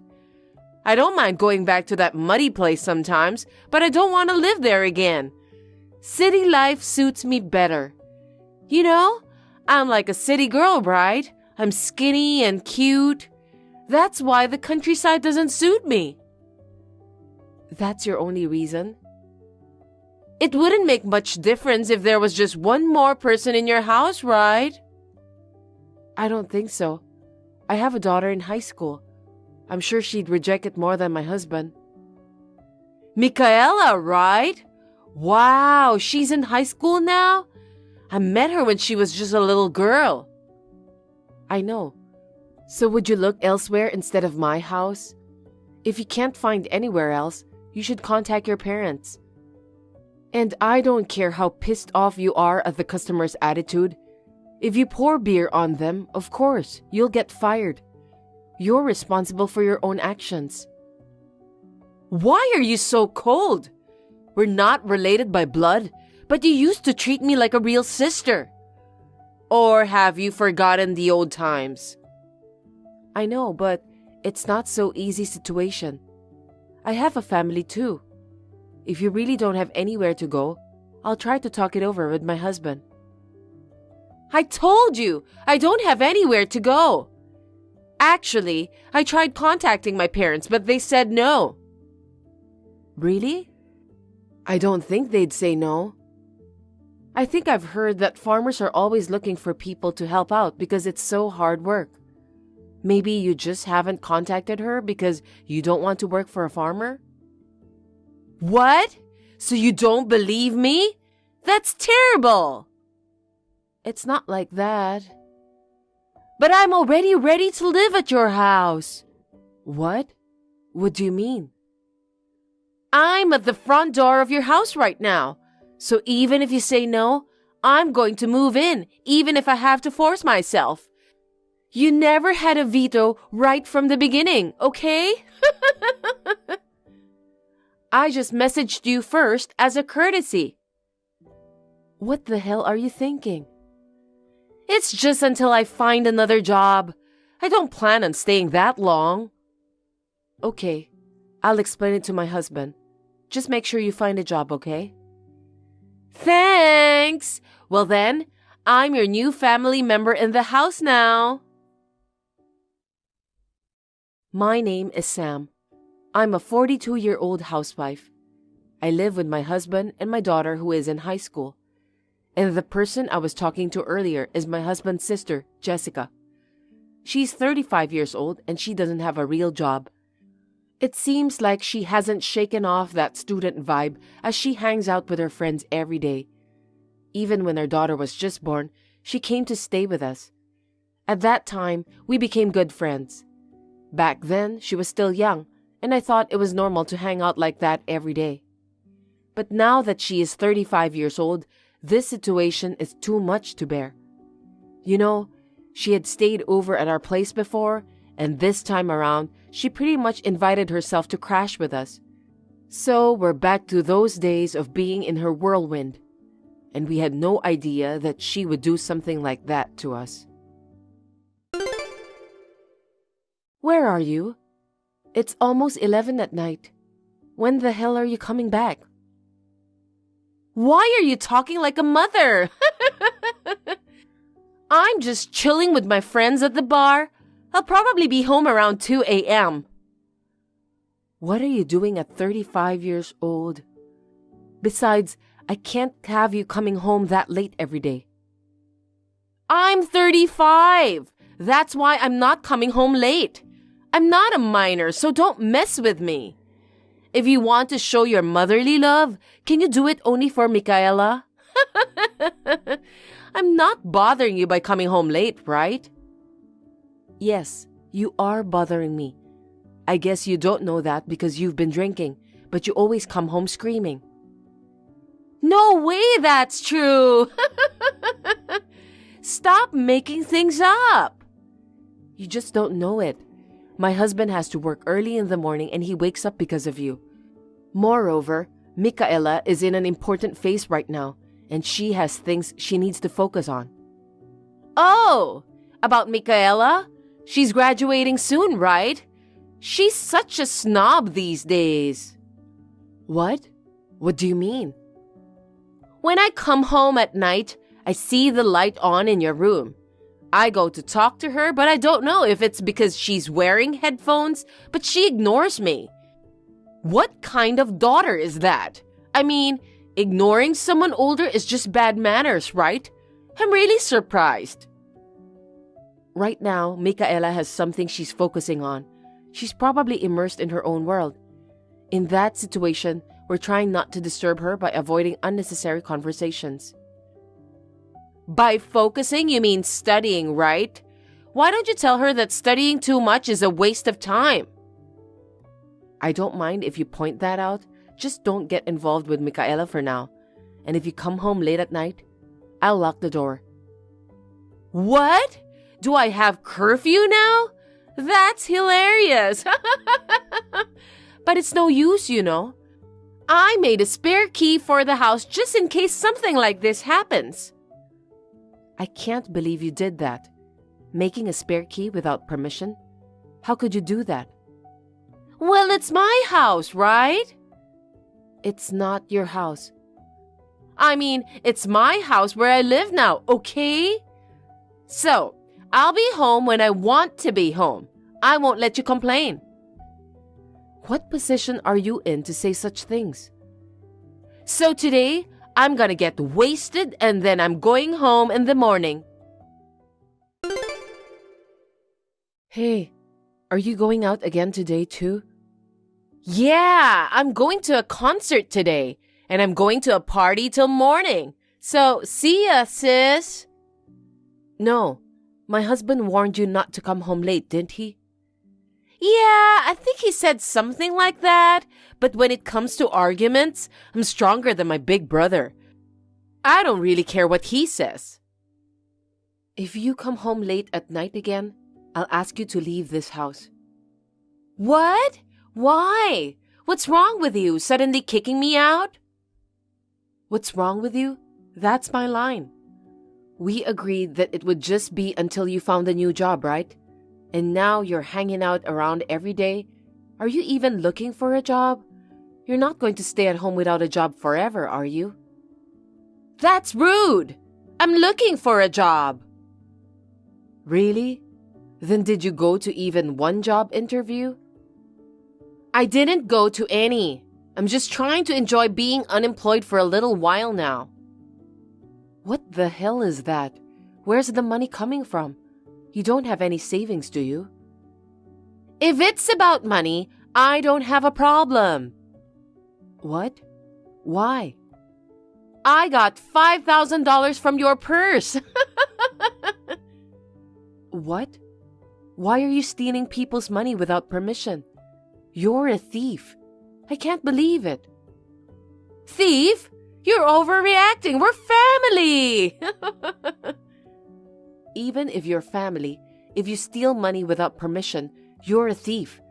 I don't mind going back to that muddy place sometimes, but I don't want to live there again. City life suits me better. I'm like a city girl, right? I'm skinny and cute. That's why the countryside doesn't suit me. That's your only reason? It wouldn't make much difference if there was just one more person in your house, right? I don't think so. I have a daughter in high school. I'm sure she'd reject it more than my husband. Michaela, right? Wow, she's in high school now? I met her when she was just a little girl. I know. So would you look elsewhere instead of my house? If you can't find anywhere else, you should contact your parents. And I don't care how pissed off you are at the customer's attitude. If you pour beer on them, of course, you'll get fired. You're responsible for your own actions. Why are you so cold? We're not related by blood, but you used to treat me like a real sister. Or have you forgotten the old times? I know, but it's not so easy situation. I have a family too. If you really don't have anywhere to go, I'll try to talk it over with my husband. I told you, I don't have anywhere to go. Actually, I tried contacting my parents, but they said no. Really? I don't think they'd say no. I think I've heard that farmers are always looking for people to help out because it's so hard work. Maybe you just haven't contacted her because you don't want to work for a farmer? What? So you don't believe me? That's terrible! It's not like that. But I'm already ready to live at your house. What? What do you mean? I'm at the front door of your house right now. So even if you say no, I'm going to move in, even if I have to force myself. You never had a veto right from the beginning, okay? I just messaged you first as a courtesy. What the hell are you thinking? It's just until I find another job. I don't plan on staying that long. Okay, I'll explain it to my husband. Just make sure you find a job, okay? Thanks! Well then, I'm your new family member in the house now. My name is Sam. I'm a 42-year-old housewife. I live with my husband and my daughter who is in high school. And the person I was talking to earlier is my husband's sister, Jessica. She's 35 years old and she doesn't have a real job. It seems like she hasn't shaken off that student vibe as she hangs out with her friends every day. Even when her daughter was just born, she came to stay with us. At that time, we became good friends. Back then, she was still young, and I thought it was normal to hang out like that every day. But now that she is 35 years old, this situation is too much to bear. You know, she had stayed over at our place before, and this time around, she pretty much invited herself to crash with us. So we're back to those days of being in her whirlwind, and we had no idea that she would do something like that to us. Where are you? It's almost 11 at night. When the hell are you coming back? Why are you talking like a mother? I'm just chilling with my friends at the bar. I'll probably be home around 2 a.m. What are you doing at 35 years old? Besides, I can't have you coming home that late every day. I'm 35. That's why I'm not coming home late. I'm not a minor, so don't mess with me. If you want to show your motherly love, can you do it only for Michaela? I'm not bothering you by coming home late, right? Yes, you are bothering me. I guess you don't know that because you've been drinking, but you always come home screaming. No way that's true! Stop making things up! You just don't know it. My husband has to work early in the morning and he wakes up because of you. Moreover, Michaela is in an important phase right now, and she has things she needs to focus on. Oh, about Michaela? She's graduating soon, right? She's such a snob these days. What? What do you mean? When I come home at night, I see the light on in your room. I go to talk to her, but I don't know if it's because she's wearing headphones, but she ignores me. What kind of daughter is that? I mean, ignoring someone older is just bad manners, right? I'm really surprised. Right now, Michaela has something she's focusing on. She's probably immersed in her own world. In that situation, we're trying not to disturb her by avoiding unnecessary conversations. By focusing, you mean studying, right? Why don't you tell her that studying too much is a waste of time? I don't mind if you point that out. Just don't get involved with Michaela for now. And if you come home late at night, I'll lock the door. What? Do I have curfew now? That's hilarious. But it's no use, you know. I made a spare key for the house just in case something like this happens. I can't believe you did that. Making a spare key without permission? How could you do that? Well, it's my house, right? It's not your house. I mean, it's my house where I live now, okay? So, I'll be home when I want to be home. I won't let you complain. What position are you in to say such things? So today, I'm gonna get wasted and then I'm going home in the morning. Hey, are you going out again today too? Yeah, I'm going to a concert today and I'm going to a party till morning. So, see ya, sis. No, my husband warned you not to come home late, didn't he? Yeah, I think he said something like that. But when it comes to arguments, I'm stronger than my big brother. I don't really care what he says. If you come home late at night again, I'll ask you to leave this house. What? Why? What's wrong with you? Suddenly kicking me out? What's wrong with you? That's my line. We agreed that it would just be until you found a new job, right? And now you're hanging out around every day. Are you even looking for a job? You're not going to stay at home without a job forever, are you? That's rude! I'm looking for a job. Really? Then did you go to even one job interview? I didn't go to any. I'm just trying to enjoy being unemployed for a little while now. What the hell is that? Where's the money coming from? You don't have any savings, do you? If it's about money, I don't have a problem. What? Why? I got $5,000 from your purse. What? Why are you stealing people's money without permission? You're a thief. I can't believe it. Thief? You're overreacting. We're family. Even if you're family, if you steal money without permission, you're a thief.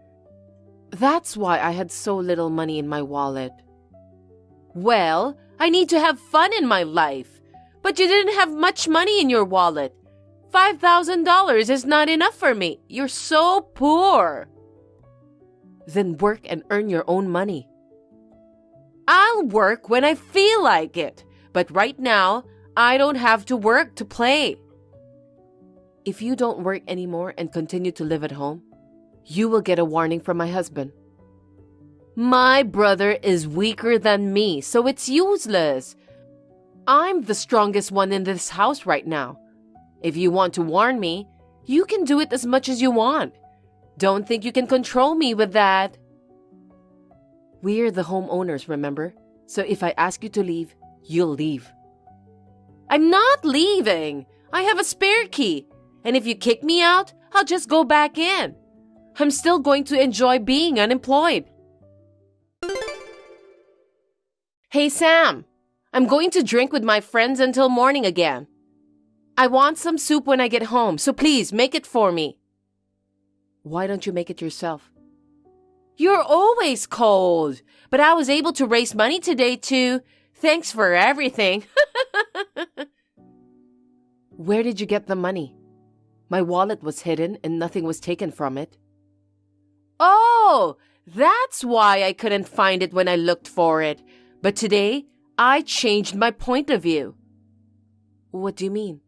That's why I had so little money in my wallet. Well, I need to have fun in my life. But you didn't have much money in your wallet. $5,000 is not enough for me. You're so poor. Then work and earn your own money. I'll work when I feel like it. But right now, I don't have to work to play. If you don't work anymore and continue to live at home, you will get a warning from my husband. My brother is weaker than me, so it's useless. I'm the strongest one in this house right now. If you want to warn me, you can do it as much as you want. Don't think you can control me with that. We're the homeowners, remember? So if I ask you to leave, you'll leave. I'm not leaving. I have a spare key. And if you kick me out, I'll just go back in. I'm still going to enjoy being unemployed. Hey, Sam. I'm going to drink with my friends until morning again. I want some soup when I get home, so please make it for me. Why don't you make it yourself? You're always cold, but I was able to raise money today too. Thanks for everything. Where did you get the money? My wallet was hidden and nothing was taken from it. Oh, that's why I couldn't find it when I looked for it. But today, I changed my point of view. What do you mean?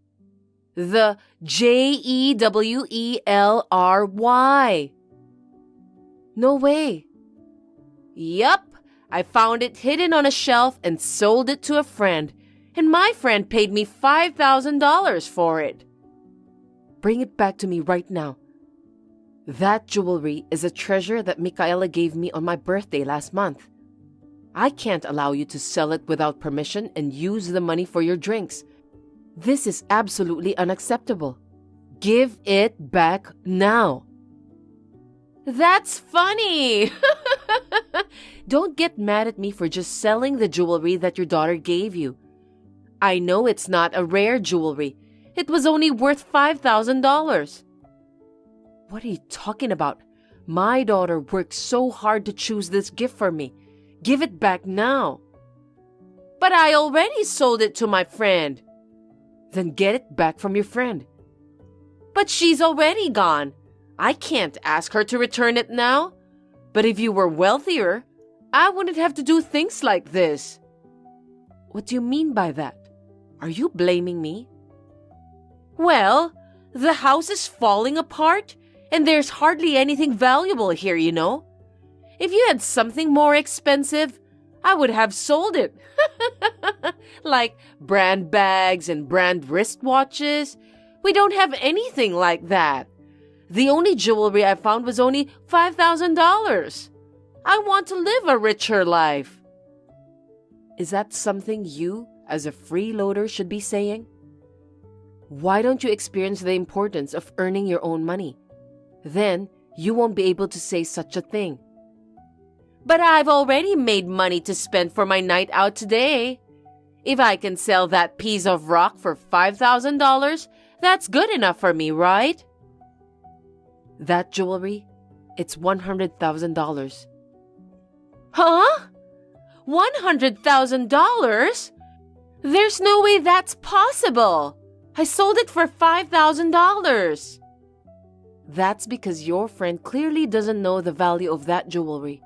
The Jewelry. No way. Yup, I found it hidden on a shelf and sold it to a friend, and my friend paid me $5,000 for it. Bring it back to me right now. That jewelry is a treasure that Micaela gave me on my birthday last month. I can't allow you to sell it without permission and use the money for your drinks. This is absolutely unacceptable. Give it back now. That's funny. Don't get mad at me for just selling the jewelry that your daughter gave you. I know it's not a rare jewelry. It was only worth $5,000. What are you talking about? My daughter worked so hard to choose this gift for me. Give it back now. But I already sold it to my friend. Then get it back from your friend. But she's already gone. I can't ask her to return it now. But if you were wealthier, I wouldn't have to do things like this. What do you mean by that? Are you blaming me? Well, the house is falling apart, and there's hardly anything valuable here, you know. If you had something more expensive, I would have sold it. Like brand bags and brand wristwatches. We don't have anything like that. The only jewelry I found was only $5,000. I want to live a richer life. Is that something you, as a freeloader, should be saying? Why don't you experience the importance of earning your own money? Then you won't be able to say such a thing. But I've already made money to spend for my night out today. If I can sell that piece of rock for $5,000, that's good enough for me, right? That jewelry, it's $100,000. Huh? $100,000? There's no way that's possible. I sold it for $5,000. That's because your friend clearly doesn't know the value of that jewelry.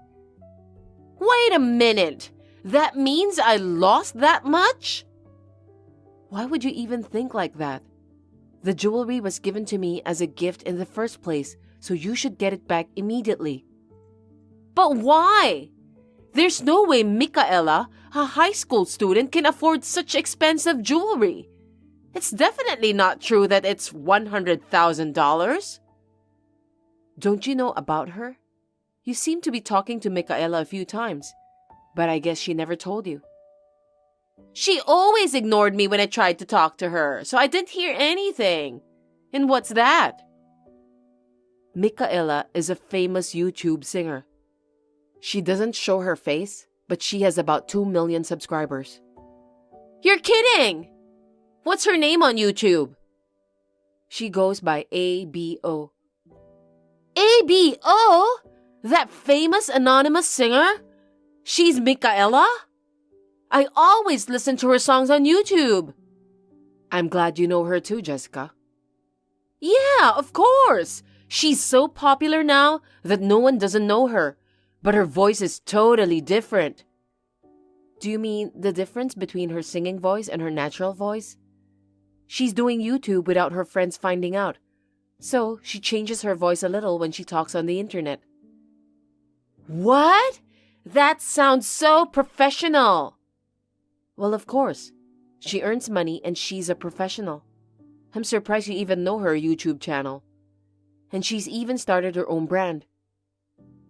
Wait a minute. That means I lost that much? Why would you even think like that? The jewelry was given to me as a gift in the first place, so you should get it back immediately. But why? There's no way Micaela, a high school student, can afford such expensive jewelry. It's definitely not true that it's $100,000. Don't you know about her? You seem to be talking to Micaela a few times, but I guess she never told you. She always ignored me when I tried to talk to her, so I didn't hear anything. And what's that? Micaela is a famous YouTube singer. She doesn't show her face, but she has about 2 million subscribers. You're kidding! What's her name on YouTube? She goes by ABO. ABO? That famous anonymous singer? She's Micaela? I always listen to her songs on YouTube. I'm glad you know her too, Jessica. Yeah, of course. She's so popular now that no one doesn't know her, but her voice is totally different. Do you mean the difference between her singing voice and her natural voice? She's doing YouTube without her friends finding out, so she changes her voice a little when she talks on the internet. What? That sounds so professional. Well, of course. She earns money and she's a professional. I'm surprised you even know her YouTube channel. And she's even started her own brand.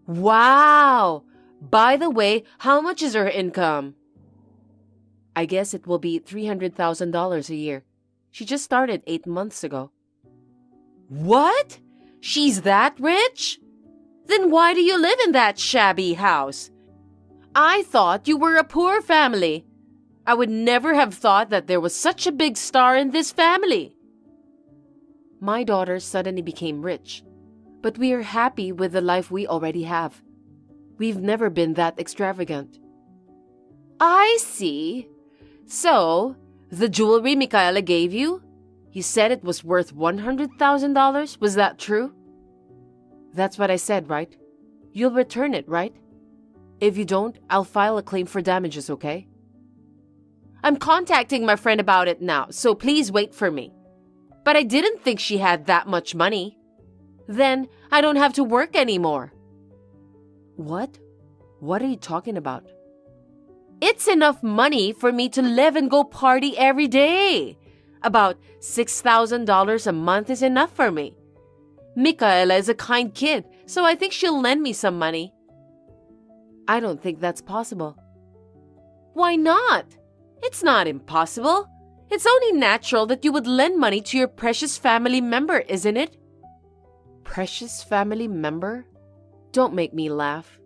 Wow! By the way, how much is her income? I guess it will be $300,000 a year. She just started 8 months ago. What? She's that rich? Then why do you live in that shabby house? I thought you were a poor family. I would never have thought that there was such a big star in this family. My daughter suddenly became rich, but we are happy with the life we already have. We've never been that extravagant. I see. So, the jewelry Micaela gave you? You said it was worth $100,000? Was that true? That's what I said, right? You'll return it, right? If you don't, I'll file a claim for damages, okay? I'm contacting my friend about it now, so please wait for me. But I didn't think she had that much money. Then I don't have to work anymore. What? What are you talking about? It's enough money for me to live and go party every day. About $6,000 a month is enough for me. Micaela is a kind kid, so I think she'll lend me some money. I don't think that's possible. Why not? It's not impossible. It's only natural that you would lend money to your precious family member, isn't it? Precious family member? Don't make me laugh.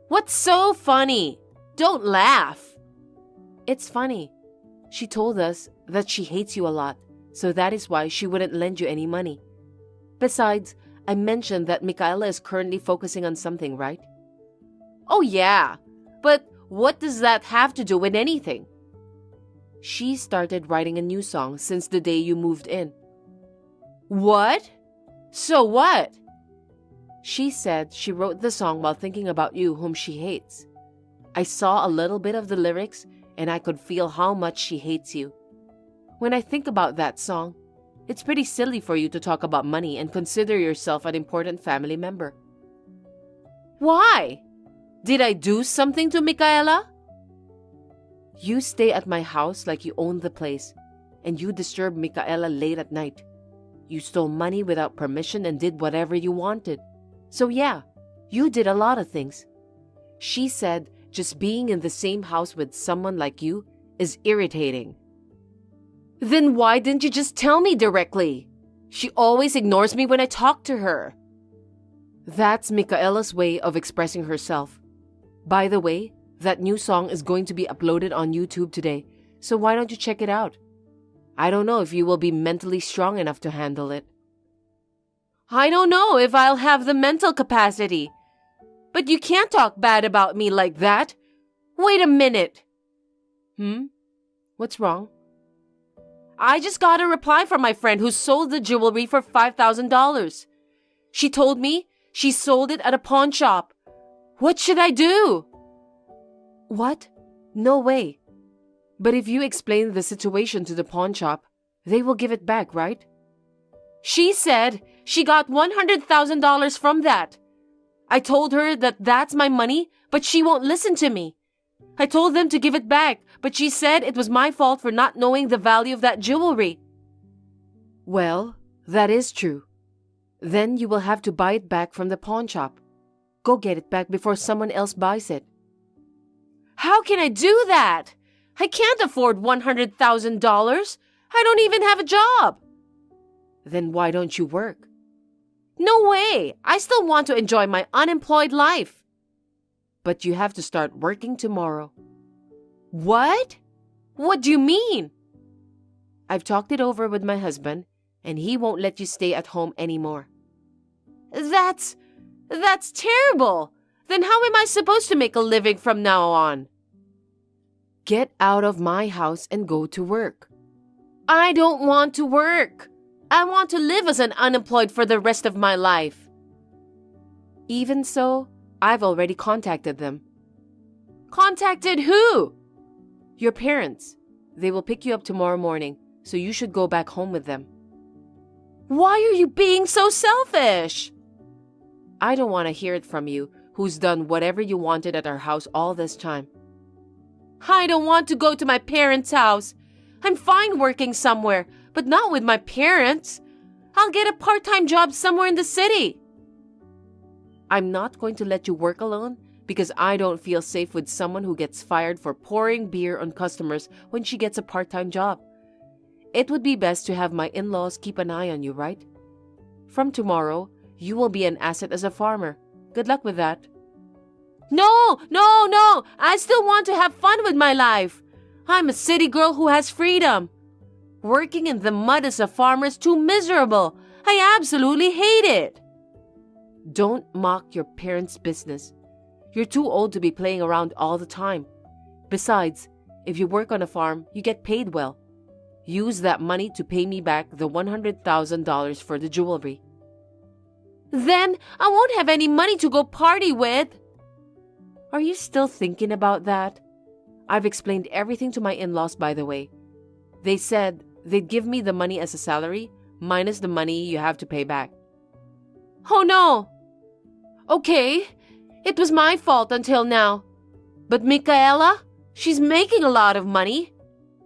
What's so funny? Don't laugh. It's funny. She told us that she hates you a lot, so that is why she wouldn't lend you any money. Besides, I mentioned that Micaela is currently focusing on something, right? Oh yeah, but what does that have to do with anything? She started writing a new song since the day you moved in. What? So what? She said she wrote the song while thinking about you, whom she hates. I saw a little bit of the lyrics and I could feel how much she hates you. When I think about that song, it's pretty silly for you to talk about money and consider yourself an important family member. Why? Did I do something to Micaela? You stay at my house like you own the place, and you disturb Micaela late at night. You stole money without permission and did whatever you wanted. So yeah, you did a lot of things. She said just being in the same house with someone like you is irritating. Then why didn't you just tell me directly? She always ignores me when I talk to her. That's Micaela's way of expressing herself. By the way, that new song is going to be uploaded on YouTube today, so why don't you check it out? I don't know if you will be mentally strong enough to handle it. I don't know if I'll have the mental capacity. But you can't talk bad about me like that. Wait a minute. What's wrong? I just got a reply from my friend who sold the jewelry for $5,000. She told me she sold it at a pawn shop. What should I do? What? No way. But if you explain the situation to the pawn shop, they will give it back, right? She said she got $100,000 from that. I told her that that's my money, but she won't listen to me. I told them to give it back, but she said it was my fault for not knowing the value of that jewelry. Well, that is true. Then you will have to buy it back from the pawn shop. Go get it back before someone else buys it. How can I do that? I can't afford $100,000. I don't even have a job. Then why don't you work? No way! I still want to enjoy my unemployed life. But you have to start working tomorrow. What? What do you mean? I've talked it over with my husband, and he won't let you stay at home anymore. That's terrible. Then how am I supposed to make a living from now on? Get out of my house and go to work. I don't want to work. I want to live as an unemployed for the rest of my life. Even so, I've already contacted them. Contacted who? Your parents. They will pick you up tomorrow morning, so you should go back home with them. Why are you being so selfish? I don't want to hear it from you, who's done whatever you wanted at our house all this time. I don't want to go to my parents' house. I'm fine working somewhere, but not with my parents. I'll get a part-time job somewhere in the city. I'm not going to let you work alone because I don't feel safe with someone who gets fired for pouring beer on customers when she gets a part-time job. It would be best to have my in-laws keep an eye on you, right? From tomorrow, you will be an asset as a farmer. Good luck with that. No! I still want to have fun with my life. I'm a city girl who has freedom. Working in the mud as a farmer is too miserable. I absolutely hate it. Don't mock your parents' business. You're too old to be playing around all the time. Besides, if you work on a farm, you get paid well. Use that money to pay me back the $100,000 for the jewelry. Then I won't have any money to go party with. Are you still thinking about that? I've explained everything to my in-laws, by the way. They said they'd give me the money as a salary, minus the money you have to pay back. Oh no! Okay, it was my fault until now. But Michaela, she's making a lot of money.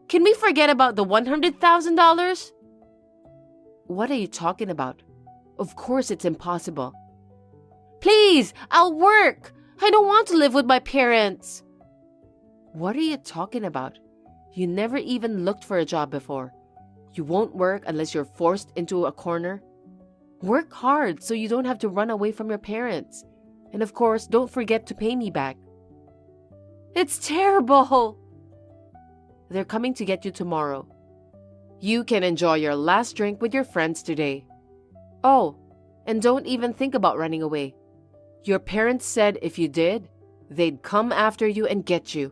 Can we forget about the $100,000? What are you talking about? Of course it's impossible. Please, I'll work. I don't want to live with my parents. What are you talking about? You never even looked for a job before. You won't work unless you're forced into a corner. Work hard so you don't have to run away from your parents. And of course, don't forget to pay me back. It's terrible. They're coming to get you tomorrow. You can enjoy your last drink with your friends today. Oh, and don't even think about running away. Your parents said if you did, they'd come after you and get you.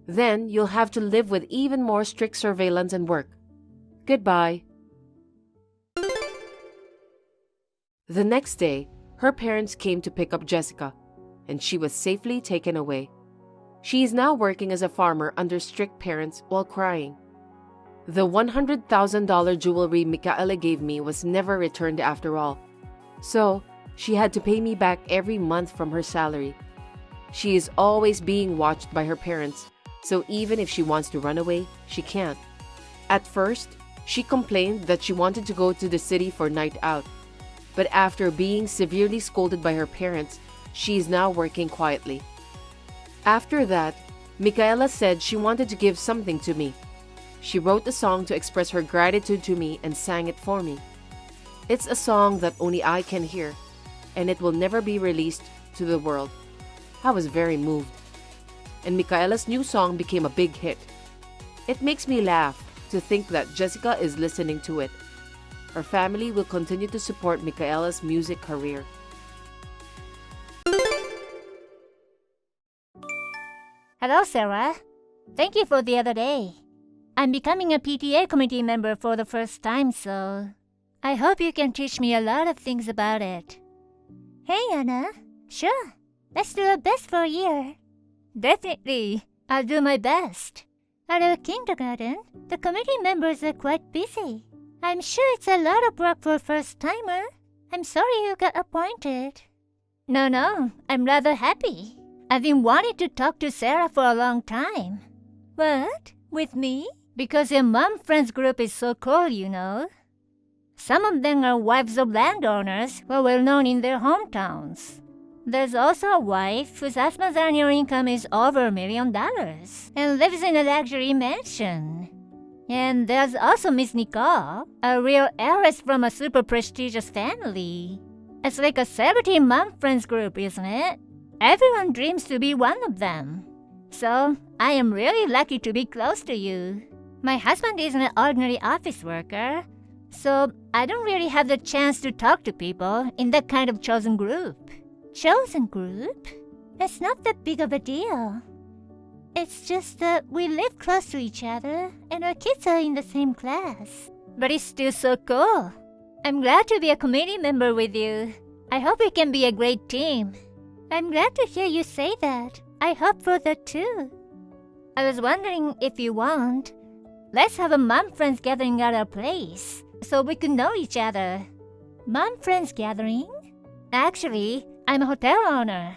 Then you'll have to live with even more strict surveillance and work. Goodbye. The next day, her parents came to pick up Jessica, and she was safely taken away. She is now working as a farmer under strict parents while crying. The $100,000 jewelry Michaela gave me was never returned after all. So, she had to pay me back every month from her salary. She is always being watched by her parents, so even if she wants to run away, she can't. At first, she complained that she wanted to go to the city for night out. But after being severely scolded by her parents, she is now working quietly. After that, Michaela said she wanted to give something to me. She wrote a song to express her gratitude to me and sang it for me. It's a song that only I can hear, and it will never be released to the world. I was very moved. And Michaela's new song became a big hit. It makes me laugh to think that Jessica is listening to it. Our family will continue to support Michaela's music career. Hello, Sarah. Thank you for the other day. I'm becoming a PTA committee member for the first time, so I hope you can teach me a lot of things about it. Hey, Anna. Sure. Let's do our best for a year. Definitely. I'll do my best. At our kindergarten, the committee members are quite busy. I'm sure it's a lot of work for a first-timer. I'm sorry you got appointed. No, I'm rather happy. I've been wanting to talk to Sarah for a long time. What? With me? Because your mom friends group is so cool, you know. Some of them are wives of landowners who are well known in their hometowns. There's also a wife whose husband's annual income is over $1 million and lives in a luxury mansion. And there's also Miss Nicole, a real heiress from a super prestigious family. It's like a celebrity mom friends group, isn't it? Everyone dreams to be one of them. So, I am really lucky to be close to you. My husband isn't an ordinary office worker, so I don't really have the chance to talk to people in that kind of chosen group. Chosen group? It's not that big of a deal. It's just that we live close to each other and our kids are in the same class. But it's still so cool. I'm glad to be a committee member with you. I hope we can be a great team. I'm glad to hear you say that. I hope for that too. I was wondering if you want, let's have a mom friends gathering at our place so we can know each other. Mom friends gathering? Actually, I'm a hotel owner.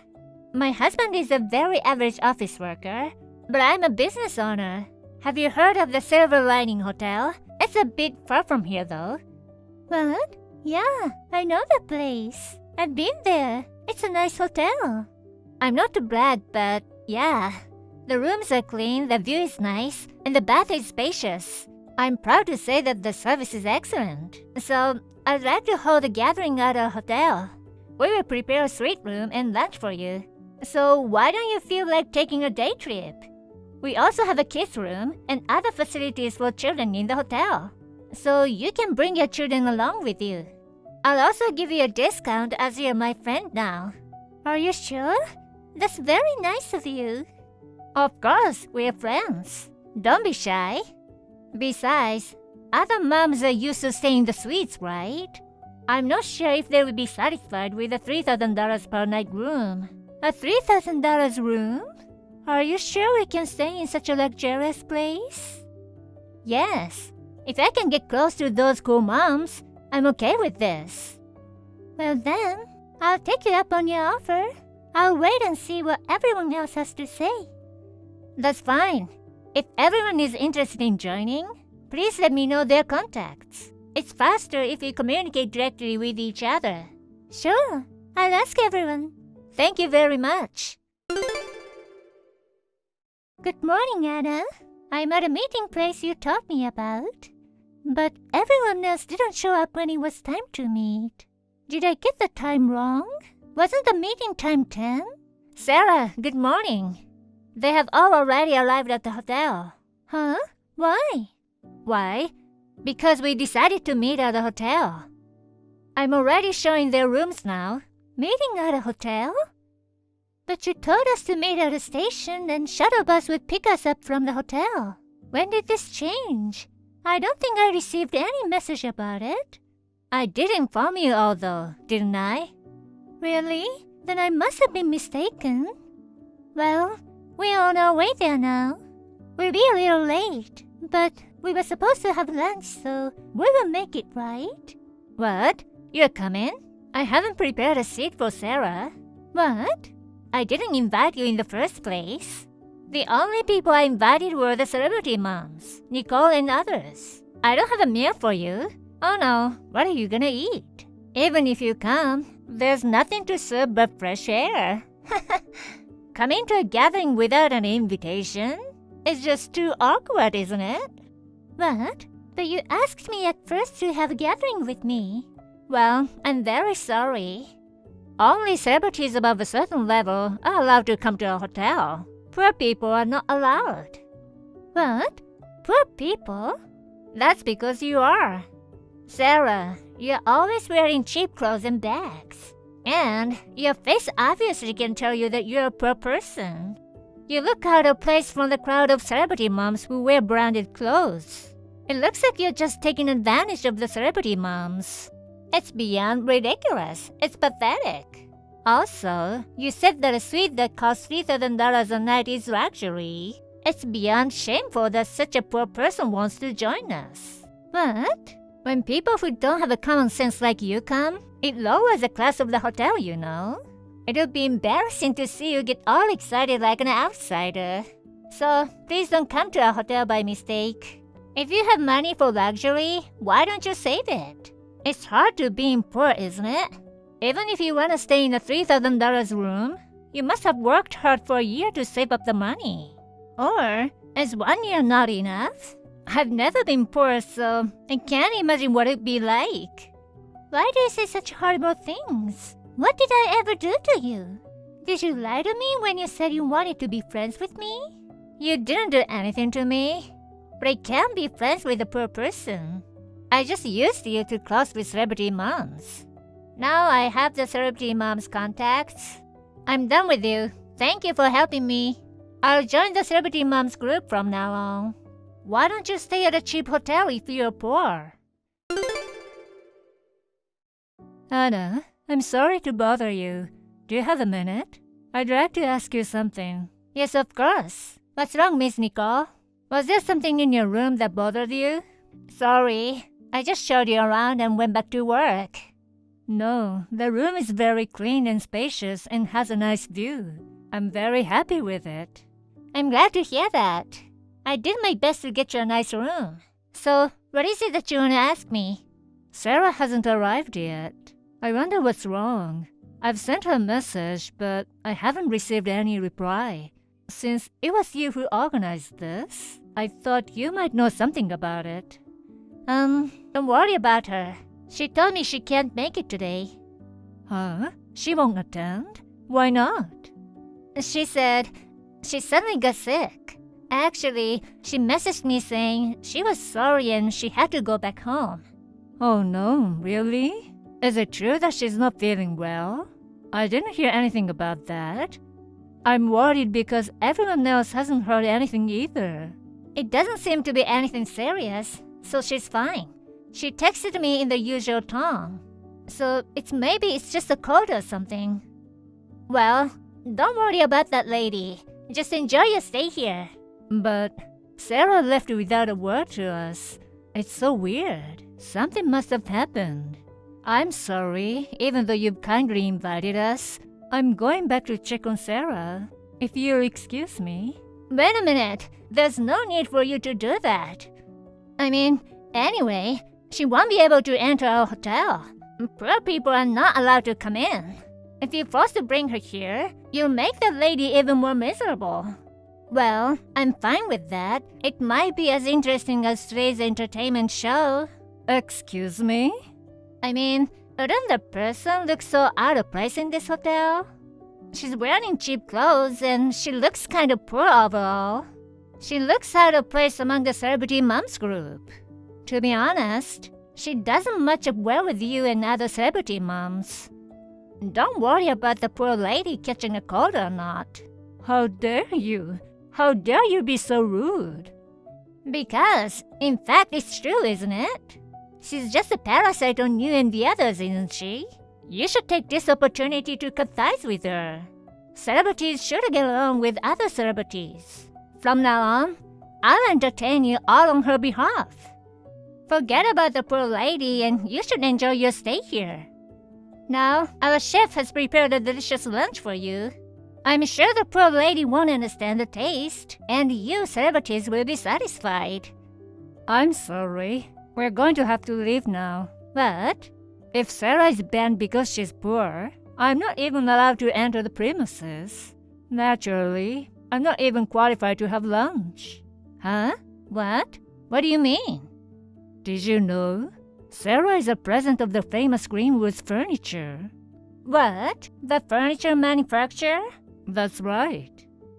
My husband is a very average office worker, but I'm a business owner. Have you heard of the Silver Lining Hotel? It's a bit far from here though. What? Yeah, I know the place. I've been there. It's a nice hotel. I'm not to brag, but yeah. The rooms are clean, the view is nice, and the bath is spacious. I'm proud to say that the service is excellent. So, I'd like to hold a gathering at our hotel. We will prepare a suite room and lunch for you. So, why don't you feel like taking a day trip? We also have a kids room and other facilities for children in the hotel. So, you can bring your children along with you. I'll also give you a discount as you're my friend now. Are you sure? That's very nice of you. Of course, we're friends. Don't be shy. Besides, other moms are used to staying in the suites, right? I'm not sure if they will be satisfied with a $3,000 per night room. A $3,000 room? Are you sure we can stay in such a luxurious place? Yes. If I can get close to those cool moms, I'm okay with this. Well then, I'll take you up on your offer. I'll wait and see what everyone else has to say. That's fine. If everyone is interested in joining, please let me know their contacts. It's faster if you communicate directly with each other. Sure, I'll ask everyone. Thank you very much. Good morning, Anna. I'm at a meeting place you told me about. But everyone else didn't show up when it was time to meet. Did I get the time wrong? Wasn't the meeting time 10? Sarah, good morning. They have all already arrived at the hotel. Huh? Why? Why? Because we decided to meet at the hotel. I'm already showing their rooms now. Meeting at a hotel? But you told us to meet at a station and shuttle bus would pick us up from the hotel. When did this change? I don't think I received any message about it. I did inform you all though, didn't I? Really? Then I must have been mistaken. Well, we're on our way there now. We'll be a little late, but we were supposed to have lunch, so we will make it, right? What? You're coming? I haven't prepared a seat for Sarah. What? I didn't invite you in the first place. The only people I invited were the celebrity moms, Nicole and others. I don't have a meal for you. Oh no, what are you gonna eat? Even if you come, there's nothing to serve but fresh air. Coming to a gathering without an invitation? It's just too awkward, isn't it? What? But you asked me at first to have a gathering with me. Well, I'm very sorry. Only celebrities above a certain level are allowed to come to a hotel. Poor people are not allowed. What? Poor people? That's because you are. Sarah, you're always wearing cheap clothes and bags. And your face obviously can tell you that you're a poor person. You look out of place from the crowd of celebrity moms who wear branded clothes. It looks like you're just taking advantage of the celebrity moms. It's beyond ridiculous. It's pathetic. Also, you said that a suite that costs $3,000 a night is luxury. It's beyond shameful that such a poor person wants to join us. What? When people who don't have a common sense like you come, it lowers the class of the hotel, you know. It'll be embarrassing to see you get all excited like an outsider. So, please don't come to our hotel by mistake. If you have money for luxury, why don't you save it? It's hard to being poor, isn't it? Even if you want to stay in a $3,000 room, you must have worked hard for a year to save up the money. Or, is 1 year not enough? I've never been poor, so I can't imagine what it'd be like. Why do you say such horrible things? What did I ever do to you? Did you lie to me when you said you wanted to be friends with me? You didn't do anything to me, but I can't be friends with a poor person. I just used you to close with celebrity moms. Now I have the celebrity moms' contacts. I'm done with you. Thank you for helping me. I'll join the celebrity moms group from now on. Why don't you stay at a cheap hotel if you're poor? Anna, I'm sorry to bother you. Do you have a minute? I'd like to ask you something. Yes, of course. What's wrong, Miss Nicole? Was there something in your room that bothered you? Sorry, I just showed you around and went back to work. No, the room is very clean and spacious and has a nice view. I'm very happy with it. I'm glad to hear that. I did my best to get you a nice room. So, what is it that you want to ask me? Sarah hasn't arrived yet. I wonder what's wrong. I've sent her a message, but I haven't received any reply. Since it was you who organized this, I thought you might know something about it. Don't worry about her. She told me she can't make it today. Huh? She won't attend? Why not? She said she suddenly got sick. Actually, she messaged me saying she was sorry and she had to go back home. Oh no, really? Is it true that she's not feeling well? I didn't hear anything about that. I'm worried because everyone else hasn't heard anything either. It doesn't seem to be anything serious, so she's fine. She texted me in the usual tone. So maybe it's just a cold or something. Well, don't worry about that lady. Just enjoy your stay here. But Sarah left without a word to us. It's so weird. Something must have happened. I'm sorry, even though you've kindly invited us. I'm going back to check on Sarah, if you'll excuse me. Wait a minute. There's no need for you to do that. Anyway, she won't be able to enter our hotel. Poor people are not allowed to come in. If you're forced to bring her here, you'll make the lady even more miserable. Well, I'm fine with that. It might be as interesting as today's entertainment show. Excuse me? Wouldn't the person look so out of place in this hotel? She's wearing cheap clothes and she looks kind of poor overall. She looks out of place among the celebrity moms group. To be honest, she doesn't match up well with you and other celebrity moms. Don't worry about the poor lady catching a cold or not. How dare you? How dare you be so rude? Because, in fact, it's true, isn't it? She's just a parasite on you and the others, isn't she? You should take this opportunity to cut ties with her. Celebrities should get along with other celebrities. From now on, I'll entertain you all on her behalf. Forget about the poor lady and you should enjoy your stay here. Now, our chef has prepared a delicious lunch for you. I'm sure the poor lady won't understand the taste, and you celebrities will be satisfied. I'm sorry. We're going to have to leave now. But if Sarah is banned because she's poor, I'm not even allowed to enter the premises. Naturally, I'm not even qualified to have lunch. Huh? What? What do you mean? Did you know? Sarah is a present of the famous Greenwood's furniture. What? The furniture manufacturer? That's right.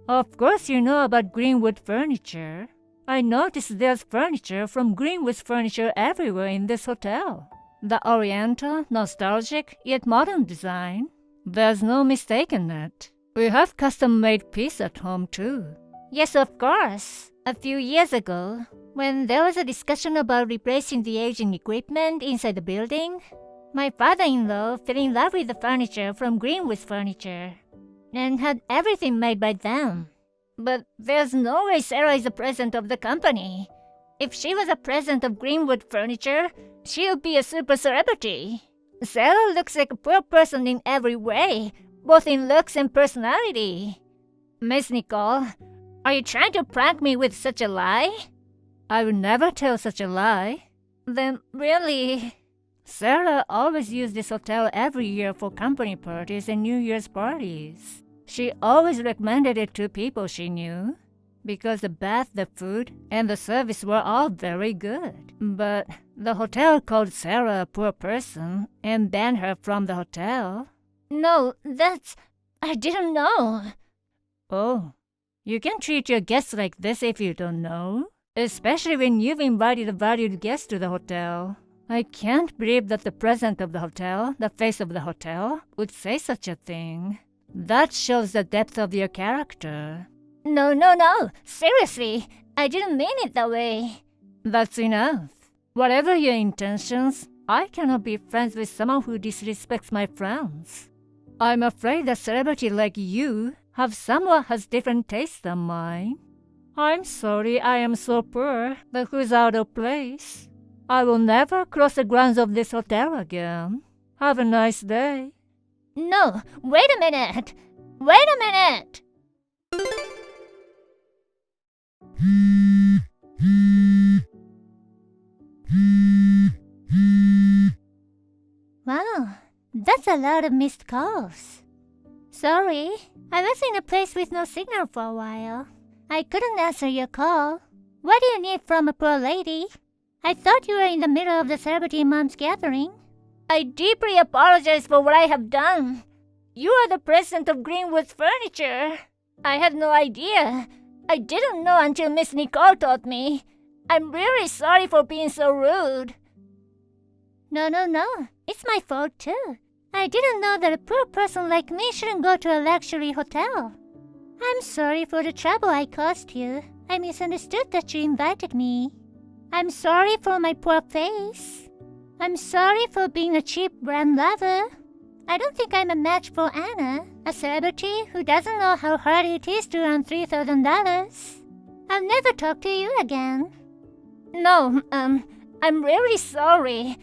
Of course you know about Greenwood furniture. I noticed there's furniture from Greenwood's furniture everywhere in this hotel. The oriental, nostalgic, yet modern design. There's no mistake in it. We have custom-made pieces at home too. Yes, of course. A few years ago, when there was a discussion about replacing the aging equipment inside the building, my father-in-law fell in love with the furniture from Greenwood's furniture and had everything made by them. But there's no way Sarah is a present of the company. If she was a present of Greenwood furniture, she would be a super celebrity. Sarah looks like a poor person in every way, both in looks and personality. Miss Nicole, are you trying to prank me with such a lie? I would never tell such a lie. Then really... Sarah always used this hotel every year for company parties and New Year's parties. She always recommended it to people she knew. because the bath, the food, and the service were all very good. But the hotel called Sarah a poor person and banned her from the hotel. No, I didn't know. Oh, you can treat your guests like this if you don't know. Especially when you've invited a valued guest to the hotel. I can't believe that the president of the hotel, the face of the hotel, would say such a thing. That shows the depth of your character. No. Seriously, I didn't mean it that way. That's enough. Whatever your intentions, I cannot be friends with someone who disrespects my friends. I'm afraid a celebrity like you have somewhat has different tastes than mine. I'm sorry I am so poor, but who's out of place? I will never cross the grounds of this hotel again. Have a nice day. No, wait a minute! Wow, that's a lot of missed calls. Sorry, I was in a place with no signal for a while. I couldn't answer your call. What do you need from a poor lady? I thought you were in the middle of the celebrity mom's gathering. I deeply apologize for what I have done. You are the president of Greenwood's Furniture. I had no idea. I didn't know until Miss Nicole taught me. I'm really sorry for being so rude. No. It's my fault too. I didn't know that a poor person like me shouldn't go to a luxury hotel. I'm sorry for the trouble I caused you. I misunderstood that you invited me. I'm sorry for my poor face. I'm sorry for being a cheap brand lover. I don't think I'm a match for Anna, a celebrity who doesn't know how hard it is to earn $3,000. I'll never talk to you again. No, I'm really sorry.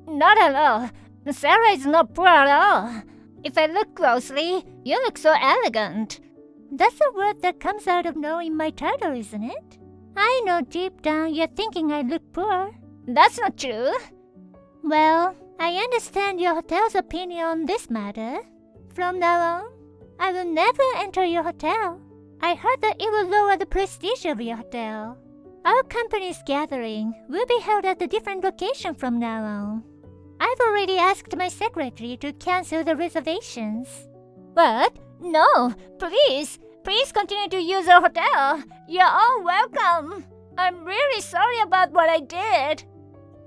Not at all. Sarah is not poor at all. If I look closely, you look so elegant. That's a word that comes out of knowing my title, isn't it? I know deep down you're thinking I look poor. That's not true. Well, I understand your hotel's opinion on this matter. From now on, I will never enter your hotel. I heard that it will lower the prestige of your hotel. Our company's gathering will be held at a different location from now on. I've already asked my secretary to cancel the reservations. What? No, please continue to use our hotel. You're all welcome. I'm really sorry about what I did.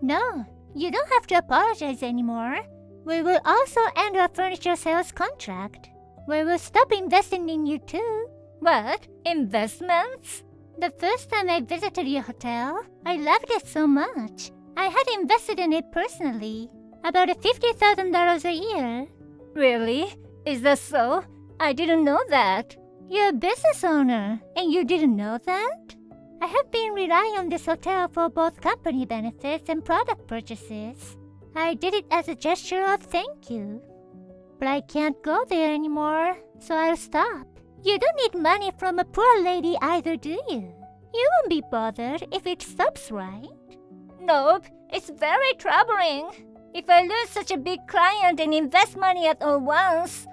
No, you don't have to apologize anymore. We will also end our furniture sales contract. We will stop investing in you too. What? Investments? The first time I visited your hotel, I loved it so much. I had invested in it personally. About $50,000 a year. Really? Is that so? I didn't know that. You're a business owner, and you didn't know that? I have been relying on this hotel for both company benefits and product purchases. I did it as a gesture of thank you. But I can't go there anymore, so I'll stop. You don't need money from a poor lady either, do you? You won't be bothered if it stops, right? Nope, it's very troubling. If I lose such a big client and invest money at all once,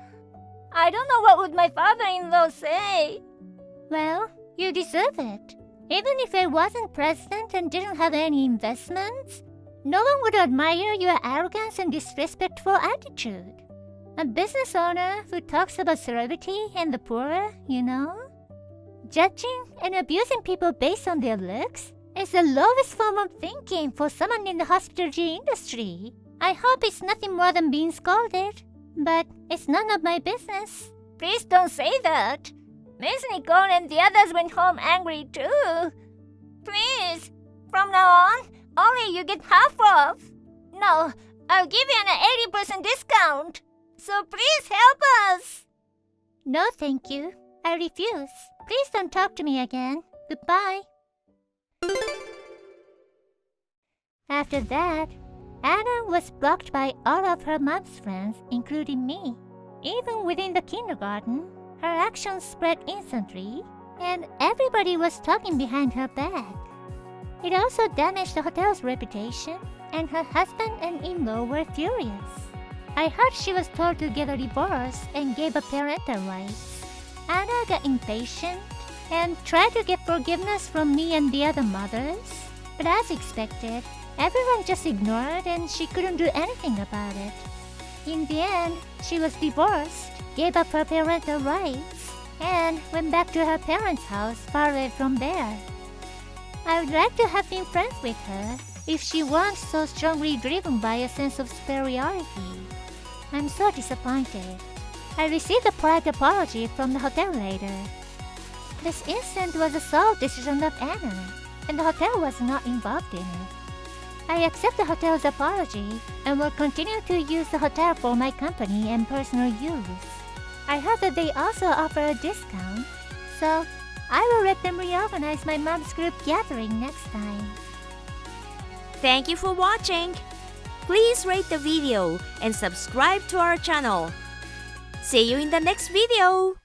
I don't know what would my father-in-law say. Well, you deserve it. Even if I wasn't president and didn't have any investments, no one would admire your arrogance and disrespectful attitude. A business owner who talks about celebrity and the poor, you know? Judging and abusing people based on their looks is the lowest form of thinking for someone in the hospitality industry. I hope it's nothing more than being scolded, but it's none of my business. Please don't say that. Miss Nicole and the others went home angry too. Please, from now on, only you get half off. No, I'll give you an 80% discount. So please help us. No, thank you. I refuse. Please don't talk to me again. Goodbye. After that, Anna was blocked by all of her mom's friends, including me. Even within the kindergarten, her actions spread instantly, and everybody was talking behind her back. It also damaged the hotel's reputation, and her husband and in-law were furious. I heard she was told to get a divorce and gave up parental rights. Anna got impatient and tried to get forgiveness from me and the other mothers. But as expected, everyone just ignored and she couldn't do anything about it. In the end, she was divorced, gave up her parental rights, and went back to her parents' house far away from there. I would like to have been friends with her if she weren't so strongly driven by a sense of superiority. I'm so disappointed. I received a polite apology from the hotel later. This incident was the sole decision of Anna, and the hotel was not involved in it. I accept the hotel's apology and will continue to use the hotel for my company and personal use. I heard that they also offer a discount, so I will let them reorganize my mom's group gathering next time. Thank you for watching. Please rate the video and subscribe to our channel. See you in the next video.